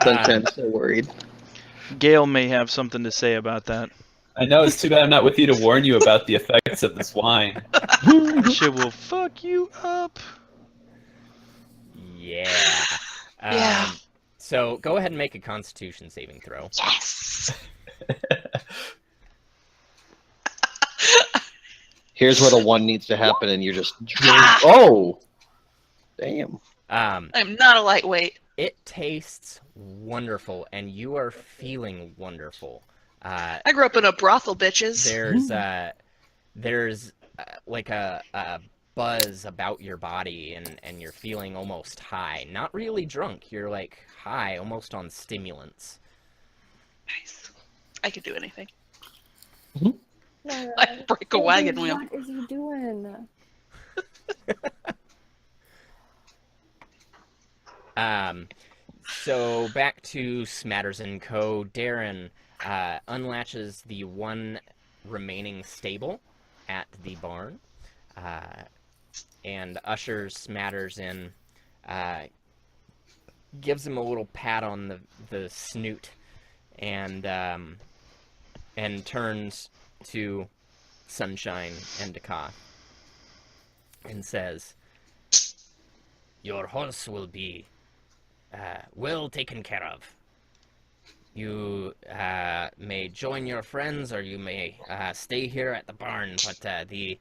I'm so worried. Gale may have something to say about that. I know, it's too bad I'm not with you to warn you about the effects of this wine. Shit will fuck you up. Yeah. Yeah. So go ahead and make a Constitution saving throw. Yes. Here's where the one needs to happen, and you're just oh, damn. I'm not a lightweight. It tastes wonderful, and you are feeling wonderful. I grew up in a brothel, bitches. There's like a buzz about your body, and you're feeling almost high. Not really drunk. You're like high, almost on stimulants. Nice. I could do anything. No, I break a wagon wheel. What is he doing? So back to Smatters & Co. Darren unlatches the one remaining stable at the barn, and ushers Smatters in, gives him a little pat on the snoot, and turns to Sunshine and Daka and says, "Your horse will be well taken care of. You may join your friends, or you may stay here at the barn, but the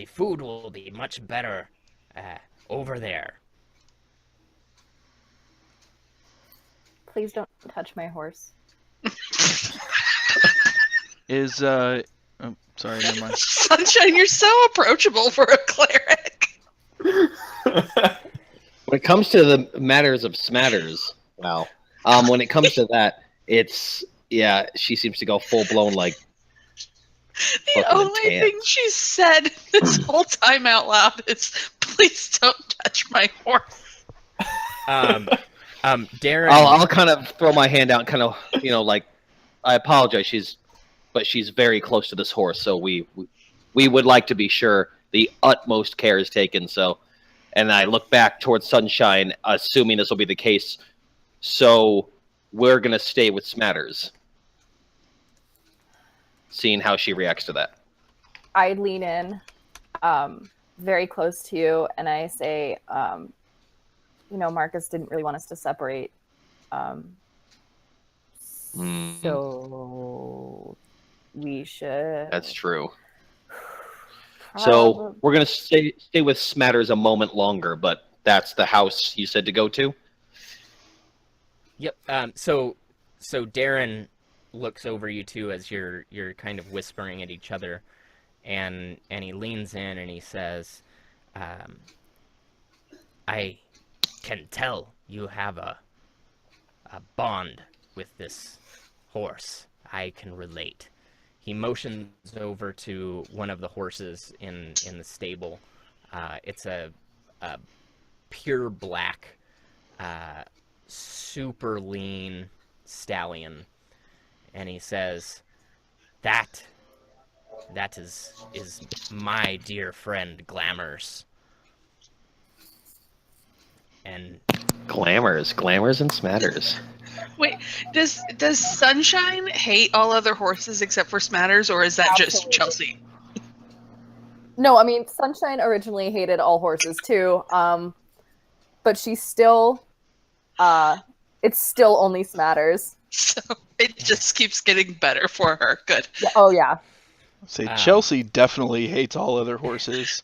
food will be much better over there." Please don't touch my horse. Is oh, sorry, never mind. Sunshine, you're so approachable for a cleric. When it comes to the matters of Smatters, wow. When it comes to that, it's she seems to go full blown like. The only thing she said this whole time out loud is, "Please don't touch my horse." Darren, I'll kind of throw my hand out, kind of like, I apologize. But she's very close to this horse, so we would like to be sure the utmost care is taken. So, and I look back towards Sunshine, assuming this will be the case. So we're gonna stay with Smatters, seeing how she reacts to that. I lean in, very close to you, and I say, Marcus didn't really want us to separate. So we should. That's true. So Probably. we're gonna stay with Smatters a moment longer, but that's the house you said to go to. Yep. So Darren looks over you two as you're kind of whispering at each other, and he leans in and he says, "I can tell you have a bond with this horse. I can relate. He motions over to one of the horses in the stable. It's a pure black, super lean stallion, and he says, "That is my dear friend Glamours." And glamours and smatters. Wait, does Sunshine hate all other horses except for Smatters, or is that just Absolutely. Chelsea? No, I mean Sunshine originally hated all horses too. But she's still it's still only Smatters. So it just keeps getting better for her. Good. Yeah, oh yeah. Say Chelsea definitely hates all other horses.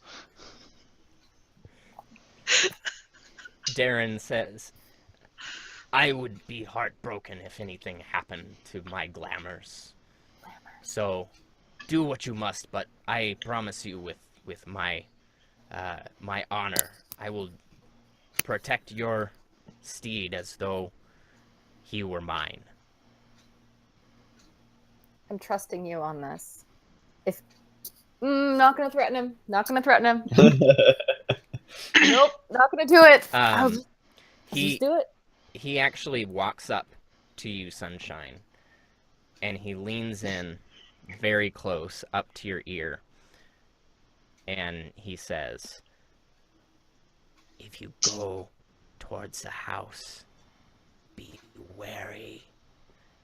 Darren says, "I would be heartbroken if anything happened to my Glamours. So, do what you must, but I promise you with my my honor, I will protect your steed as though he were mine." I'm trusting you on this. If not gonna threaten him. Not gonna threaten him. Nope, not gonna do it. I'll just He do it. he actually walks up to you, Sunshine, and he leans in very close up to your ear, and he says, "If you go towards the house, be wary."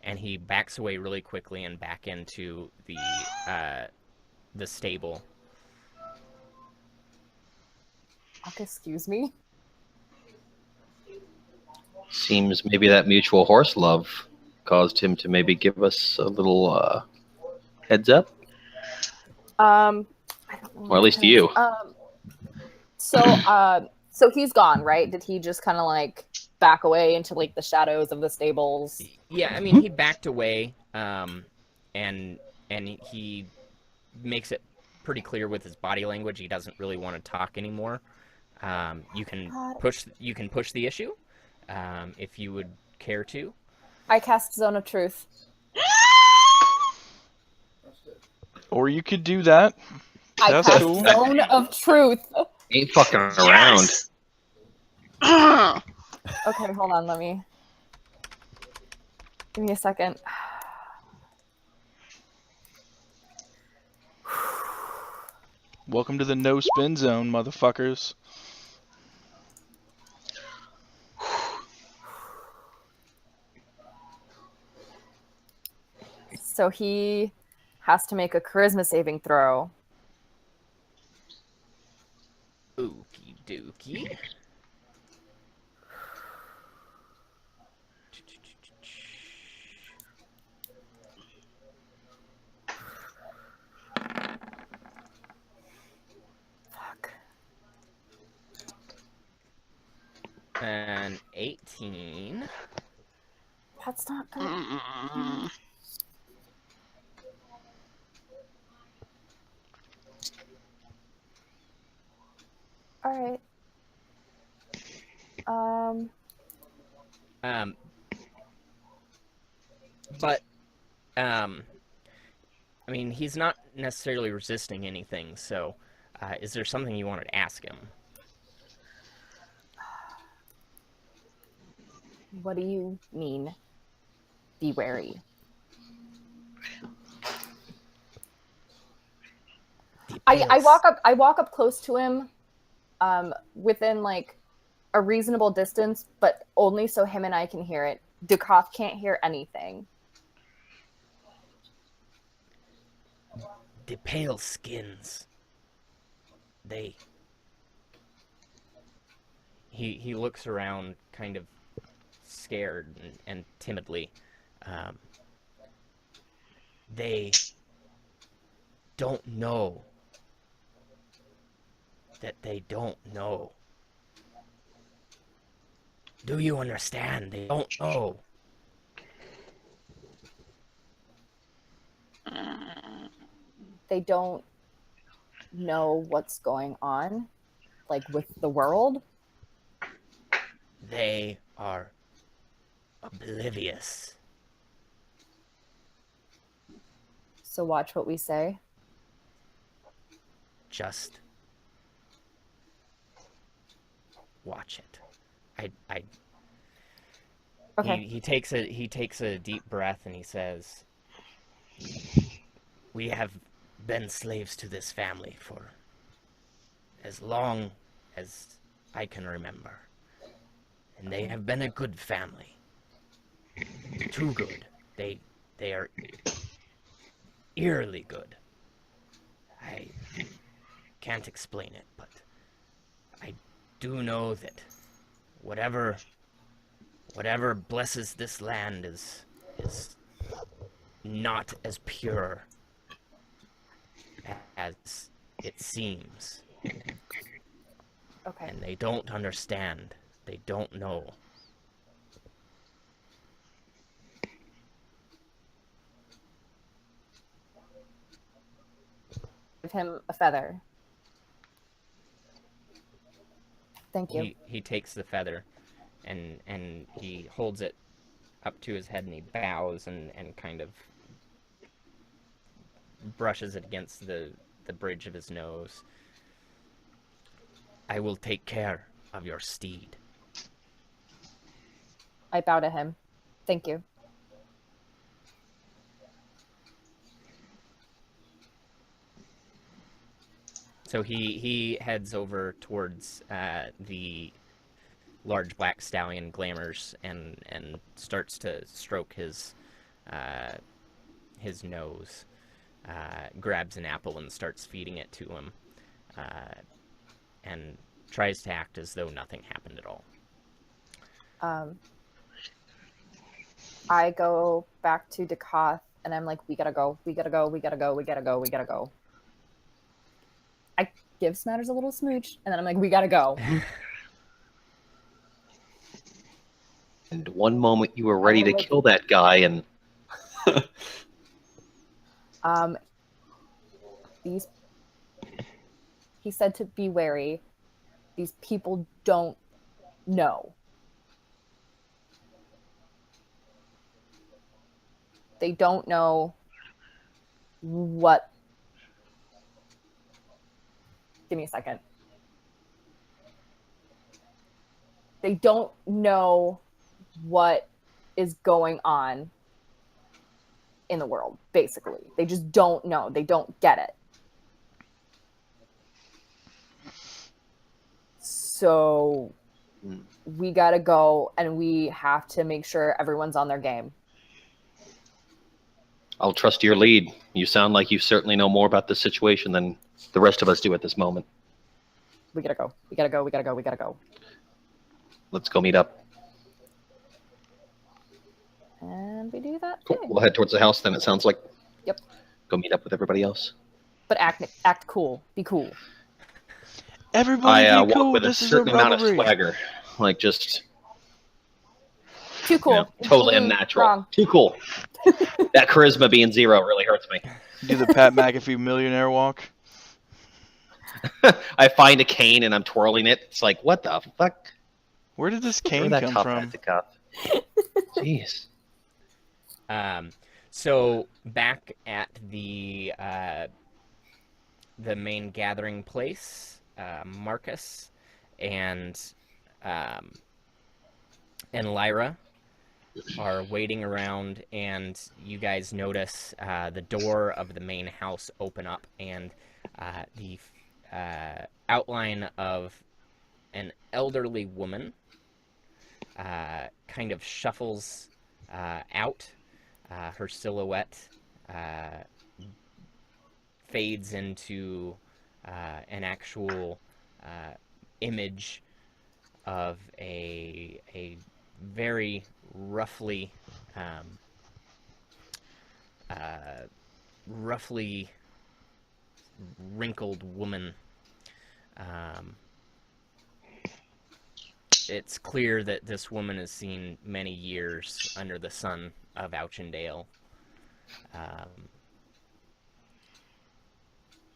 And he backs away really quickly and back into the stable. Excuse me. Seems maybe that mutual horse love caused him to maybe give us a little heads up, I don't know or at least to you. So he's gone, right? Did he just kind of like back away into like the shadows of the stables? Yeah, I mean, he backed away, and he makes it pretty clear with his body language he doesn't really want to talk anymore. You can push the issue, if you would care to. I cast Zone of Truth. Or you could do that. I That's cast cool. Zone of Truth. Ain't fucking around. Yes! Okay, hold on. Give me a second. Welcome to the no spin zone, motherfuckers. So he has to make a charisma saving throw. Okie dokie. Fuck. An 18. That's not good. All right. But I mean, he's not necessarily resisting anything, so is there something you wanted to ask him? What do you mean? Be wary. I walk up close to him, within like a reasonable distance, but only so him and I can hear it. Dukoff can't hear anything. The pale skins. He looks around kind of scared and timidly. They don't know that they don't know. Do you understand? They don't know. They don't know what's going on, like with the world. They are oblivious. So watch what we say. Just watch it. Okay. He takes a deep breath and he says, "We have been slaves to this family for as long as I can remember. And they have been a good family. Too good. They are eerily good. I can't explain it, but I do know that whatever blesses this land is not as pure as it seems. Okay. And they don't understand. They don't know. Give him a feather. Thank you. He takes the feather and he holds it up to his head and he bows and kind of brushes it against the bridge of his nose. I will take care of your steed. I bow to him. Thank you. So he heads over towards the large black stallion Glamours and starts to stroke his nose, grabs an apple and starts feeding it to him, and tries to act as though nothing happened at all. I go back to Dakoth and I'm like, we gotta go. I give Smatters a little smooch and then I'm like, we gotta go. And one moment you were ready to kill that guy, and He said to be wary. These people don't know. They don't know what. Give me a second. They don't know what is going on in the world, basically. They just don't know. They don't get it. So we gotta go and we have to make sure everyone's on their game. I'll trust your lead. You sound like you certainly know more about this situation than the rest of us do at this moment. We gotta go. Let's go meet up. And we do that Cool. too. We'll head towards the house then, it sounds like. Yep. Go meet up with everybody else. But act cool. Be cool. Everybody I be walk cool. with a This is a certain amount of revelry. swagger. Like, just Too cool. totally Mm, unnatural. wrong. Too cool. That charisma being 0 really hurts me. Do the Pat McAfee millionaire walk. I find a cane and I'm twirling it. It's like, what the fuck? Where did this Where cane that come top from? hat to cup? Jeez. So back at the main gathering place, Marcus and Lyra are waiting around, and you guys notice the door of the main house open up, and the outline of an elderly woman kind of shuffles out. Her silhouette fades into an actual image of a very roughly wrinkled woman. It's clear that this woman has seen many years under the sun of Auchendale.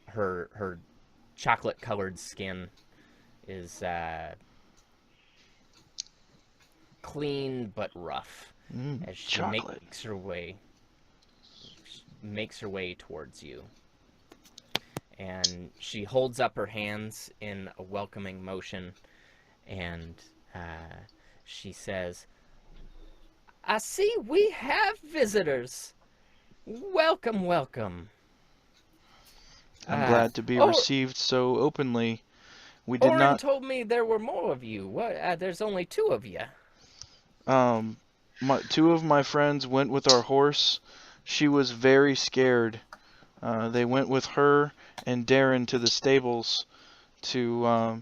Her chocolate-colored skin is clean but rough. Mm, as she chocolate. makes her way towards you. And she holds up her hands in a welcoming motion, and she says, "I see we have visitors. Welcome, welcome." I'm glad to be Or- received so openly. We did Orin not. told me there were more of you. What? There's only 2 of you. Two of my friends went with our horse. She was very scared. They went with her and Darren to the stables to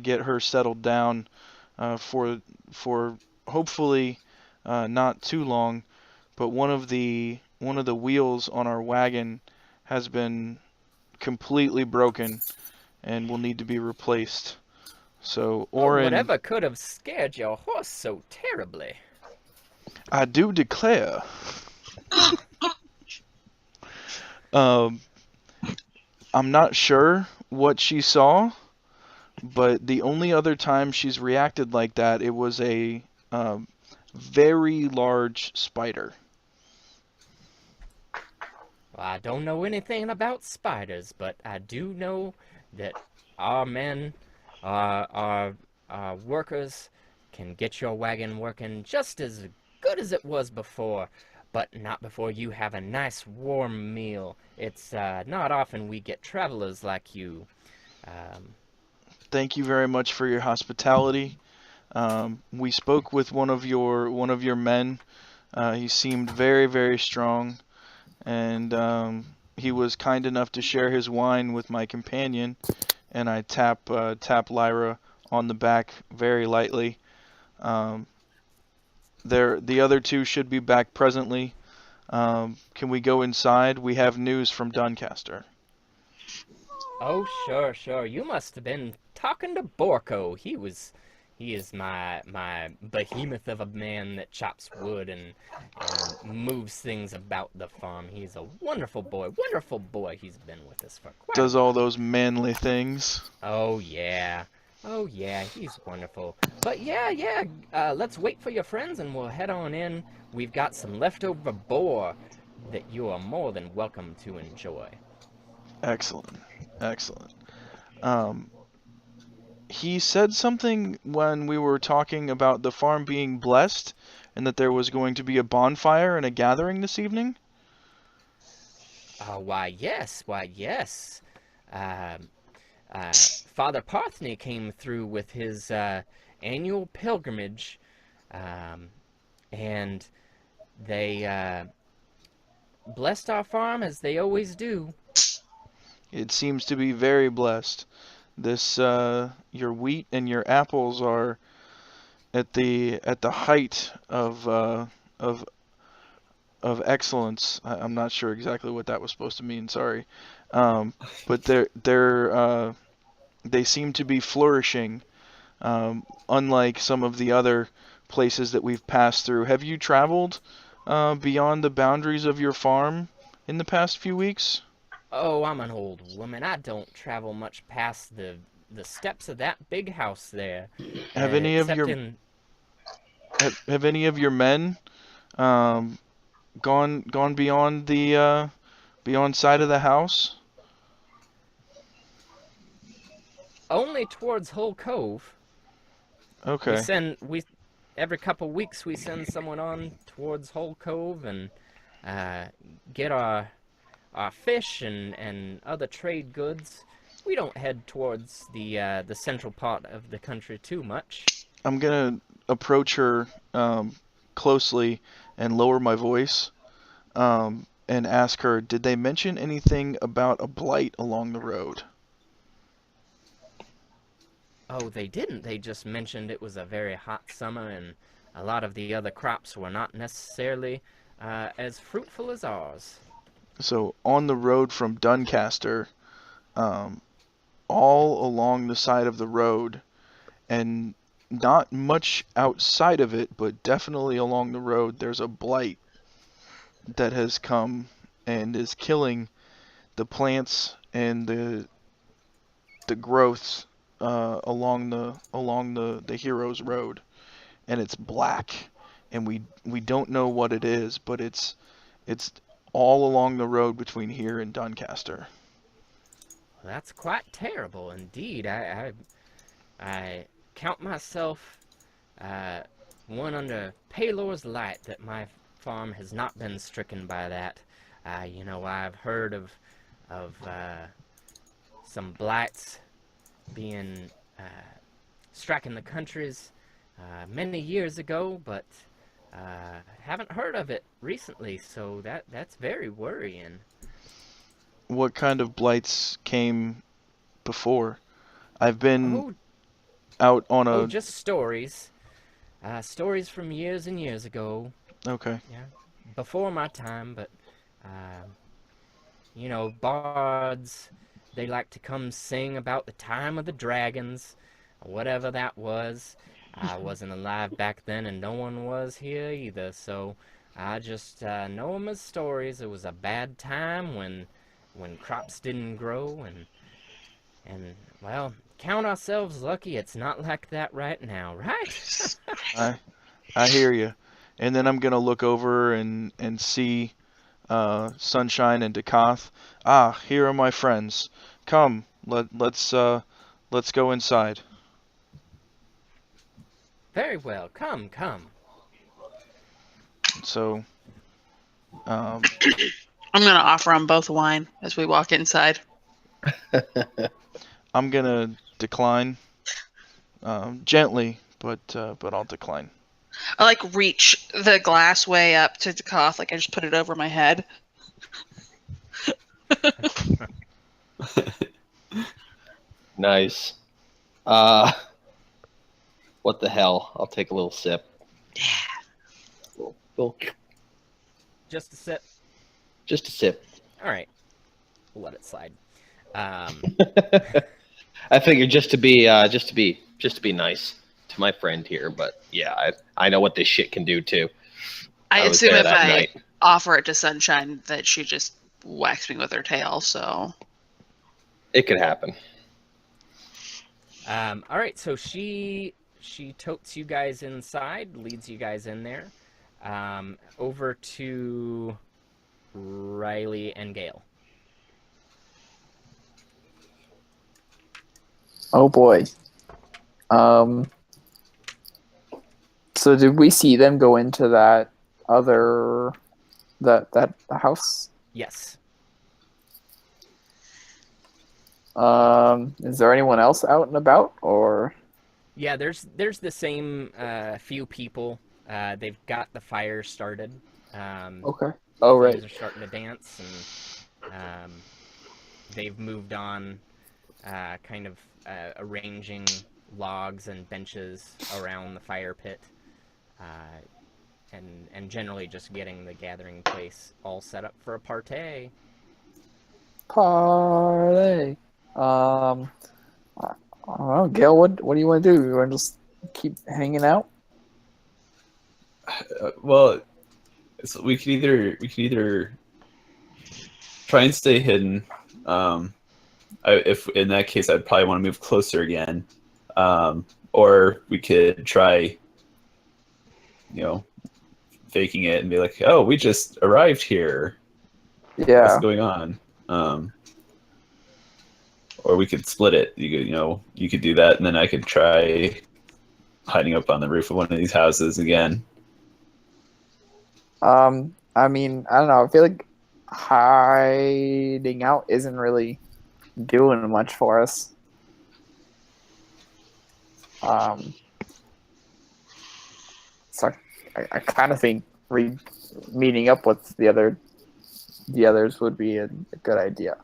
get her settled down for hopefully not too long. But one of the wheels on our wagon has been completely broken and will need to be replaced. So Orin, Whatever could have scared your horse so terribly? I do declare. I'm not sure what she saw, but the only other time she's reacted like that, it was a very large spider. Well, I don't know anything about spiders, but I do know that our men, our workers, can get your wagon working just as good as it was before, but not before you have a nice warm meal. It's not often we get travelers like you. Thank you very much for your hospitality. We spoke with one of your men. He seemed very, very strong, and he was kind enough to share his wine with my companion. And I tap Lyra on the back very lightly. The other 2 should be back presently. Can we go inside? We have news from Doncaster. Oh, sure. You must have been talking to Borko. He is my behemoth of a man that chops wood and moves things about the farm. He's a wonderful boy. He's been with us for quite Does a while. all those manly things. Oh, yeah, he's wonderful. But yeah, let's wait for your friends and we'll head on in. We've got some leftover boar that you are more than welcome to enjoy. Excellent. He said something when we were talking about the farm being blessed and that there was going to be a bonfire and a gathering this evening. Why, yes. Father Parthney came through with his annual pilgrimage, and they blessed our farm as they always do. It seems to be very blessed. This your wheat and your apples are at the height of excellence. I'm not sure exactly what that was supposed to mean. Sorry, but they seem to be flourishing, unlike some of the other places that we've passed through. Have you traveled beyond the boundaries of your farm in the past few weeks? Oh, I'm an old woman. I don't travel much past the steps of that big house there. Have any of except your have any of your men gone beyond the beyond side of the house? Only towards Hull Cove. Okay. Every couple weeks we send someone on towards Hull Cove and get our fish and other trade goods. We don't head towards the central part of the country too much. I'm gonna approach her closely and lower my voice and ask her, did they mention anything about a blight along the road? Oh, they didn't. They just mentioned it was a very hot summer and a lot of the other crops were not necessarily as fruitful as ours. So on the road from Doncaster, all along the side of the road, and not much outside of it, but definitely along the road, there's a blight that has come and is killing the plants and the growths along the hero's road, and it's black and we don't know what it is, but it's all along the road between here and Doncaster. That's quite terrible indeed. I count myself one under Palor's light that my farm has not been stricken by that. I've heard of some blights being striking the countries many years ago, but haven't heard of it recently, so that's very worrying. What kind of blights came before? I've been out on a... just stories. Stories from years and years ago. Okay. Yeah, before my time, but bards, they like to come sing about the time of the dragons, whatever that was. I wasn't alive back then, and no one was here either, so I just know them as stories. It was a bad time when crops didn't grow, and well, count ourselves lucky it's not like that right now, right? I hear you. And then I'm gonna look over and see Sunshine and Dakath. Ah, here are my friends. Come, let's go inside. Very well. Come. So, I'm gonna offer them both wine as we walk inside. I'm gonna decline gently, but I'll decline. I reach the glass way up to the cough, I just put it over my head. Nice. What the hell? I'll take a little sip. Little- Just a sip. Just a sip. All right. We'll let it slide. I figured just to be nice to my friend here, but yeah, I know what this shit can do too. I was assume there if that I night. offer it to Sunshine that she just whacks me with her tail, so... It could happen. All right. So she totes you guys inside, leads you guys in there, over to Riley and Gale. Oh boy. So did we see them go into that other that house? Yes. Is there anyone else out and about, or? Yeah, there's the same few people. They've got the fire started. Okay. Oh right. Things are starting to dance, and they've moved on, kind of arranging logs and benches around the fire pit, and generally just getting the gathering place all set up for a party. Party. I don't know, Gail. What do you want to do? You want to just keep hanging out? Well, so we could either try and stay hidden. If in that case, I'd probably want to move closer again, or we could try, faking it and be like, "Oh, we just arrived here. Yeah. What's going on?" Or we could split it. You could do that, and then I could try hiding up on the roof of one of these houses again. I mean, I don't know. I feel like hiding out isn't really doing much for us. So I kind of think meeting up with the others would be a good idea.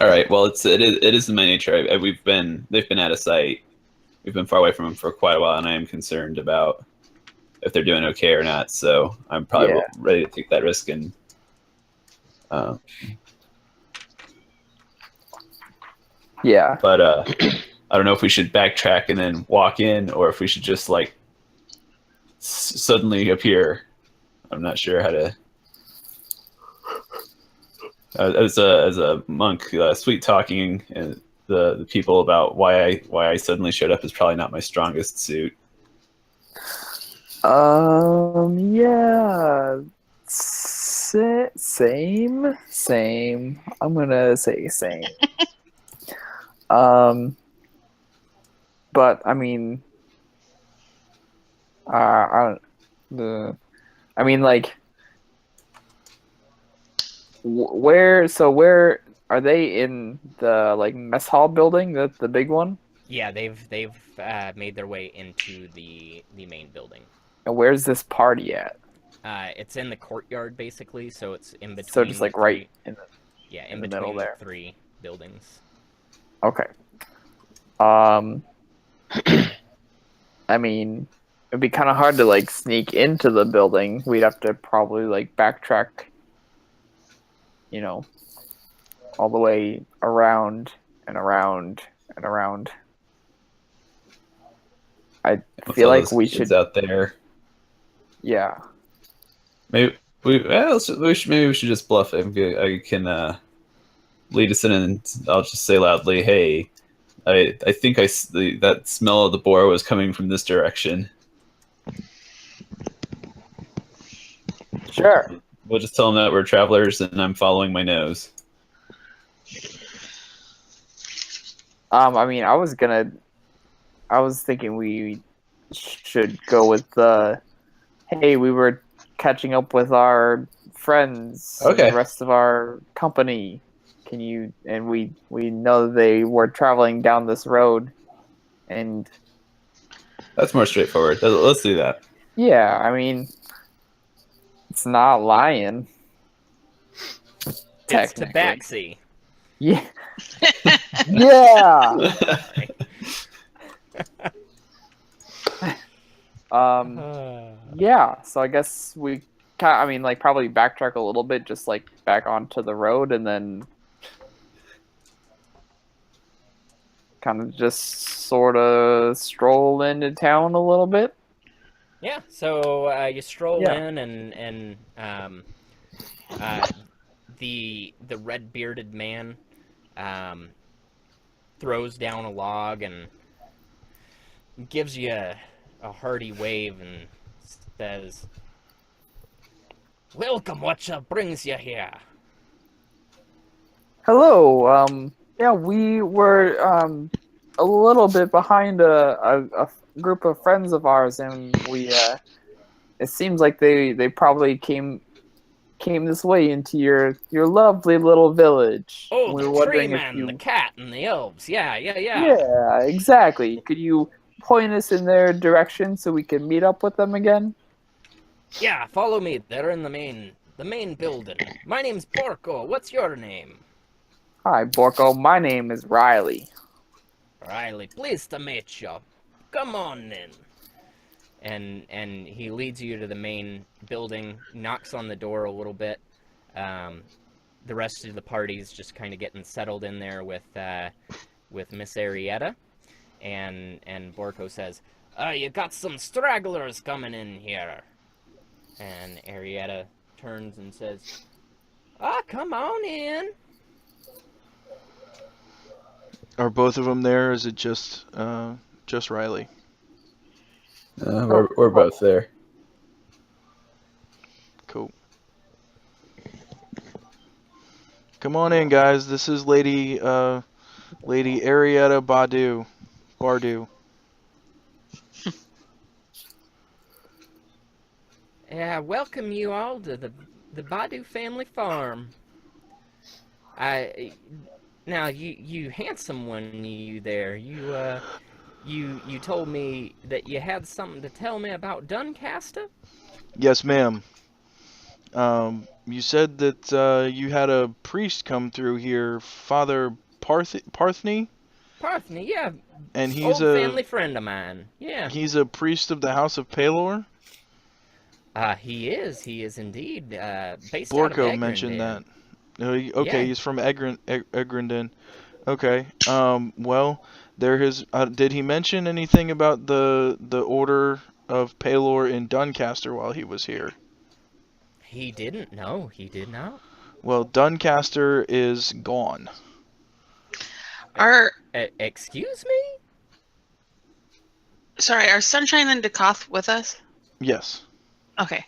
All right. Well, it is in my nature. They've been out of sight. We've been far away from them for quite a while, and I am concerned about if they're doing okay or not. So I'm probably ready to take that risk. And yeah. But I don't know if we should backtrack and then walk in, or if we should just suddenly appear. I'm not sure how to. As a monk, sweet talking the people about why I suddenly showed up is probably not my strongest suit. Yeah. Same. I'm gonna say same. But I mean, I mean, like, where are they in the like mess hall building? That's the big one. Yeah, they've made their way into the main building. And where's this party at? It's in the courtyard basically, so it's in between. So just like right in the in the between middle there. the 3 buildings. Okay. I mean, it'd be kind of hard to like sneak into the building. We'd have to probably like backtrack, you know, all the way around and around and around. I feel All like those we kids should. out there. Yeah. Maybe we should just bluff it. I can lead us in, and I'll just say loudly, "Hey, I think that smell of the boar was coming from this direction." Sure. We'll just tell them that we're travelers, and I'm following my nose. I mean, I was thinking we should go with hey, we were catching up with our friends, and Okay. the rest of our company. And we know they were traveling down this road, and That's more straightforward. Let's do that. yeah, I mean, it's not lying. It's Technically. Tabaxi. Yeah. Yeah. Yeah. So I guess I mean, like, probably backtrack a little bit, just like back onto the road, and then kind of just sort of stroll into town a little bit. Yeah, so you stroll Yeah. in, and the red-bearded man throws down a log and gives you a hearty wave and says, "Welcome, what brings you here?" Hello. Yeah, we were a little bit behind a group of friends of ours, and we it seems like they probably came this way into your lovely little village. Oh, We the were tree wondering if man, you. the cat, and the elves. Yeah. Yeah, exactly. Could you point us in their direction so we can meet up with them again? Yeah, follow me. They're in the main building. My name's Porco. What's your name? Hi, Borko. My name is Riley. Riley, pleased to meet you. Come on in. And he leads you to the main building, knocks on the door a little bit. The rest of the party's just kind of getting settled in there with Miss Arietta. And Borko says, "You got some stragglers coming in here." And Arietta turns and says, "Come on in." Are both of them there? Or is it just Riley? We're both there. Cool. Come on in, guys. This is Lady Arietta Bardu. Welcome you all to the Badu family farm. Now you handsome one, you there. You told me that you had something to tell me about Doncaster? Yes, ma'am. You said that you had a priest come through here, Father Parthney? Parthney, yeah. And he's old family friend of mine. Yeah. He's a priest of the House of Pelor? He is indeed. Based Borko out of mentioned Egrindon. that. Okay, Yeah. he's from Egrindon. Okay. Well, did he mention anything about the Order of Pelor in Doncaster while he was here? He didn't. No, he did not. Well, Doncaster is gone. Are Excuse me? Sorry, are Sunshine and Dekoth with us? Yes. Okay.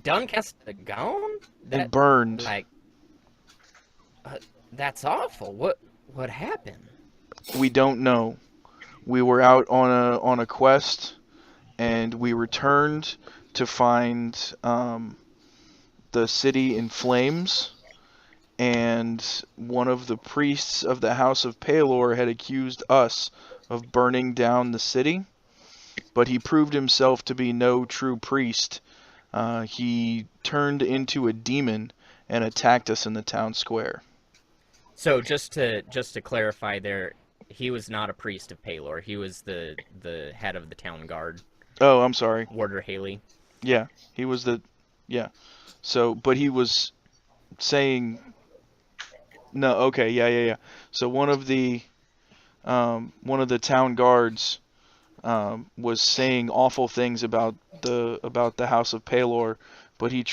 Doncaster gone? It burned. Like, that's awful. What happened? We don't know. We were out on a quest, and we returned to find the city in flames. And one of the priests of the House of Palor had accused us of burning down the city, but he proved himself to be no true priest. He turned into a demon and attacked us in the town square. So just to clarify there, he was not a priest of Palor. He was the head of the town guard, Oh, I'm sorry. Warder Haley. Yeah, he was the yeah. So, but he was saying no. Okay, yeah. So one of the town guards was saying awful things about the House of Palor, but he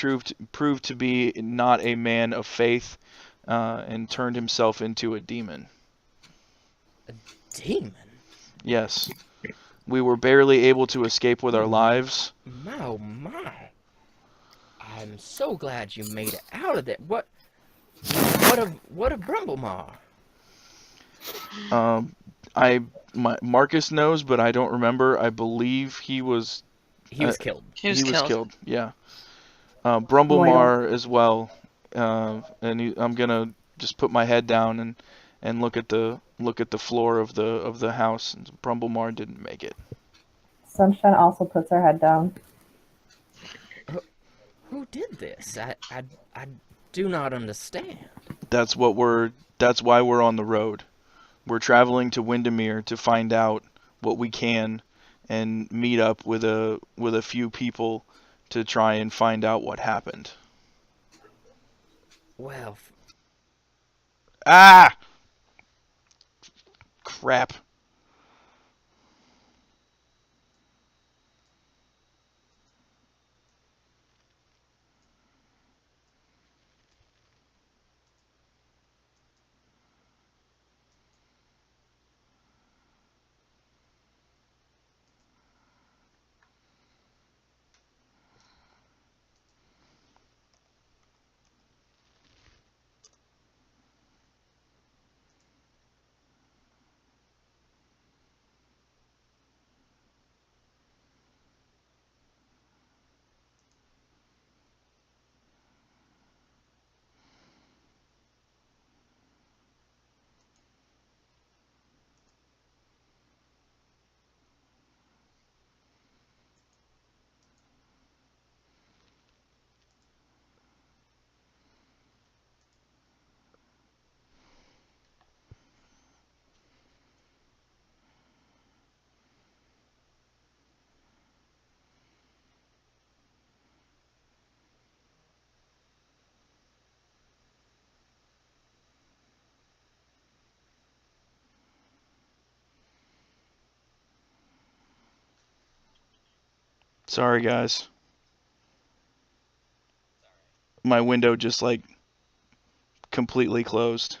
proved to be not a man of faith, and turned himself into a demon. Demon? Yes, we were barely able to escape with our lives. Oh my! I'm so glad you made it out of there. What of Brumblemaw? Marcus knows, but I don't remember. I believe he was killed. He was killed. Yeah. Brumblemaw as well. And I'm gonna just put my head down and look at the floor of the house. And Brumblemaw didn't make it. Sunshine also puts her head down. Who did this? I do not understand. That's why we're on the road. We're traveling to Windermere to find out what we can and meet up with a few people to try and find out what happened. Well, Crap. Sorry, guys. My window just completely closed.